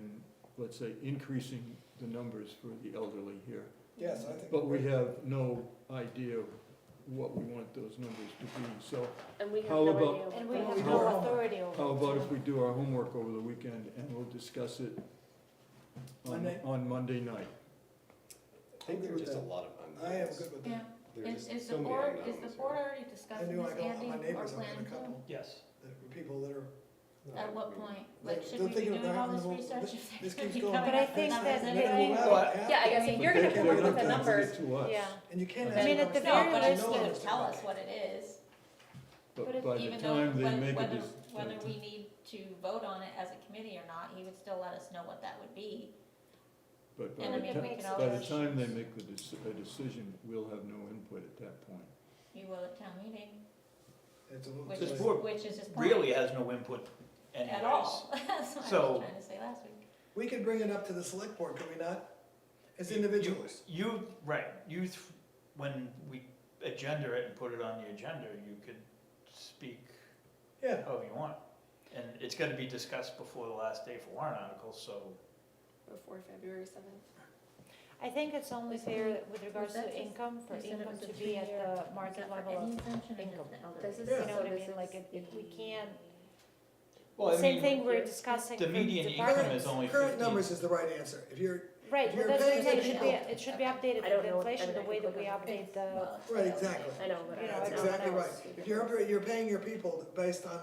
Speaker 11: let's say, increasing the numbers for the elderly here.
Speaker 6: Yes, I think.
Speaker 11: But we have no idea what we want those numbers to be, so
Speaker 5: And we have
Speaker 11: How
Speaker 5: no
Speaker 11: about-
Speaker 5: idea.
Speaker 8: And we
Speaker 6: Well,
Speaker 8: have
Speaker 6: we
Speaker 8: no
Speaker 6: don't know.
Speaker 8: authority over it.
Speaker 11: how about if we do our homework over the weekend and we'll discuss it
Speaker 6: Monday?
Speaker 11: on Monday night?
Speaker 9: I think there are just a lot of unknowns.
Speaker 6: I am good with
Speaker 2: Yeah.
Speaker 6: that.
Speaker 9: There are just
Speaker 2: Is
Speaker 9: so
Speaker 2: the
Speaker 9: many
Speaker 2: board,
Speaker 9: unknowns
Speaker 2: is the
Speaker 9: here.
Speaker 2: board already
Speaker 6: I
Speaker 2: discussing
Speaker 6: knew
Speaker 2: this,
Speaker 6: I got
Speaker 2: Andy,
Speaker 6: my
Speaker 2: or
Speaker 6: neighbors, I got
Speaker 2: planning
Speaker 6: a
Speaker 2: to?
Speaker 6: couple,
Speaker 4: Yes.
Speaker 6: people that are,
Speaker 2: At what point? Like, should
Speaker 6: they're
Speaker 2: we be
Speaker 6: thinking
Speaker 2: doing
Speaker 6: they're
Speaker 2: all
Speaker 6: having
Speaker 2: this
Speaker 6: the-
Speaker 2: research?
Speaker 6: this
Speaker 2: if they're
Speaker 6: keeps
Speaker 2: gonna be
Speaker 6: going
Speaker 2: coming
Speaker 8: But I
Speaker 2: up with
Speaker 8: think
Speaker 2: numbers
Speaker 8: that
Speaker 2: and
Speaker 8: they-
Speaker 2: everything?
Speaker 5: Yeah, I guess if you're gonna
Speaker 11: They
Speaker 5: come up with the
Speaker 11: don't have to
Speaker 5: numbers,
Speaker 11: give it to us.
Speaker 8: Yeah,
Speaker 6: and you can't.
Speaker 8: I mean,
Speaker 6: ask
Speaker 8: at the
Speaker 6: them-
Speaker 8: very
Speaker 2: No, but I
Speaker 8: least,
Speaker 2: mean,
Speaker 6: know
Speaker 2: you
Speaker 6: what's
Speaker 2: tell
Speaker 6: going
Speaker 2: us
Speaker 6: on.
Speaker 2: what it is,
Speaker 11: But by the
Speaker 2: even though,
Speaker 11: time they make a
Speaker 2: whether we need to vote on it as a committee or not, he would still let us know what that would be.
Speaker 11: But
Speaker 2: And I mean, we can
Speaker 11: by the
Speaker 2: always-
Speaker 11: time they make a decision, we'll have no input at that point.
Speaker 2: You will at town meeting,
Speaker 6: It's a little
Speaker 2: which
Speaker 6: too
Speaker 2: is,
Speaker 6: late.
Speaker 4: board
Speaker 2: which is his point.
Speaker 4: Really has no input anyways.
Speaker 2: At all. That's what I
Speaker 4: So-
Speaker 2: was trying to say last week.
Speaker 6: We could bring it up to the select board, could we not? As individuals.
Speaker 4: When we agenda it and put it on the agenda, you could speak
Speaker 6: Yeah.
Speaker 4: however you want. And it's gotta be discussed before the last day for warrant articles, so
Speaker 5: before February 7th.
Speaker 8: I think it's only
Speaker 2: Was
Speaker 8: fair
Speaker 2: it-
Speaker 8: with regards
Speaker 2: was that
Speaker 8: to
Speaker 2: just-
Speaker 8: income, for
Speaker 2: you said it
Speaker 8: income
Speaker 2: was a
Speaker 8: to be at
Speaker 2: 3-year
Speaker 8: the
Speaker 2: Is
Speaker 8: market
Speaker 2: that for
Speaker 8: level
Speaker 2: any
Speaker 8: of
Speaker 2: exemption or
Speaker 8: income.
Speaker 2: just the elderly?
Speaker 5: This is-
Speaker 6: Yeah.
Speaker 8: You know what I
Speaker 5: So this
Speaker 8: mean, like,
Speaker 5: is
Speaker 8: if we
Speaker 5: the-
Speaker 8: can't,
Speaker 4: Well, I
Speaker 8: same
Speaker 4: mean,
Speaker 8: thing we're
Speaker 5: here.
Speaker 8: discussing
Speaker 4: the
Speaker 8: for
Speaker 4: median income
Speaker 8: departments.
Speaker 4: is only 15.
Speaker 6: Current numbers is the right answer. If you're,
Speaker 8: Right,
Speaker 6: if
Speaker 8: well,
Speaker 6: you're
Speaker 8: that's what I'm
Speaker 6: paying
Speaker 8: saying,
Speaker 6: attention-
Speaker 8: it should be updated
Speaker 5: I don't
Speaker 8: with
Speaker 5: know,
Speaker 8: inflation,
Speaker 5: I
Speaker 8: the
Speaker 5: mean, I
Speaker 8: way
Speaker 5: can
Speaker 8: that we
Speaker 5: look up
Speaker 8: update the,
Speaker 2: Well, it's
Speaker 6: Right,
Speaker 2: the
Speaker 6: exactly.
Speaker 2: elderly.
Speaker 5: I know, but I
Speaker 8: You know,
Speaker 5: don't
Speaker 6: that's
Speaker 8: no
Speaker 5: know.
Speaker 8: one
Speaker 6: exactly right.
Speaker 8: else.
Speaker 6: If you're paying your people based on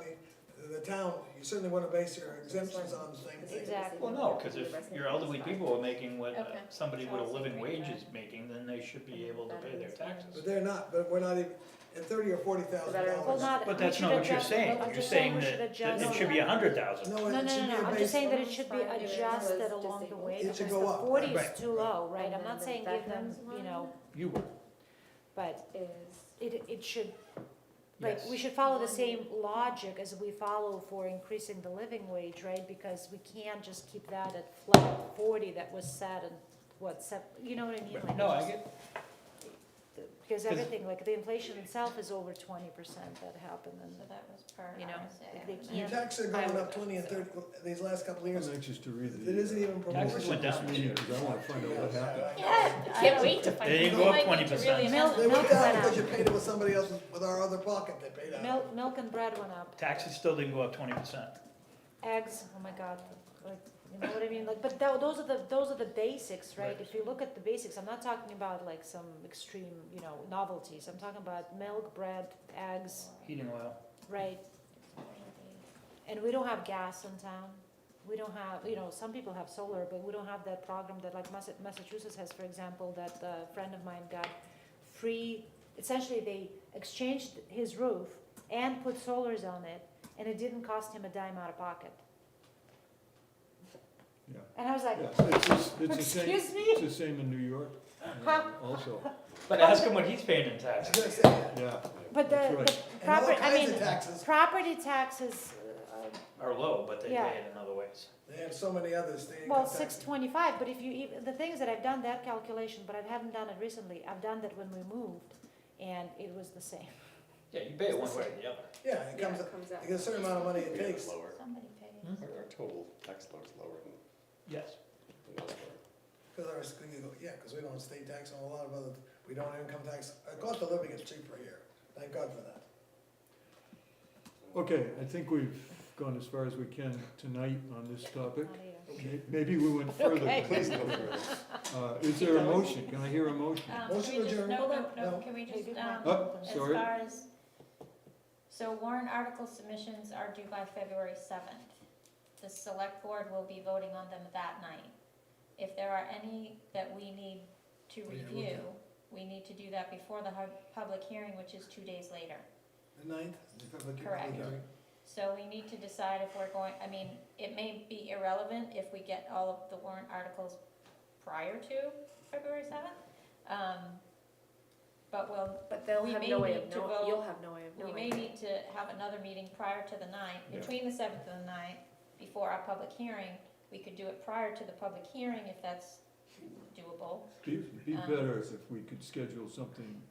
Speaker 6: the town, you certainly wanna base your exemptions on the same thing.
Speaker 8: Exactly.
Speaker 4: Well, no, cause if your elderly people are making what
Speaker 2: Okay.
Speaker 4: somebody
Speaker 2: So
Speaker 4: with a
Speaker 2: I'll say
Speaker 4: living
Speaker 2: 3,
Speaker 4: wage
Speaker 2: right.
Speaker 4: is making, then they should be able to pay their taxes.
Speaker 6: But they're not, but we're not even, at $30,000 or $40,000.
Speaker 8: well, not,
Speaker 4: But
Speaker 8: we
Speaker 4: that's
Speaker 8: should
Speaker 4: not what you're
Speaker 8: adjust-
Speaker 4: saying,
Speaker 8: I'm
Speaker 4: you're
Speaker 8: just
Speaker 4: saying
Speaker 8: we
Speaker 4: that
Speaker 8: should
Speaker 4: that
Speaker 8: adjust
Speaker 4: it
Speaker 8: it.
Speaker 4: should be 100,000.
Speaker 6: No,
Speaker 8: No,
Speaker 6: it
Speaker 8: no,
Speaker 6: should
Speaker 8: no,
Speaker 6: be
Speaker 8: no,
Speaker 6: a
Speaker 8: I'm
Speaker 6: base.
Speaker 8: just saying that it should be
Speaker 5: Fine, it is.
Speaker 8: adjusted
Speaker 5: Was
Speaker 8: along the
Speaker 5: disabled.
Speaker 8: way,
Speaker 6: It
Speaker 8: because
Speaker 6: should
Speaker 8: the
Speaker 6: go up.
Speaker 8: 40
Speaker 4: Right.
Speaker 8: is too low, right?
Speaker 5: And
Speaker 8: I'm
Speaker 5: then
Speaker 8: not
Speaker 5: the
Speaker 8: saying give them,
Speaker 5: veterans
Speaker 8: you know,
Speaker 5: one
Speaker 4: You would,
Speaker 8: but
Speaker 5: Is,
Speaker 8: it should, like,
Speaker 4: yes.
Speaker 8: we should follow the same logic as we follow for increasing the living wage, right? Because we can't just keep that at flat 40 that was set and you know what I mean? Like,
Speaker 4: No,
Speaker 8: it
Speaker 4: I
Speaker 8: just-
Speaker 4: get,
Speaker 8: Because everything, like, the inflation itself is over 20% that happened,
Speaker 2: So
Speaker 8: and,
Speaker 2: that was per
Speaker 8: You know,
Speaker 2: RSA.
Speaker 8: they
Speaker 2: I would
Speaker 6: Your
Speaker 8: can't-
Speaker 6: taxes are going up 20 and 30, these last couple of years.
Speaker 11: I'm anxious to read
Speaker 6: It isn't even
Speaker 4: Taxes went
Speaker 6: proportional.
Speaker 4: down this year.
Speaker 11: because I wanna find out what happened.
Speaker 2: Yeah,
Speaker 5: can't wait to find
Speaker 4: They
Speaker 5: out.
Speaker 4: didn't go up
Speaker 2: might need to
Speaker 4: 20%.
Speaker 2: really
Speaker 8: Milk-
Speaker 6: They
Speaker 2: amend
Speaker 6: went
Speaker 8: milk
Speaker 6: down
Speaker 8: went
Speaker 6: because
Speaker 8: up.
Speaker 6: you paid it with somebody else's, with our other pocket, they paid out.
Speaker 8: milk and bread went up,
Speaker 4: taxes still didn't go up 20%.
Speaker 8: eggs, oh my God, like, You know what I mean? Like, but those are the basics, right? If you look at the basics, I'm not talking about like some extreme, you know, novelties. I'm talking about milk, bread, eggs,
Speaker 4: Heating oil.
Speaker 8: right? And we don't have gas in town. We don't have, you know, some people have solar, but we don't have that program that like Massachusetts has, for example, that a friend of mine got free. Essentially, they exchanged his roof and put solars on it, and it didn't cost him a dime out of pocket.
Speaker 11: Yeah.
Speaker 8: And I was like,
Speaker 11: Yeah, it's the same,
Speaker 8: excuse me?
Speaker 11: it's the same in New York, also,
Speaker 4: But ask him what he's paying in
Speaker 6: I was
Speaker 4: taxes.
Speaker 6: gonna say that.
Speaker 11: yeah.
Speaker 8: But
Speaker 11: That's
Speaker 8: the
Speaker 11: right.
Speaker 6: And all
Speaker 8: property, I
Speaker 6: kinds
Speaker 8: mean,
Speaker 6: of taxes,
Speaker 8: property taxes,
Speaker 4: Are low, but they
Speaker 8: Yeah.
Speaker 4: pay it in other ways.
Speaker 6: they have so many others, state income
Speaker 8: well,
Speaker 6: tax.
Speaker 8: 625, but if you, the thing is that I've done that calculation, but I haven't done it recently. I've done that when we moved, and it was the same.
Speaker 4: Yeah, you pay it one way or the other.
Speaker 6: Yeah, it comes,
Speaker 5: comes out.
Speaker 6: you get a certain amount of money it
Speaker 9: We have
Speaker 6: takes.
Speaker 9: lower.
Speaker 2: Somebody pay.
Speaker 4: Hmm?
Speaker 9: Our total tax load is lower than
Speaker 4: Yes.
Speaker 9: elsewhere.
Speaker 6: Cause yeah, cause we don't have state tax on a lot of other, we don't have income tax, cost of living is cheaper here, thank God for that.
Speaker 11: Okay, I think we've gone as far as we can tonight on this topic.
Speaker 8: Not either.
Speaker 6: Okay.
Speaker 11: Maybe we went further.
Speaker 8: Okay.
Speaker 9: Please go further.
Speaker 11: Is there a motion? Can I hear a motion?
Speaker 6: Motion
Speaker 2: Can we just,
Speaker 6: adjourned.
Speaker 2: no, can we
Speaker 8: Maybe
Speaker 2: just,
Speaker 8: my-
Speaker 11: Oh,
Speaker 2: as
Speaker 11: sorry.
Speaker 2: far as, so warrant article submissions are due by February 7th. The select board will be voting on them that night. If there are any that we need to
Speaker 6: Oh, yeah, we'll
Speaker 2: review,
Speaker 6: do.
Speaker 2: we need to do that before the public hearing, which is 2 days later.
Speaker 6: The ninth, the public
Speaker 2: Correct.
Speaker 6: hearing.
Speaker 2: So we need to decide if we're going, I mean, it may be irrelevant if we get all of the warrant articles prior to February 7th. But
Speaker 5: But they'll
Speaker 2: we
Speaker 5: have
Speaker 2: may
Speaker 5: no way
Speaker 2: need
Speaker 5: of
Speaker 2: to
Speaker 5: knowing,
Speaker 2: vote-
Speaker 5: you'll have no way of
Speaker 2: we
Speaker 5: knowing.
Speaker 2: may need to have another meeting prior to the 9th,
Speaker 11: Yeah.
Speaker 2: between the 7th and the 9th, before our public hearing. We could do it prior to the public hearing if that's doable.
Speaker 11: Be better if we could schedule something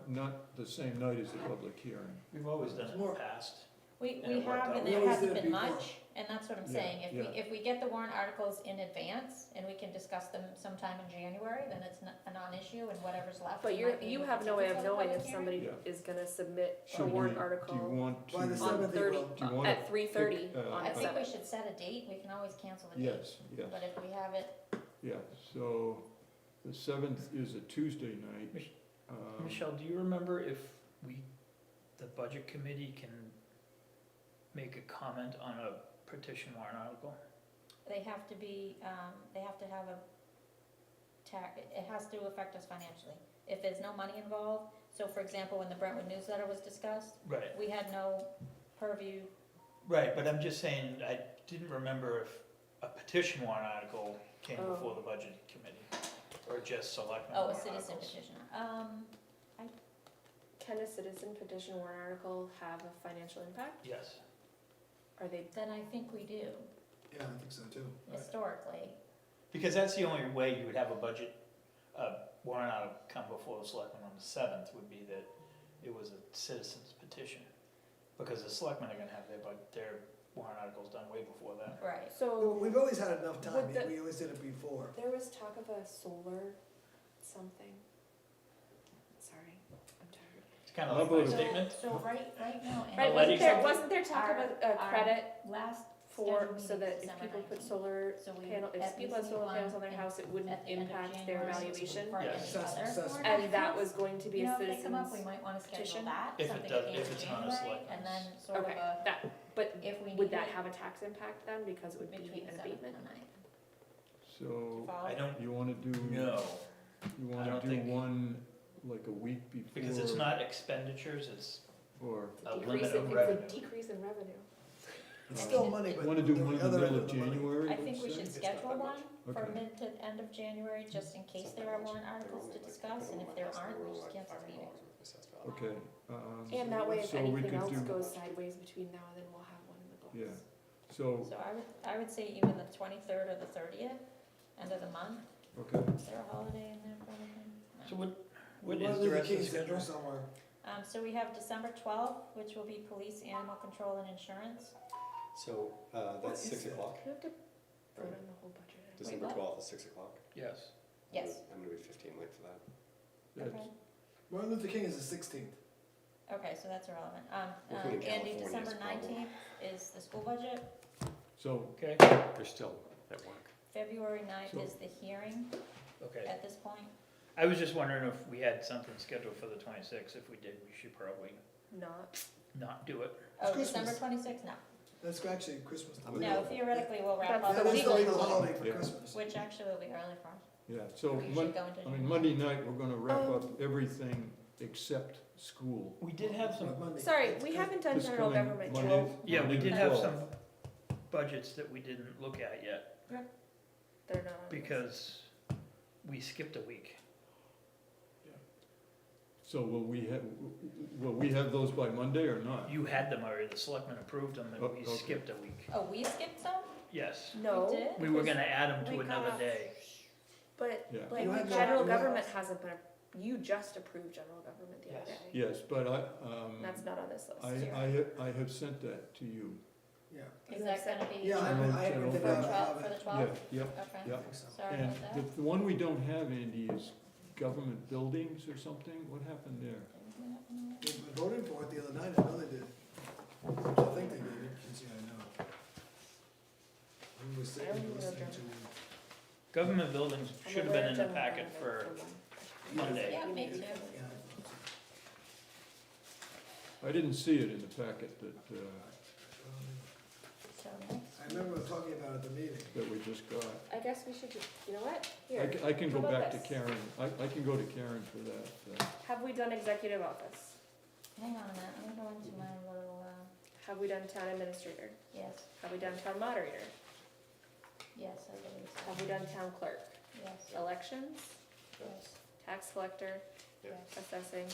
Speaker 11: not the same night as the public hearing.
Speaker 4: We've always done it in the
Speaker 6: More-
Speaker 4: past.
Speaker 2: We
Speaker 4: And it worked
Speaker 2: have,
Speaker 4: out.
Speaker 2: and
Speaker 6: We
Speaker 2: there
Speaker 6: always
Speaker 2: hasn't
Speaker 6: did it
Speaker 2: been
Speaker 6: before.
Speaker 2: much, and that's what I'm
Speaker 11: Yeah,
Speaker 2: saying.
Speaker 11: yeah.
Speaker 2: If we get the warrant articles in advance, and we can discuss them sometime in January, then it's a non-issue, and whatever's left.
Speaker 5: But
Speaker 2: we might be
Speaker 5: you
Speaker 2: able
Speaker 5: have
Speaker 2: to
Speaker 5: no
Speaker 2: do
Speaker 5: way
Speaker 2: before
Speaker 5: of
Speaker 2: the
Speaker 5: knowing
Speaker 2: public
Speaker 5: if
Speaker 2: hearing.
Speaker 5: somebody
Speaker 11: Yeah.
Speaker 5: is gonna submit a
Speaker 11: Should we,
Speaker 5: warrant
Speaker 11: do
Speaker 5: article
Speaker 11: you want to?
Speaker 6: By the
Speaker 5: on
Speaker 6: 7th, they
Speaker 5: 30,
Speaker 6: will.
Speaker 11: Do you wanna
Speaker 5: at 3:30
Speaker 11: pick,
Speaker 5: on
Speaker 2: I think we
Speaker 5: 7th.
Speaker 2: should set a date, we can always cancel the date.
Speaker 11: Yes, yes,
Speaker 2: But if we have it,
Speaker 11: yeah, so the 7th is a Tuesday night.
Speaker 4: Michelle, do you remember if the budget committee can make a comment on a petition warrant article?
Speaker 2: they have to be, they have to have it has to affect us financially. If there's no money involved, so for example, when the Brentwood newsletter was discussed,
Speaker 4: Right.
Speaker 2: we had no purview.
Speaker 4: Right, but I'm just saying, I didn't remember if a petition warrant article came
Speaker 5: Oh.
Speaker 4: before the budget committee, or just selectmen
Speaker 2: Oh, a
Speaker 4: warrant
Speaker 2: citizen
Speaker 4: articles.
Speaker 2: petitioner.
Speaker 5: Can a citizen petition warrant article have a financial impact?
Speaker 4: Yes.
Speaker 5: Are they,
Speaker 2: Then I think we do,
Speaker 6: Yeah, I think so too.
Speaker 4: Right.
Speaker 2: historically.
Speaker 4: Because that's the only way you would have a budget, warrant article come before the selectmen on the 7th, would be that it was a citizen's petition. Because the selectmen are gonna have their warrant articles done way before that.
Speaker 2: Right.
Speaker 6: Well,
Speaker 5: so,
Speaker 6: we've always had enough time,
Speaker 5: Would the-
Speaker 6: we always did it before.
Speaker 5: there was talk of a solar something. Sorry, I'm tired.
Speaker 4: It's kinda
Speaker 11: How
Speaker 4: like my
Speaker 11: about a-
Speaker 4: statement.
Speaker 2: So right now. in
Speaker 5: Right,
Speaker 2: the
Speaker 4: letting
Speaker 5: wasn't there talk of a
Speaker 2: our
Speaker 5: credit
Speaker 2: Last
Speaker 5: for,
Speaker 2: scheduled
Speaker 5: so
Speaker 2: meeting
Speaker 5: that
Speaker 2: is
Speaker 5: if
Speaker 2: December
Speaker 5: people put
Speaker 2: 19th.
Speaker 5: solar
Speaker 2: So we
Speaker 5: panel,
Speaker 2: at
Speaker 5: if people had
Speaker 2: least
Speaker 5: solar
Speaker 2: need
Speaker 5: panels
Speaker 2: one
Speaker 5: on their
Speaker 2: in-
Speaker 5: house, it wouldn't
Speaker 2: at the end of
Speaker 5: impact their
Speaker 2: January
Speaker 5: valuation.
Speaker 2: for
Speaker 4: Yes.
Speaker 2: any other
Speaker 6: Assessment.
Speaker 2: warrant
Speaker 5: And that
Speaker 2: articles.
Speaker 5: was going to be
Speaker 2: You
Speaker 5: a
Speaker 2: know, if they come up, we
Speaker 5: citizen's,
Speaker 2: might wanna schedule
Speaker 5: petition?
Speaker 2: that,
Speaker 4: If it
Speaker 2: something
Speaker 4: does-
Speaker 2: at the
Speaker 4: if
Speaker 2: end of
Speaker 4: it's not a
Speaker 2: January,
Speaker 4: selectmen's.
Speaker 2: and then sort of
Speaker 5: okay,
Speaker 2: a,
Speaker 5: but
Speaker 2: if we need
Speaker 5: would that
Speaker 2: it
Speaker 5: have a tax impact then, because it would be
Speaker 2: between the
Speaker 5: an
Speaker 2: 7th
Speaker 5: abatement?
Speaker 2: and the 9th.
Speaker 11: So,
Speaker 2: Follow?
Speaker 4: I don't
Speaker 11: you wanna do,
Speaker 4: know,
Speaker 11: you
Speaker 4: I
Speaker 11: wanna
Speaker 4: don't
Speaker 11: do
Speaker 4: think-
Speaker 11: one like a week before?
Speaker 4: because it's not expenditures, it's
Speaker 11: Or,
Speaker 4: a
Speaker 5: Decrease
Speaker 4: limit
Speaker 5: in-
Speaker 4: of
Speaker 5: It's
Speaker 4: revenue.
Speaker 5: a decrease in revenue.
Speaker 6: It's still money, but.
Speaker 11: wanna do
Speaker 6: the
Speaker 11: one in the
Speaker 6: other
Speaker 11: middle
Speaker 6: end
Speaker 11: of
Speaker 6: the money.
Speaker 11: January,
Speaker 2: I think we
Speaker 11: let's
Speaker 2: should
Speaker 11: say?
Speaker 2: schedule one for
Speaker 11: Okay.
Speaker 2: mid to end of January, just in case there are warrant articles to discuss, and if there aren't, we'll just cancel the meeting.
Speaker 11: Okay,
Speaker 5: And that way, if
Speaker 11: So we
Speaker 5: anything
Speaker 11: could
Speaker 5: else
Speaker 11: do-
Speaker 5: goes sideways between now and then, we'll have one in the books.
Speaker 11: Yeah. so,
Speaker 2: So I would say even the 23rd or the 30th, end of the month.
Speaker 11: okay,
Speaker 2: Is there a holiday in there probably? No.
Speaker 4: So what
Speaker 6: We'll
Speaker 4: is
Speaker 6: do
Speaker 4: the rest of the
Speaker 6: King's Dinner
Speaker 4: schedule?
Speaker 6: somewhere.
Speaker 2: So we have December 12th, which will be police, animal control, and insurance.
Speaker 9: So,
Speaker 6: What
Speaker 9: that's
Speaker 6: is
Speaker 9: 6
Speaker 6: that?
Speaker 9: o'clock,
Speaker 5: We have to vote on the whole budget.
Speaker 9: December
Speaker 2: what?
Speaker 9: 12th is 6 o'clock.
Speaker 4: Yes.
Speaker 2: Yes,
Speaker 9: I'm gonna be 15 late for that.
Speaker 11: that's,
Speaker 2: okay.
Speaker 6: Martin Luther King is the 16th.
Speaker 2: Okay, so that's irrelevant.
Speaker 9: If we in
Speaker 2: Andy,
Speaker 9: California,
Speaker 2: December
Speaker 9: it's probably-
Speaker 2: 19th is the school budget.
Speaker 11: So,
Speaker 4: Okay,
Speaker 9: They're still at work.
Speaker 2: February 9th
Speaker 11: So-
Speaker 2: is the hearing
Speaker 4: okay.
Speaker 2: at this point.
Speaker 4: I was just wondering if we had something scheduled for the 26th. If we did, we should probably
Speaker 5: Not.
Speaker 4: not do it.
Speaker 2: Oh,
Speaker 6: It's
Speaker 2: December
Speaker 6: Christmas.
Speaker 2: 26th? No.
Speaker 6: That's actually Christmas.
Speaker 9: I'm
Speaker 2: No, theoretically, we'll wrap
Speaker 5: That's
Speaker 2: up.
Speaker 6: That
Speaker 5: the
Speaker 6: is
Speaker 5: legal
Speaker 6: the legal
Speaker 5: closing.
Speaker 6: holiday for
Speaker 11: Yeah.
Speaker 6: Christmas.
Speaker 2: Which actually will be early for us.
Speaker 11: yeah, so
Speaker 2: We should go into
Speaker 11: I mean,
Speaker 2: January.
Speaker 11: Monday night, we're gonna wrap up everything except school.
Speaker 4: We did have some,
Speaker 6: Monday.
Speaker 5: Sorry, we haven't done
Speaker 11: This
Speaker 5: general
Speaker 11: coming
Speaker 5: government
Speaker 11: Monday-
Speaker 5: yet.
Speaker 4: yeah, we
Speaker 11: Monday the
Speaker 4: did have
Speaker 11: 12th.
Speaker 4: some budgets that we didn't look at yet
Speaker 5: They're not on this.
Speaker 4: because we skipped a week.
Speaker 11: So will we have those by Monday or not?
Speaker 4: You had them already, the selectmen approved them, and
Speaker 11: Oh,
Speaker 4: we
Speaker 11: okay.
Speaker 4: skipped a week.
Speaker 2: Oh, we skipped some?
Speaker 4: Yes,
Speaker 5: No.
Speaker 2: We did?
Speaker 4: we were gonna add them
Speaker 5: We
Speaker 4: to another
Speaker 5: got-
Speaker 4: day.
Speaker 5: But
Speaker 11: Yeah.
Speaker 5: like
Speaker 6: You had no-
Speaker 5: general
Speaker 6: you had-
Speaker 5: government hasn't been, you just approved general government the other
Speaker 4: Yes.
Speaker 5: day.
Speaker 11: Yes, but
Speaker 5: That's not on this list.
Speaker 11: I have sent that to you.
Speaker 6: Yeah.
Speaker 2: Is that gonna be
Speaker 6: Yeah,
Speaker 2: for
Speaker 6: I haven't
Speaker 2: the
Speaker 6: did that.
Speaker 2: 12th, for the
Speaker 11: Yeah,
Speaker 2: 12th?
Speaker 11: yep,
Speaker 2: Okay,
Speaker 11: yeah.
Speaker 2: sorry
Speaker 11: And
Speaker 2: about
Speaker 11: the,
Speaker 2: that.
Speaker 11: the one we don't have, Andy, is government buildings or something? What happened there?
Speaker 6: They voted for it the other night, I know they did. I think they did, you can see, I know. We were sitting,
Speaker 5: I don't
Speaker 6: listening
Speaker 5: know,
Speaker 6: to.
Speaker 4: Government buildings
Speaker 5: I'm
Speaker 4: should have
Speaker 5: aware
Speaker 4: been
Speaker 5: of
Speaker 4: in the
Speaker 5: general
Speaker 4: packet for
Speaker 5: government
Speaker 4: Monday.
Speaker 2: Yeah, me too.
Speaker 6: Yeah.
Speaker 11: I didn't see it in the packet that,
Speaker 2: So next,
Speaker 6: I remember talking about it at the meeting.
Speaker 11: that we just got.
Speaker 5: I guess we should, you know what?
Speaker 11: I
Speaker 5: Here,
Speaker 11: I can go
Speaker 5: How about
Speaker 11: back to
Speaker 5: this?
Speaker 11: Karen, I can go to Karen for that.
Speaker 5: have we done executive office?
Speaker 2: hang on a minute, I'm gonna go into my little,
Speaker 5: Have we done town administrator?
Speaker 2: yes,
Speaker 5: Have we done town moderator?
Speaker 2: yes, I believe so.
Speaker 5: Have we done town clerk?
Speaker 2: Yes,
Speaker 5: Elections,
Speaker 2: yes,
Speaker 5: tax collector,
Speaker 2: yes,
Speaker 5: assessing,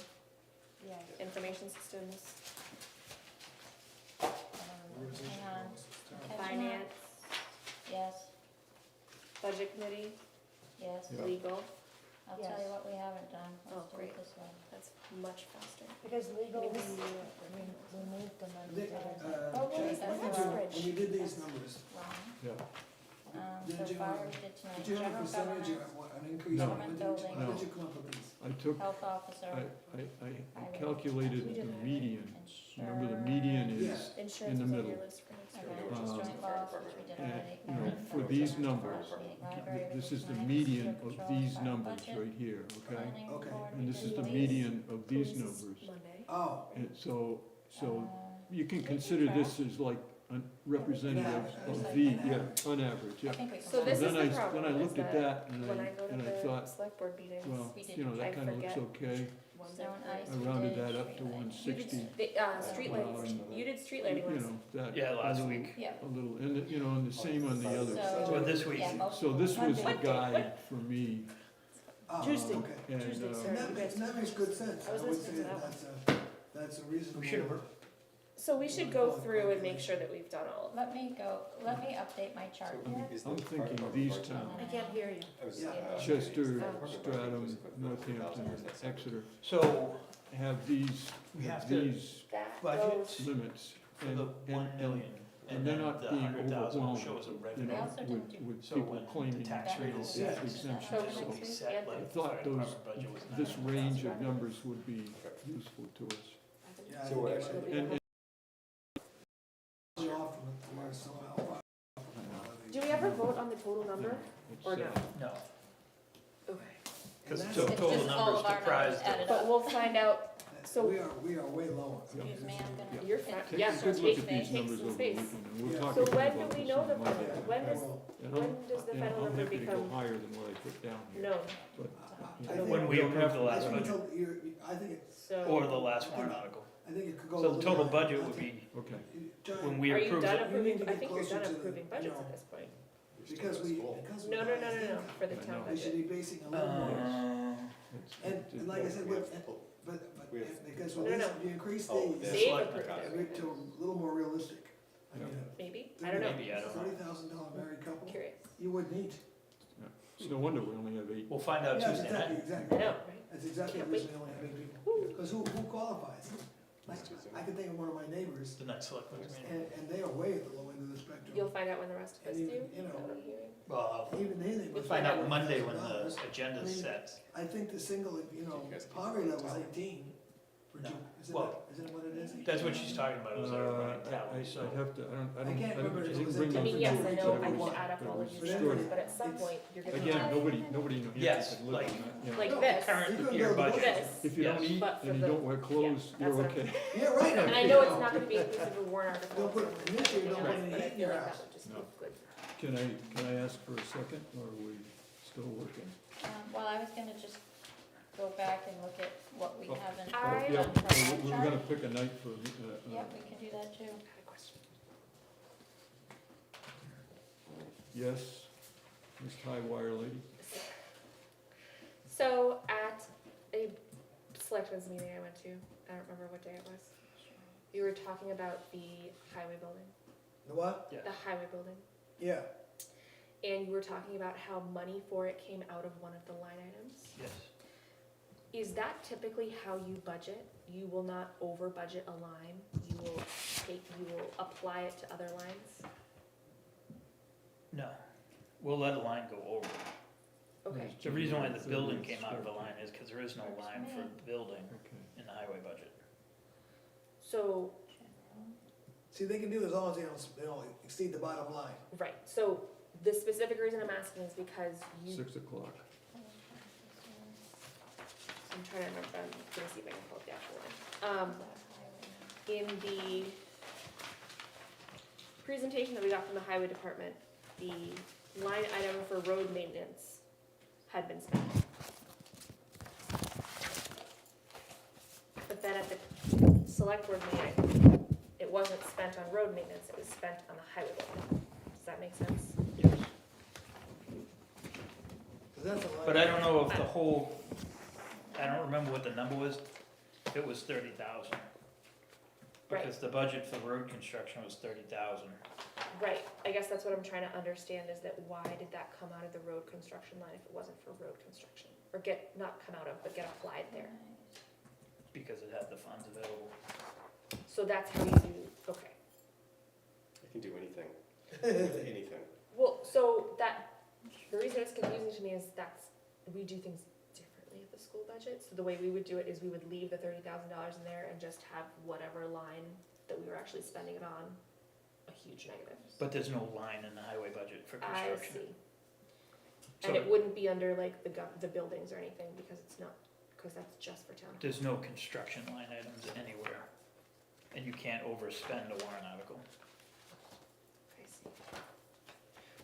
Speaker 2: yes.
Speaker 5: information systems,
Speaker 2: Hang on. Catching up.
Speaker 5: finance,
Speaker 2: Yes,
Speaker 5: budget committee,
Speaker 2: yes.
Speaker 11: Yeah.
Speaker 5: legal.
Speaker 2: I'll tell you what we haven't done.
Speaker 5: Oh,
Speaker 2: Let's do
Speaker 5: great.
Speaker 2: it this way.
Speaker 5: That's much faster.
Speaker 8: Because legal,
Speaker 5: Maybe this-
Speaker 8: we moved them and we
Speaker 6: They-
Speaker 8: did it.
Speaker 2: Oh, wait,
Speaker 6: Jack,
Speaker 2: that's
Speaker 6: when
Speaker 2: the wrong.
Speaker 6: you did these numbers,
Speaker 2: Wrong.
Speaker 11: Yeah,
Speaker 6: Did
Speaker 2: So
Speaker 6: you-
Speaker 2: far we did tonight,
Speaker 6: did you have a
Speaker 2: general
Speaker 6: percentage,
Speaker 2: government,
Speaker 6: or an increase?
Speaker 11: No.
Speaker 6: What did you- How
Speaker 11: No.
Speaker 6: did you come up with these?
Speaker 11: I took,
Speaker 2: health officer,
Speaker 11: I calculated the median. Remember, the median is,
Speaker 2: insurance.
Speaker 5: Insurance
Speaker 11: In the
Speaker 5: was on
Speaker 11: middle.
Speaker 5: your list for next
Speaker 2: Okay,
Speaker 5: year.
Speaker 2: which is
Speaker 11: Um,
Speaker 2: joint loss, which we did
Speaker 11: and,
Speaker 2: already.
Speaker 11: you know,
Speaker 2: Government,
Speaker 11: for
Speaker 2: which
Speaker 11: these
Speaker 2: is
Speaker 11: numbers,
Speaker 2: library, we
Speaker 11: this
Speaker 2: did
Speaker 11: is the
Speaker 2: tonight,
Speaker 11: median
Speaker 2: control,
Speaker 11: of these
Speaker 2: fire
Speaker 11: numbers
Speaker 2: budget,
Speaker 11: right here, okay?
Speaker 2: planning
Speaker 6: Okay.
Speaker 2: board,
Speaker 11: And
Speaker 2: we
Speaker 11: this
Speaker 2: did
Speaker 11: is the
Speaker 2: police,
Speaker 11: median of these
Speaker 5: Police is
Speaker 11: numbers.
Speaker 5: Monday.
Speaker 6: Oh,
Speaker 11: And so,
Speaker 2: uh,
Speaker 11: you can
Speaker 2: we
Speaker 11: consider
Speaker 2: keep
Speaker 11: this as like a representative
Speaker 6: An
Speaker 11: of
Speaker 6: average.
Speaker 11: the,
Speaker 6: An
Speaker 11: yeah,
Speaker 6: average.
Speaker 11: on average,
Speaker 2: I
Speaker 11: yeah.
Speaker 2: think we can.
Speaker 5: So
Speaker 11: So
Speaker 5: this is
Speaker 11: then
Speaker 5: the
Speaker 11: then I
Speaker 5: problem, is
Speaker 11: looked at
Speaker 5: that
Speaker 11: that and
Speaker 5: when I go to the
Speaker 11: thought,
Speaker 5: select board meetings,
Speaker 11: well,
Speaker 2: We did.
Speaker 11: you know, that
Speaker 5: I
Speaker 11: kinda looks
Speaker 5: forget.
Speaker 11: okay.
Speaker 5: ones
Speaker 2: Snow and
Speaker 5: I've
Speaker 2: ice.
Speaker 11: I
Speaker 2: we
Speaker 11: rounded
Speaker 2: did,
Speaker 11: that up to
Speaker 2: street lighting.
Speaker 5: You
Speaker 11: 160.
Speaker 5: did, street lighting, you did street lighting
Speaker 11: You
Speaker 5: ones.
Speaker 11: know, that.
Speaker 4: Yeah,
Speaker 11: a
Speaker 4: last
Speaker 11: little-
Speaker 4: week.
Speaker 2: Yeah,
Speaker 11: A little, and, you know, and the same on the others.
Speaker 2: so.
Speaker 4: Well, this week.
Speaker 2: Yeah, most
Speaker 11: So this was the
Speaker 2: Monday.
Speaker 11: guide for me,
Speaker 6: oh,
Speaker 5: Tuesday.
Speaker 6: okay.
Speaker 11: and,
Speaker 5: Tuesday, sorry.
Speaker 6: And that makes good sense.
Speaker 5: I was
Speaker 6: would
Speaker 5: listening
Speaker 6: say
Speaker 5: to that
Speaker 6: that's a reasonable.
Speaker 4: We should have,
Speaker 5: So we should go through and make sure that we've done all of them.
Speaker 2: Let me update my chart here.
Speaker 11: I'm thinking these towns,
Speaker 5: I can't hear you.
Speaker 11: Chester, Stratham, Northampton, Exeter,
Speaker 4: so
Speaker 11: have these,
Speaker 4: we have to
Speaker 11: these
Speaker 5: That
Speaker 4: budget
Speaker 5: goes,
Speaker 11: limits.
Speaker 4: for
Speaker 11: and-
Speaker 4: the
Speaker 11: and-
Speaker 4: 1 million,
Speaker 11: and
Speaker 4: and
Speaker 11: they're
Speaker 4: then
Speaker 11: not
Speaker 4: the
Speaker 11: being
Speaker 4: 100,000 will
Speaker 11: overwhelmed,
Speaker 4: show as a
Speaker 11: You
Speaker 4: revenue.
Speaker 2: We
Speaker 11: know,
Speaker 2: also
Speaker 11: with,
Speaker 2: didn't do-
Speaker 11: with
Speaker 4: So
Speaker 11: people
Speaker 4: when
Speaker 11: claiming
Speaker 4: the tax rate is
Speaker 2: That
Speaker 4: set,
Speaker 2: was-
Speaker 11: exemption.
Speaker 5: So
Speaker 4: it'll
Speaker 11: So
Speaker 4: be set like
Speaker 11: I
Speaker 4: the
Speaker 11: thought
Speaker 4: fire
Speaker 11: those,
Speaker 4: department budget was
Speaker 11: this
Speaker 4: 900,000.
Speaker 11: range of numbers would be useful to us.
Speaker 6: Yeah, I
Speaker 9: So we're
Speaker 6: think
Speaker 9: actually-
Speaker 11: And,
Speaker 6: we're off from where it's so far.
Speaker 5: do we ever vote on the total number
Speaker 11: it's,
Speaker 5: or no?
Speaker 4: No,
Speaker 5: Okay.
Speaker 4: because
Speaker 6: And
Speaker 4: so
Speaker 6: that's-
Speaker 4: total
Speaker 2: just all
Speaker 4: numbers
Speaker 2: of our numbers
Speaker 4: comprised
Speaker 2: added
Speaker 4: of,
Speaker 5: But we'll find out, So-
Speaker 6: We are way lower.
Speaker 2: Excuse me, I'm gonna.
Speaker 5: you're fine,
Speaker 11: take
Speaker 5: yeah,
Speaker 11: a
Speaker 5: so
Speaker 11: good look at
Speaker 5: take
Speaker 11: these numbers
Speaker 5: some
Speaker 11: over the
Speaker 5: space.
Speaker 11: weekend, and we'll
Speaker 6: Yeah.
Speaker 11: talk
Speaker 5: So
Speaker 11: again
Speaker 5: when
Speaker 11: about
Speaker 5: do we
Speaker 11: this
Speaker 5: know
Speaker 11: on
Speaker 5: the
Speaker 11: Monday.
Speaker 5: budget? When does,
Speaker 11: And
Speaker 5: when
Speaker 11: I'm-
Speaker 5: does the
Speaker 11: and
Speaker 5: final
Speaker 11: I'm
Speaker 5: number
Speaker 11: happy to go
Speaker 5: become
Speaker 11: higher than what I put down here.
Speaker 5: known?
Speaker 11: But,
Speaker 6: I think
Speaker 4: when we
Speaker 11: don't
Speaker 4: approved
Speaker 11: have
Speaker 4: the
Speaker 11: to-
Speaker 4: last
Speaker 6: That's
Speaker 4: budget,
Speaker 6: until I think it's,
Speaker 5: So.
Speaker 4: or the last warrant article.
Speaker 6: I think it could go. a
Speaker 4: So the
Speaker 6: little
Speaker 4: total
Speaker 6: higher.
Speaker 4: budget
Speaker 6: I
Speaker 4: would
Speaker 6: think-
Speaker 4: be,
Speaker 11: Okay,
Speaker 6: John,
Speaker 4: when we
Speaker 5: Are you
Speaker 4: approved
Speaker 5: done
Speaker 4: it,
Speaker 6: You need to
Speaker 5: approving, I
Speaker 6: get
Speaker 5: think you're
Speaker 6: closer
Speaker 5: done
Speaker 6: to the,
Speaker 5: approving
Speaker 6: you
Speaker 5: budgets
Speaker 6: know,
Speaker 5: at this point.
Speaker 6: because we.
Speaker 5: No, for the
Speaker 11: I
Speaker 5: town
Speaker 11: know.
Speaker 6: We should
Speaker 5: budget.
Speaker 6: be basing a little more.
Speaker 11: It's-
Speaker 6: And like I said,
Speaker 9: We
Speaker 6: but,
Speaker 9: have-
Speaker 6: but,
Speaker 9: we have-
Speaker 6: because
Speaker 5: No,
Speaker 6: when
Speaker 5: no,
Speaker 6: you increase
Speaker 9: Oh,
Speaker 6: the,
Speaker 9: yeah.
Speaker 5: Dave
Speaker 4: Selectmen.
Speaker 5: approved it,
Speaker 6: to a little more realistic. I mean,
Speaker 5: maybe, I don't know,
Speaker 4: Maybe, I don't know.
Speaker 6: $30,000 married couple,
Speaker 5: curious,
Speaker 6: you would need.
Speaker 11: It's no wonder we only have 8.
Speaker 4: we'll find out
Speaker 6: Yeah,
Speaker 4: Tuesday
Speaker 6: exactly,
Speaker 4: night.
Speaker 5: I
Speaker 6: exactly.
Speaker 5: know, right?
Speaker 6: That's exactly
Speaker 5: Can't
Speaker 6: the reason we only have 8 people. Because who qualifies? Like, I can think of one of my neighbors,
Speaker 4: The next selectmen's meeting.
Speaker 6: and they are way at the low end of the spectrum.
Speaker 5: You'll find out when the rest of us
Speaker 6: And
Speaker 5: do,
Speaker 6: even,
Speaker 5: is
Speaker 6: you
Speaker 5: that
Speaker 6: know,
Speaker 5: what I'm hearing?
Speaker 4: Well,
Speaker 6: Even they
Speaker 4: we'll
Speaker 6: must
Speaker 4: find
Speaker 6: have
Speaker 4: out Monday when
Speaker 6: $1,000.
Speaker 4: the agenda's set.
Speaker 6: I think the single,
Speaker 9: You guys keep
Speaker 6: poverty level was
Speaker 9: talking.
Speaker 6: 18 for
Speaker 4: No.
Speaker 6: Isn't it what it is?
Speaker 4: That's what she's talking about, is our running tally, so.
Speaker 11: I'd have to, I don't,
Speaker 6: can't remember if it
Speaker 11: didn't
Speaker 6: was
Speaker 11: bring
Speaker 6: in-
Speaker 5: I
Speaker 11: those
Speaker 5: mean, yes, I
Speaker 11: notes,
Speaker 5: know,
Speaker 11: but
Speaker 5: I
Speaker 11: it
Speaker 5: can
Speaker 11: was-
Speaker 5: add up all of
Speaker 11: it
Speaker 5: your
Speaker 11: was
Speaker 5: numbers,
Speaker 11: stored.
Speaker 5: but at some
Speaker 6: It's-
Speaker 5: point, you're gonna
Speaker 11: Again,
Speaker 5: have,
Speaker 11: nobody in New
Speaker 4: Yes,
Speaker 11: Hampshire could live
Speaker 4: like-
Speaker 11: on that, you know.
Speaker 5: like
Speaker 6: No.
Speaker 5: this,
Speaker 4: Current
Speaker 6: You couldn't
Speaker 4: year
Speaker 6: go to the
Speaker 4: budget.
Speaker 5: this,
Speaker 11: If you don't
Speaker 4: Yes.
Speaker 11: eat
Speaker 5: But for
Speaker 11: and you
Speaker 5: the-
Speaker 11: don't wear clothes,
Speaker 5: that's
Speaker 11: you're
Speaker 5: what I'm-
Speaker 11: okay.
Speaker 6: Yeah, right.
Speaker 5: and I know it's not gonna be inclusive of warrant articles.
Speaker 6: Don't put,
Speaker 5: and
Speaker 6: this year, don't put
Speaker 5: everything else,
Speaker 6: any
Speaker 5: but I
Speaker 6: heat in
Speaker 5: feel
Speaker 6: your
Speaker 5: like that
Speaker 6: house.
Speaker 5: would just be
Speaker 11: No.
Speaker 5: good.
Speaker 11: Can I ask for a second, or are we still working?
Speaker 2: Well, I was gonna just go back and look at what we
Speaker 11: Oh.
Speaker 2: haven't
Speaker 5: I-
Speaker 11: Yeah,
Speaker 2: done from
Speaker 11: we
Speaker 2: that
Speaker 11: were gonna
Speaker 2: chart.
Speaker 11: pick a night for,
Speaker 2: Yep, we can do that too.
Speaker 5: I had a question.
Speaker 11: yes, Ms. High Wire Lady?
Speaker 5: So at a selectmen's meeting I went to, I don't remember what day it was, you were talking about the highway building,
Speaker 6: The what?
Speaker 5: the highway building.
Speaker 6: Yeah.
Speaker 5: And you were talking about how money for it came out of one of the line items.
Speaker 4: Yes.
Speaker 5: Is that typically how you budget? You will not over budget a line, you will apply it to other lines?
Speaker 4: No, we'll let a line go over.
Speaker 5: Okay,
Speaker 4: The reason why the building came out of the line is because there is no line for the building
Speaker 11: Okay.
Speaker 4: in the highway budget.
Speaker 5: so,
Speaker 6: See, they can do as long as they don't exceed the bottom line.
Speaker 5: right, so the specific reason I'm asking is because you,
Speaker 11: 6 o'clock.
Speaker 5: I'm trying to remember, I'm gonna see if I can pull up the actual line. In the presentation that we got from the highway department, the line item for road maintenance had been spent. But then at the select board meeting, it wasn't spent on road maintenance, it was spent on the highway building. Does that make sense?
Speaker 4: Yes.
Speaker 6: 'Cause that's a line.
Speaker 4: But I don't know if the whole, I don't remember what the number was, if it was 30,000.
Speaker 5: Right.
Speaker 4: Because the budget for road construction was 30,000.
Speaker 5: Right, I guess that's what I'm trying to understand, is that why did that come out of the road construction line if it wasn't for road construction? Or get, not come out of, but get applied there.
Speaker 4: Because it had the funds available.
Speaker 5: So that's how you do, okay.
Speaker 9: You can do anything, with anything.
Speaker 5: Well, so that, the reason it's confusing to me is we do things differently at the school budget. So the way we would do it is we would leave the $30,000 in there and just have whatever line that we were actually spending it on, a huge negative.
Speaker 4: But there's no line in the highway budget for
Speaker 5: I
Speaker 4: construction.
Speaker 5: see. And it wouldn't be under like the buildings or anything because it's not, because that's just for town.
Speaker 4: There's no construction line items anywhere. And you can't overspend a warrant article.
Speaker 5: I see.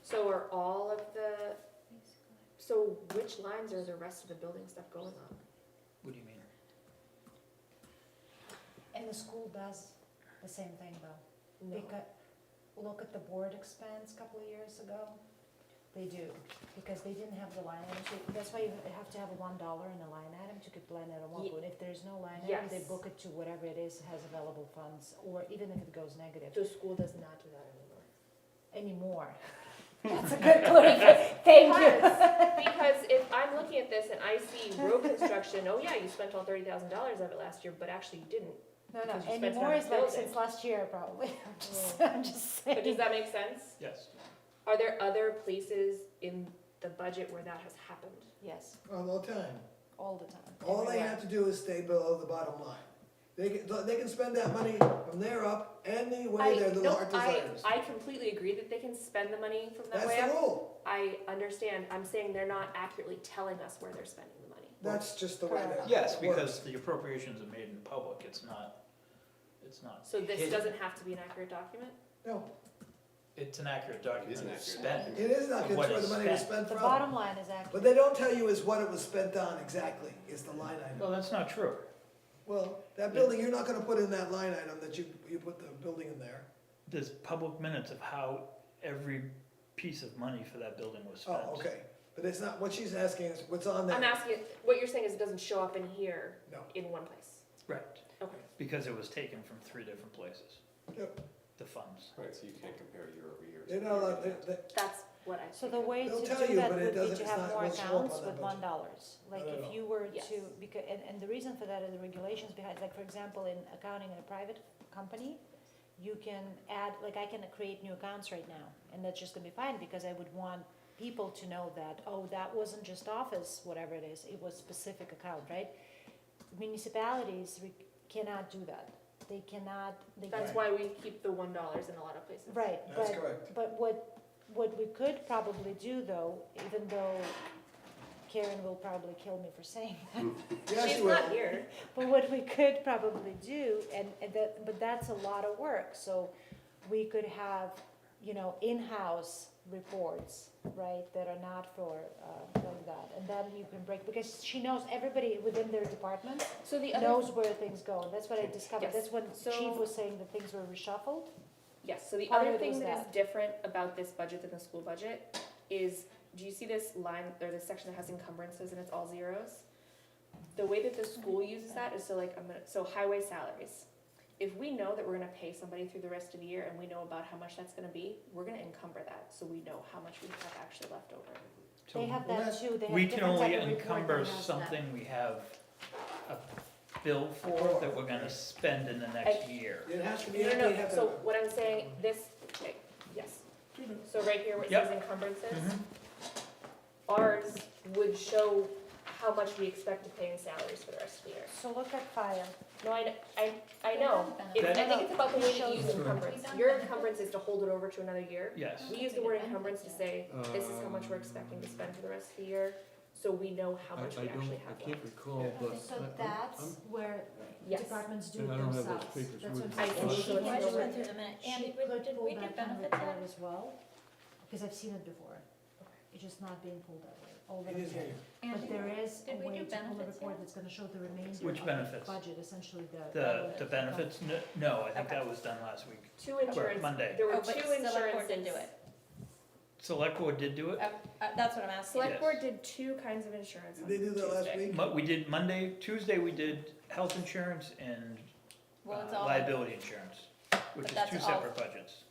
Speaker 5: So are all of the, so which lines are the rest of the building stuff going on?
Speaker 4: What do you mean?
Speaker 8: And the school does the same thing though.
Speaker 5: No.
Speaker 8: Because, look at the board expense a couple of years ago. They do, because they didn't have the line item. So that's why you have to have a $1 in a line item to get line item one. But if there's no line item, they
Speaker 5: Yes.
Speaker 8: book it to whatever it is, has available funds, or even if it goes negative.
Speaker 5: The school does not do that anymore.
Speaker 8: Anymore. That's a good clarification. Thank you.
Speaker 5: Because if I'm looking at this and I see road construction, oh yeah, you spent all $30,000 of it last year, but actually you didn't.
Speaker 8: No,
Speaker 5: Because you spent
Speaker 8: anymore
Speaker 5: on
Speaker 8: is like
Speaker 5: building.
Speaker 8: since last year probably. I'm just
Speaker 5: But does
Speaker 8: saying.
Speaker 5: that make sense?
Speaker 4: Yes.
Speaker 5: Are there other places in the budget where that has happened?
Speaker 8: Yes,
Speaker 6: All the time.
Speaker 8: all the time.
Speaker 6: All they
Speaker 8: everywhere.
Speaker 6: have to do is stay below the bottom line. They can spend that money from there up any way their little heart desires.
Speaker 5: I completely agree that they can spend the money from that
Speaker 6: That's
Speaker 5: way
Speaker 6: the
Speaker 5: up.
Speaker 6: rule.
Speaker 5: I understand, I'm saying they're not accurately telling us where they're spending the money.
Speaker 6: That's just the way that
Speaker 4: Yes,
Speaker 6: works.
Speaker 4: because the appropriations are made in public, it's not.
Speaker 5: So this
Speaker 4: hidden.
Speaker 5: doesn't have to be an accurate document?
Speaker 6: No,
Speaker 4: It's an accurate
Speaker 9: It is
Speaker 4: document,
Speaker 9: an
Speaker 4: it's
Speaker 9: accurate
Speaker 4: spent.
Speaker 6: it is not,
Speaker 4: Of
Speaker 6: it's
Speaker 4: what
Speaker 6: where the
Speaker 4: is
Speaker 6: money was
Speaker 4: spent.
Speaker 6: spent
Speaker 8: The
Speaker 6: from.
Speaker 8: bottom line is accurate.
Speaker 6: What they don't tell you is what it was spent on exactly, is the line
Speaker 4: Well,
Speaker 6: item.
Speaker 4: that's not true.
Speaker 6: Well, that building, you're not gonna put in that line item that you put the building in there.
Speaker 4: There's public minutes of how every piece of money for that building was spent.
Speaker 6: Oh, okay, but it's not, what she's asking is what's on there.
Speaker 5: I'm asking, what you're saying is it doesn't show up in here
Speaker 6: No.
Speaker 5: in one place?
Speaker 4: Right,
Speaker 5: Okay.
Speaker 4: because it was taken from 3 different places.
Speaker 6: Yep.
Speaker 4: The funds.
Speaker 9: Right, so you can't compare year over year.
Speaker 6: They're not allowed,
Speaker 5: That's what I.
Speaker 8: So the way
Speaker 6: They'll
Speaker 8: to
Speaker 6: tell
Speaker 8: do
Speaker 6: you,
Speaker 8: that
Speaker 6: but it
Speaker 8: would be
Speaker 6: doesn't-
Speaker 8: to
Speaker 6: it's
Speaker 8: have
Speaker 6: not-
Speaker 8: more
Speaker 6: won't show up
Speaker 8: accounts
Speaker 6: on that
Speaker 8: with
Speaker 6: budget.
Speaker 8: $1. Like
Speaker 6: Not at
Speaker 8: if
Speaker 6: all.
Speaker 8: you were
Speaker 5: Yes.
Speaker 8: to, because, and the reason for that is the regulations behind, like for example, in accounting in a private company, you can add, like I can create new accounts right now, and that's just gonna be fine, because I would want people to know that, oh, that wasn't just office, whatever it is, it was specific account, right? Municipalities cannot do that. They cannot, they
Speaker 5: That's
Speaker 8: can't.
Speaker 5: why we keep the $1 in a lot of places.
Speaker 8: Right,
Speaker 6: That's
Speaker 8: but,
Speaker 6: correct.
Speaker 8: but what we could probably do though, even though Karen will probably kill me for saying that,
Speaker 6: Yes,
Speaker 5: She's
Speaker 6: you will.
Speaker 5: not here.
Speaker 8: but what we could probably do, and that, but that's a lot of work, so we could have, you know, in-house reports, right, that are not for, like that, and then you can break, because she knows everybody within their department
Speaker 5: So the other,
Speaker 8: knows where things go, and that's what I discovered,
Speaker 5: Yes.
Speaker 8: that's when
Speaker 5: So-
Speaker 8: Chief was saying that things were reshuffled.
Speaker 5: yes, so the
Speaker 8: Part
Speaker 5: other
Speaker 8: of it
Speaker 5: thing
Speaker 8: was
Speaker 5: that is
Speaker 8: that.
Speaker 5: different about this budget than the school budget is, do you see this line, or this section that has encumbrances and it's all zeros? The way that the school uses that is so like, so highway salaries. If we know that we're gonna pay somebody through the rest of the year and we know about how much that's gonna be, we're gonna encumber that, so we know how much we have actually left over.
Speaker 4: So
Speaker 8: They have
Speaker 6: Well,
Speaker 8: that
Speaker 6: that's-
Speaker 8: too, they have
Speaker 4: we can
Speaker 8: different
Speaker 4: only
Speaker 8: type of report that
Speaker 4: encumber
Speaker 8: has that.
Speaker 4: something we have a bill for that we're gonna spend in the next year.
Speaker 6: It has to be,
Speaker 5: No,
Speaker 6: they
Speaker 5: no, no,
Speaker 6: have
Speaker 5: so
Speaker 6: to.
Speaker 5: what I'm saying, this, okay, yes. So right here where it
Speaker 4: Yep.
Speaker 5: says encumbrances,
Speaker 4: Mhm.
Speaker 5: ours would show how much we expect to pay in salaries for the rest of the year.
Speaker 8: So look at fire,
Speaker 5: No, I know, I
Speaker 2: They
Speaker 5: know.
Speaker 2: have benefits.
Speaker 5: I think it's about the way that
Speaker 8: Shows
Speaker 5: you use
Speaker 8: them.
Speaker 5: encumbrance.
Speaker 2: We've done
Speaker 5: Your
Speaker 2: benefits.
Speaker 5: encumbrance is to hold it over to another year.
Speaker 4: Yes,
Speaker 5: We use the word encumbrance to say, this is how much we're expecting to spend for the rest of the year, so we know how much we actually have
Speaker 11: I can't
Speaker 5: left.
Speaker 11: recall, but
Speaker 8: so
Speaker 11: I'm-
Speaker 8: that's
Speaker 11: I'm-
Speaker 8: where
Speaker 5: Yes.
Speaker 8: departments do
Speaker 11: And
Speaker 8: it
Speaker 11: I don't have those
Speaker 8: themselves.
Speaker 11: papers
Speaker 8: That's
Speaker 11: with
Speaker 8: what
Speaker 5: I
Speaker 8: I'm
Speaker 5: see.
Speaker 8: saying.
Speaker 5: So it's
Speaker 2: I just
Speaker 5: over.
Speaker 2: went through the minute,
Speaker 8: She
Speaker 2: Andy,
Speaker 8: could
Speaker 2: did
Speaker 8: pull
Speaker 2: we do
Speaker 8: that kind of
Speaker 2: benefits
Speaker 8: report
Speaker 2: yet?
Speaker 8: as well, because I've seen it before. It's just not being pulled that way, all the
Speaker 6: It is
Speaker 8: time.
Speaker 6: here.
Speaker 8: But
Speaker 2: Andy,
Speaker 8: there is a
Speaker 2: did we
Speaker 8: way
Speaker 2: do
Speaker 8: to pull a
Speaker 2: benefits
Speaker 8: report
Speaker 2: yet?
Speaker 8: that's gonna show the remainder
Speaker 4: Which
Speaker 8: of the
Speaker 4: benefits?
Speaker 8: budget, essentially
Speaker 4: the benefits, no, I think
Speaker 2: Okay.
Speaker 4: that was done last week,
Speaker 5: Two insurance,
Speaker 4: Monday.
Speaker 5: there were
Speaker 2: Oh, but
Speaker 5: two
Speaker 2: select board did
Speaker 5: insurances.
Speaker 2: do it.
Speaker 4: Select board did do it,
Speaker 2: That's what I'm asking.
Speaker 5: Select
Speaker 4: Yes.
Speaker 5: board did two kinds of insurance
Speaker 6: Did
Speaker 5: on
Speaker 6: they do that last
Speaker 5: Tuesday.
Speaker 6: week?
Speaker 4: We did Monday, Tuesday we did health insurance and
Speaker 2: Well, it's all,
Speaker 4: liability insurance, which
Speaker 2: But
Speaker 4: is
Speaker 2: that's
Speaker 4: two
Speaker 2: all-
Speaker 4: separate budgets.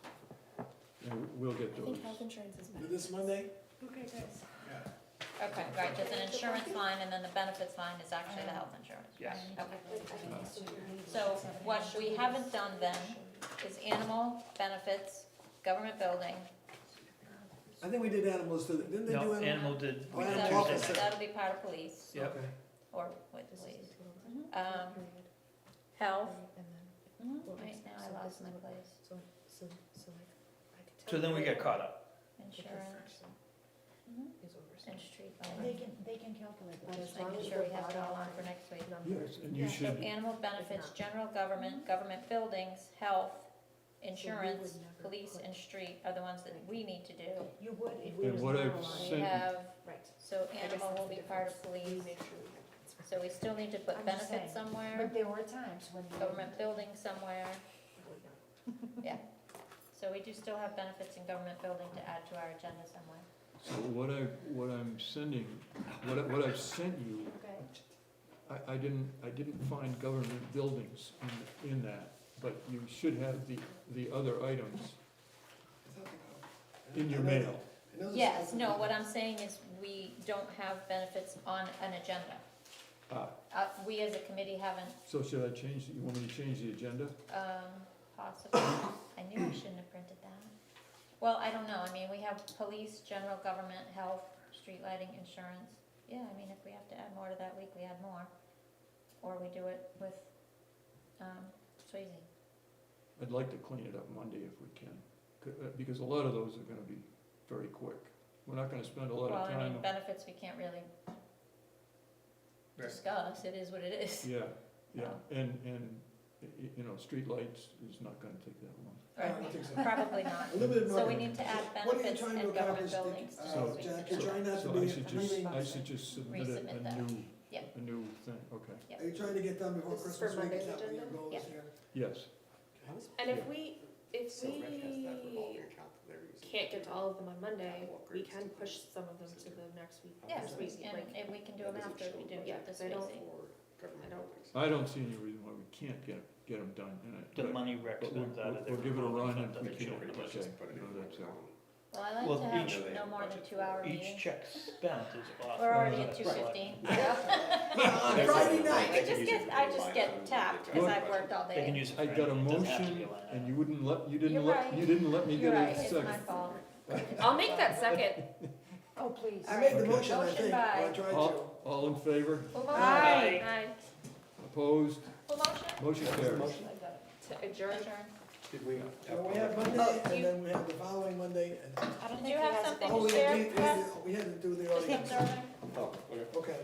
Speaker 11: Yeah, we'll get
Speaker 5: I
Speaker 11: those.
Speaker 5: think health insurance is
Speaker 6: Did this Monday?
Speaker 5: Okay, guys.
Speaker 6: Yeah.
Speaker 2: okay, right, there's an insurance line and then the benefits line is actually the health insurance.
Speaker 4: Yes.
Speaker 2: Okay. So what we haven't done then is animal benefits, government building.
Speaker 6: I think we did animals too, didn't they do
Speaker 4: No,
Speaker 6: animals?
Speaker 4: animal did,
Speaker 6: Oh,
Speaker 4: we did
Speaker 6: animal
Speaker 2: That'll
Speaker 6: officer.
Speaker 4: Tuesday.
Speaker 2: that'll be part of police,
Speaker 4: Yep.
Speaker 6: Okay.
Speaker 2: or with police. Health, right now I lost my place,
Speaker 5: So like, I could tell.
Speaker 4: So then we
Speaker 5: you
Speaker 4: get caught up.
Speaker 2: insurance,
Speaker 5: is over.
Speaker 2: and street
Speaker 8: They
Speaker 2: lighting.
Speaker 8: they can calculate that.
Speaker 5: As long
Speaker 2: Making
Speaker 5: as
Speaker 2: sure we
Speaker 5: the
Speaker 2: have it all on
Speaker 5: bottom
Speaker 2: for next week.
Speaker 11: Yes, and you
Speaker 2: So
Speaker 11: should,
Speaker 2: animal benefits, general government, government buildings, health, insurance, police and street are the ones that we need to do.
Speaker 8: You would if it
Speaker 11: and
Speaker 8: was
Speaker 11: what I've
Speaker 8: normalized.
Speaker 2: We
Speaker 11: sent,
Speaker 2: have,
Speaker 5: Right.
Speaker 2: so
Speaker 5: I guess
Speaker 2: animal
Speaker 5: that's
Speaker 2: will
Speaker 5: the
Speaker 2: be part of
Speaker 5: difference. We
Speaker 2: police,
Speaker 5: make sure we get.
Speaker 2: so we still need to put
Speaker 8: I'm just
Speaker 2: benefits
Speaker 8: saying.
Speaker 2: somewhere,
Speaker 8: But there were times when you.
Speaker 2: government building somewhere. Yeah, so we do still have benefits in government building to add to our agenda somewhere.
Speaker 11: so what I'm sending, what I've sent you,
Speaker 2: Okay.
Speaker 11: I didn't find government buildings in that, but you should have the other items
Speaker 6: I thought they got-
Speaker 11: in your
Speaker 6: I know
Speaker 11: mail.
Speaker 6: that. I know this-
Speaker 2: Yes, no, what I'm saying is we don't have benefits on an agenda.
Speaker 11: Ah,
Speaker 2: We as a committee haven't,
Speaker 11: so should I change, you want me to change the agenda?
Speaker 2: possibly, I knew I shouldn't have printed that. Well, I don't know, I mean, we have police, general government, health, street lighting, insurance. Yeah, I mean, if we have to add more to that week, we add more. Or we do it with, Swayze.
Speaker 11: I'd like to clean it up Monday if we can, because a lot of those are gonna be very quick. We're not gonna spend a lot
Speaker 2: Well,
Speaker 11: of
Speaker 2: I mean,
Speaker 11: time.
Speaker 2: benefits we can't really
Speaker 4: Right.
Speaker 2: discuss, it is what it is.
Speaker 11: Yeah, and, you know, streetlights is not gonna take that long.
Speaker 6: I don't think so.
Speaker 2: Probably not.
Speaker 6: A little bit more.
Speaker 2: So we need to add
Speaker 6: What are you
Speaker 2: benefits
Speaker 6: trying to
Speaker 2: and government
Speaker 6: accomplish, Dick?
Speaker 2: buildings to
Speaker 11: So-
Speaker 2: this week's
Speaker 6: Jack, you're
Speaker 2: agenda.
Speaker 6: trying not to
Speaker 11: So
Speaker 6: be
Speaker 11: I
Speaker 6: a
Speaker 11: should just submit
Speaker 2: Resubmit
Speaker 11: a
Speaker 2: that.
Speaker 11: new,
Speaker 2: Yep.
Speaker 11: a new thing, okay,
Speaker 6: Are you trying to get done before
Speaker 5: This is
Speaker 6: Christmas
Speaker 5: for
Speaker 6: week? Is
Speaker 5: Monday's
Speaker 6: that what your
Speaker 5: agenda?
Speaker 6: goal is
Speaker 2: Yeah.
Speaker 6: here?
Speaker 11: yes.
Speaker 5: And if
Speaker 11: Yeah.
Speaker 5: we can't get to all of them on Monday, we can push some of them to the next week.
Speaker 2: Yeah,
Speaker 5: this week,
Speaker 2: and
Speaker 5: like,
Speaker 2: if we can do them after we do
Speaker 5: Yeah,
Speaker 2: this
Speaker 5: I don't-
Speaker 2: Swayze.
Speaker 11: I don't see any reason why we can't get them done,
Speaker 4: The
Speaker 11: but
Speaker 4: money Rex
Speaker 11: but
Speaker 4: spends out of there.
Speaker 11: we'll give it a run and
Speaker 4: Fund
Speaker 11: we
Speaker 4: it,
Speaker 11: can,
Speaker 4: sure.
Speaker 11: okay, you know, that's,
Speaker 2: Well, I like
Speaker 4: Well,
Speaker 2: to have
Speaker 4: each-
Speaker 2: no more than 2 hour
Speaker 4: Each
Speaker 2: meetings.
Speaker 4: check spent is off.
Speaker 2: We're already at
Speaker 4: Right.
Speaker 2: 2:15.
Speaker 6: On Friday night.
Speaker 2: I just get tapped because I've worked all
Speaker 4: They can
Speaker 2: day.
Speaker 4: use it for
Speaker 11: I got a
Speaker 4: anything. It doesn't have to be
Speaker 11: motion,
Speaker 4: a line
Speaker 11: and
Speaker 4: item.
Speaker 11: you wouldn't let, you
Speaker 2: You're
Speaker 11: didn't let,
Speaker 2: right.
Speaker 11: you didn't let me
Speaker 2: You're
Speaker 11: get
Speaker 2: right,
Speaker 11: a
Speaker 2: it's my
Speaker 11: second.
Speaker 2: fault.
Speaker 5: I'll make that second.
Speaker 8: Oh, please.
Speaker 6: I made the
Speaker 11: Okay.
Speaker 6: motion, I
Speaker 2: Motion
Speaker 6: think, or I
Speaker 2: by-
Speaker 6: tried to.
Speaker 11: All in favor,
Speaker 2: Move on.
Speaker 8: Aye.
Speaker 5: Aye.
Speaker 11: opposed,
Speaker 2: Full motion?
Speaker 11: Motion carries.
Speaker 5: To adjourn.
Speaker 2: Adjourn.
Speaker 9: Did we?
Speaker 6: So we have Monday,
Speaker 2: Oh,
Speaker 6: and
Speaker 2: you-
Speaker 6: then we have the following Monday, and,
Speaker 8: I don't
Speaker 2: Do
Speaker 8: think
Speaker 2: you
Speaker 8: he
Speaker 2: have
Speaker 8: has a
Speaker 2: something
Speaker 6: oh,
Speaker 2: to
Speaker 6: we
Speaker 2: share?
Speaker 6: had, we had to do the
Speaker 2: Just
Speaker 6: audience.
Speaker 2: observing?
Speaker 9: Oh, okay.
Speaker 6: Okay.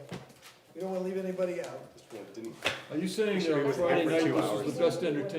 Speaker 6: We don't wanna leave anybody out.
Speaker 9: Just didn't.
Speaker 11: Are you saying
Speaker 9: Sure, it
Speaker 11: that
Speaker 9: was
Speaker 11: Friday
Speaker 9: there for
Speaker 11: night
Speaker 9: 2
Speaker 11: was
Speaker 9: hours.
Speaker 11: the best entertainment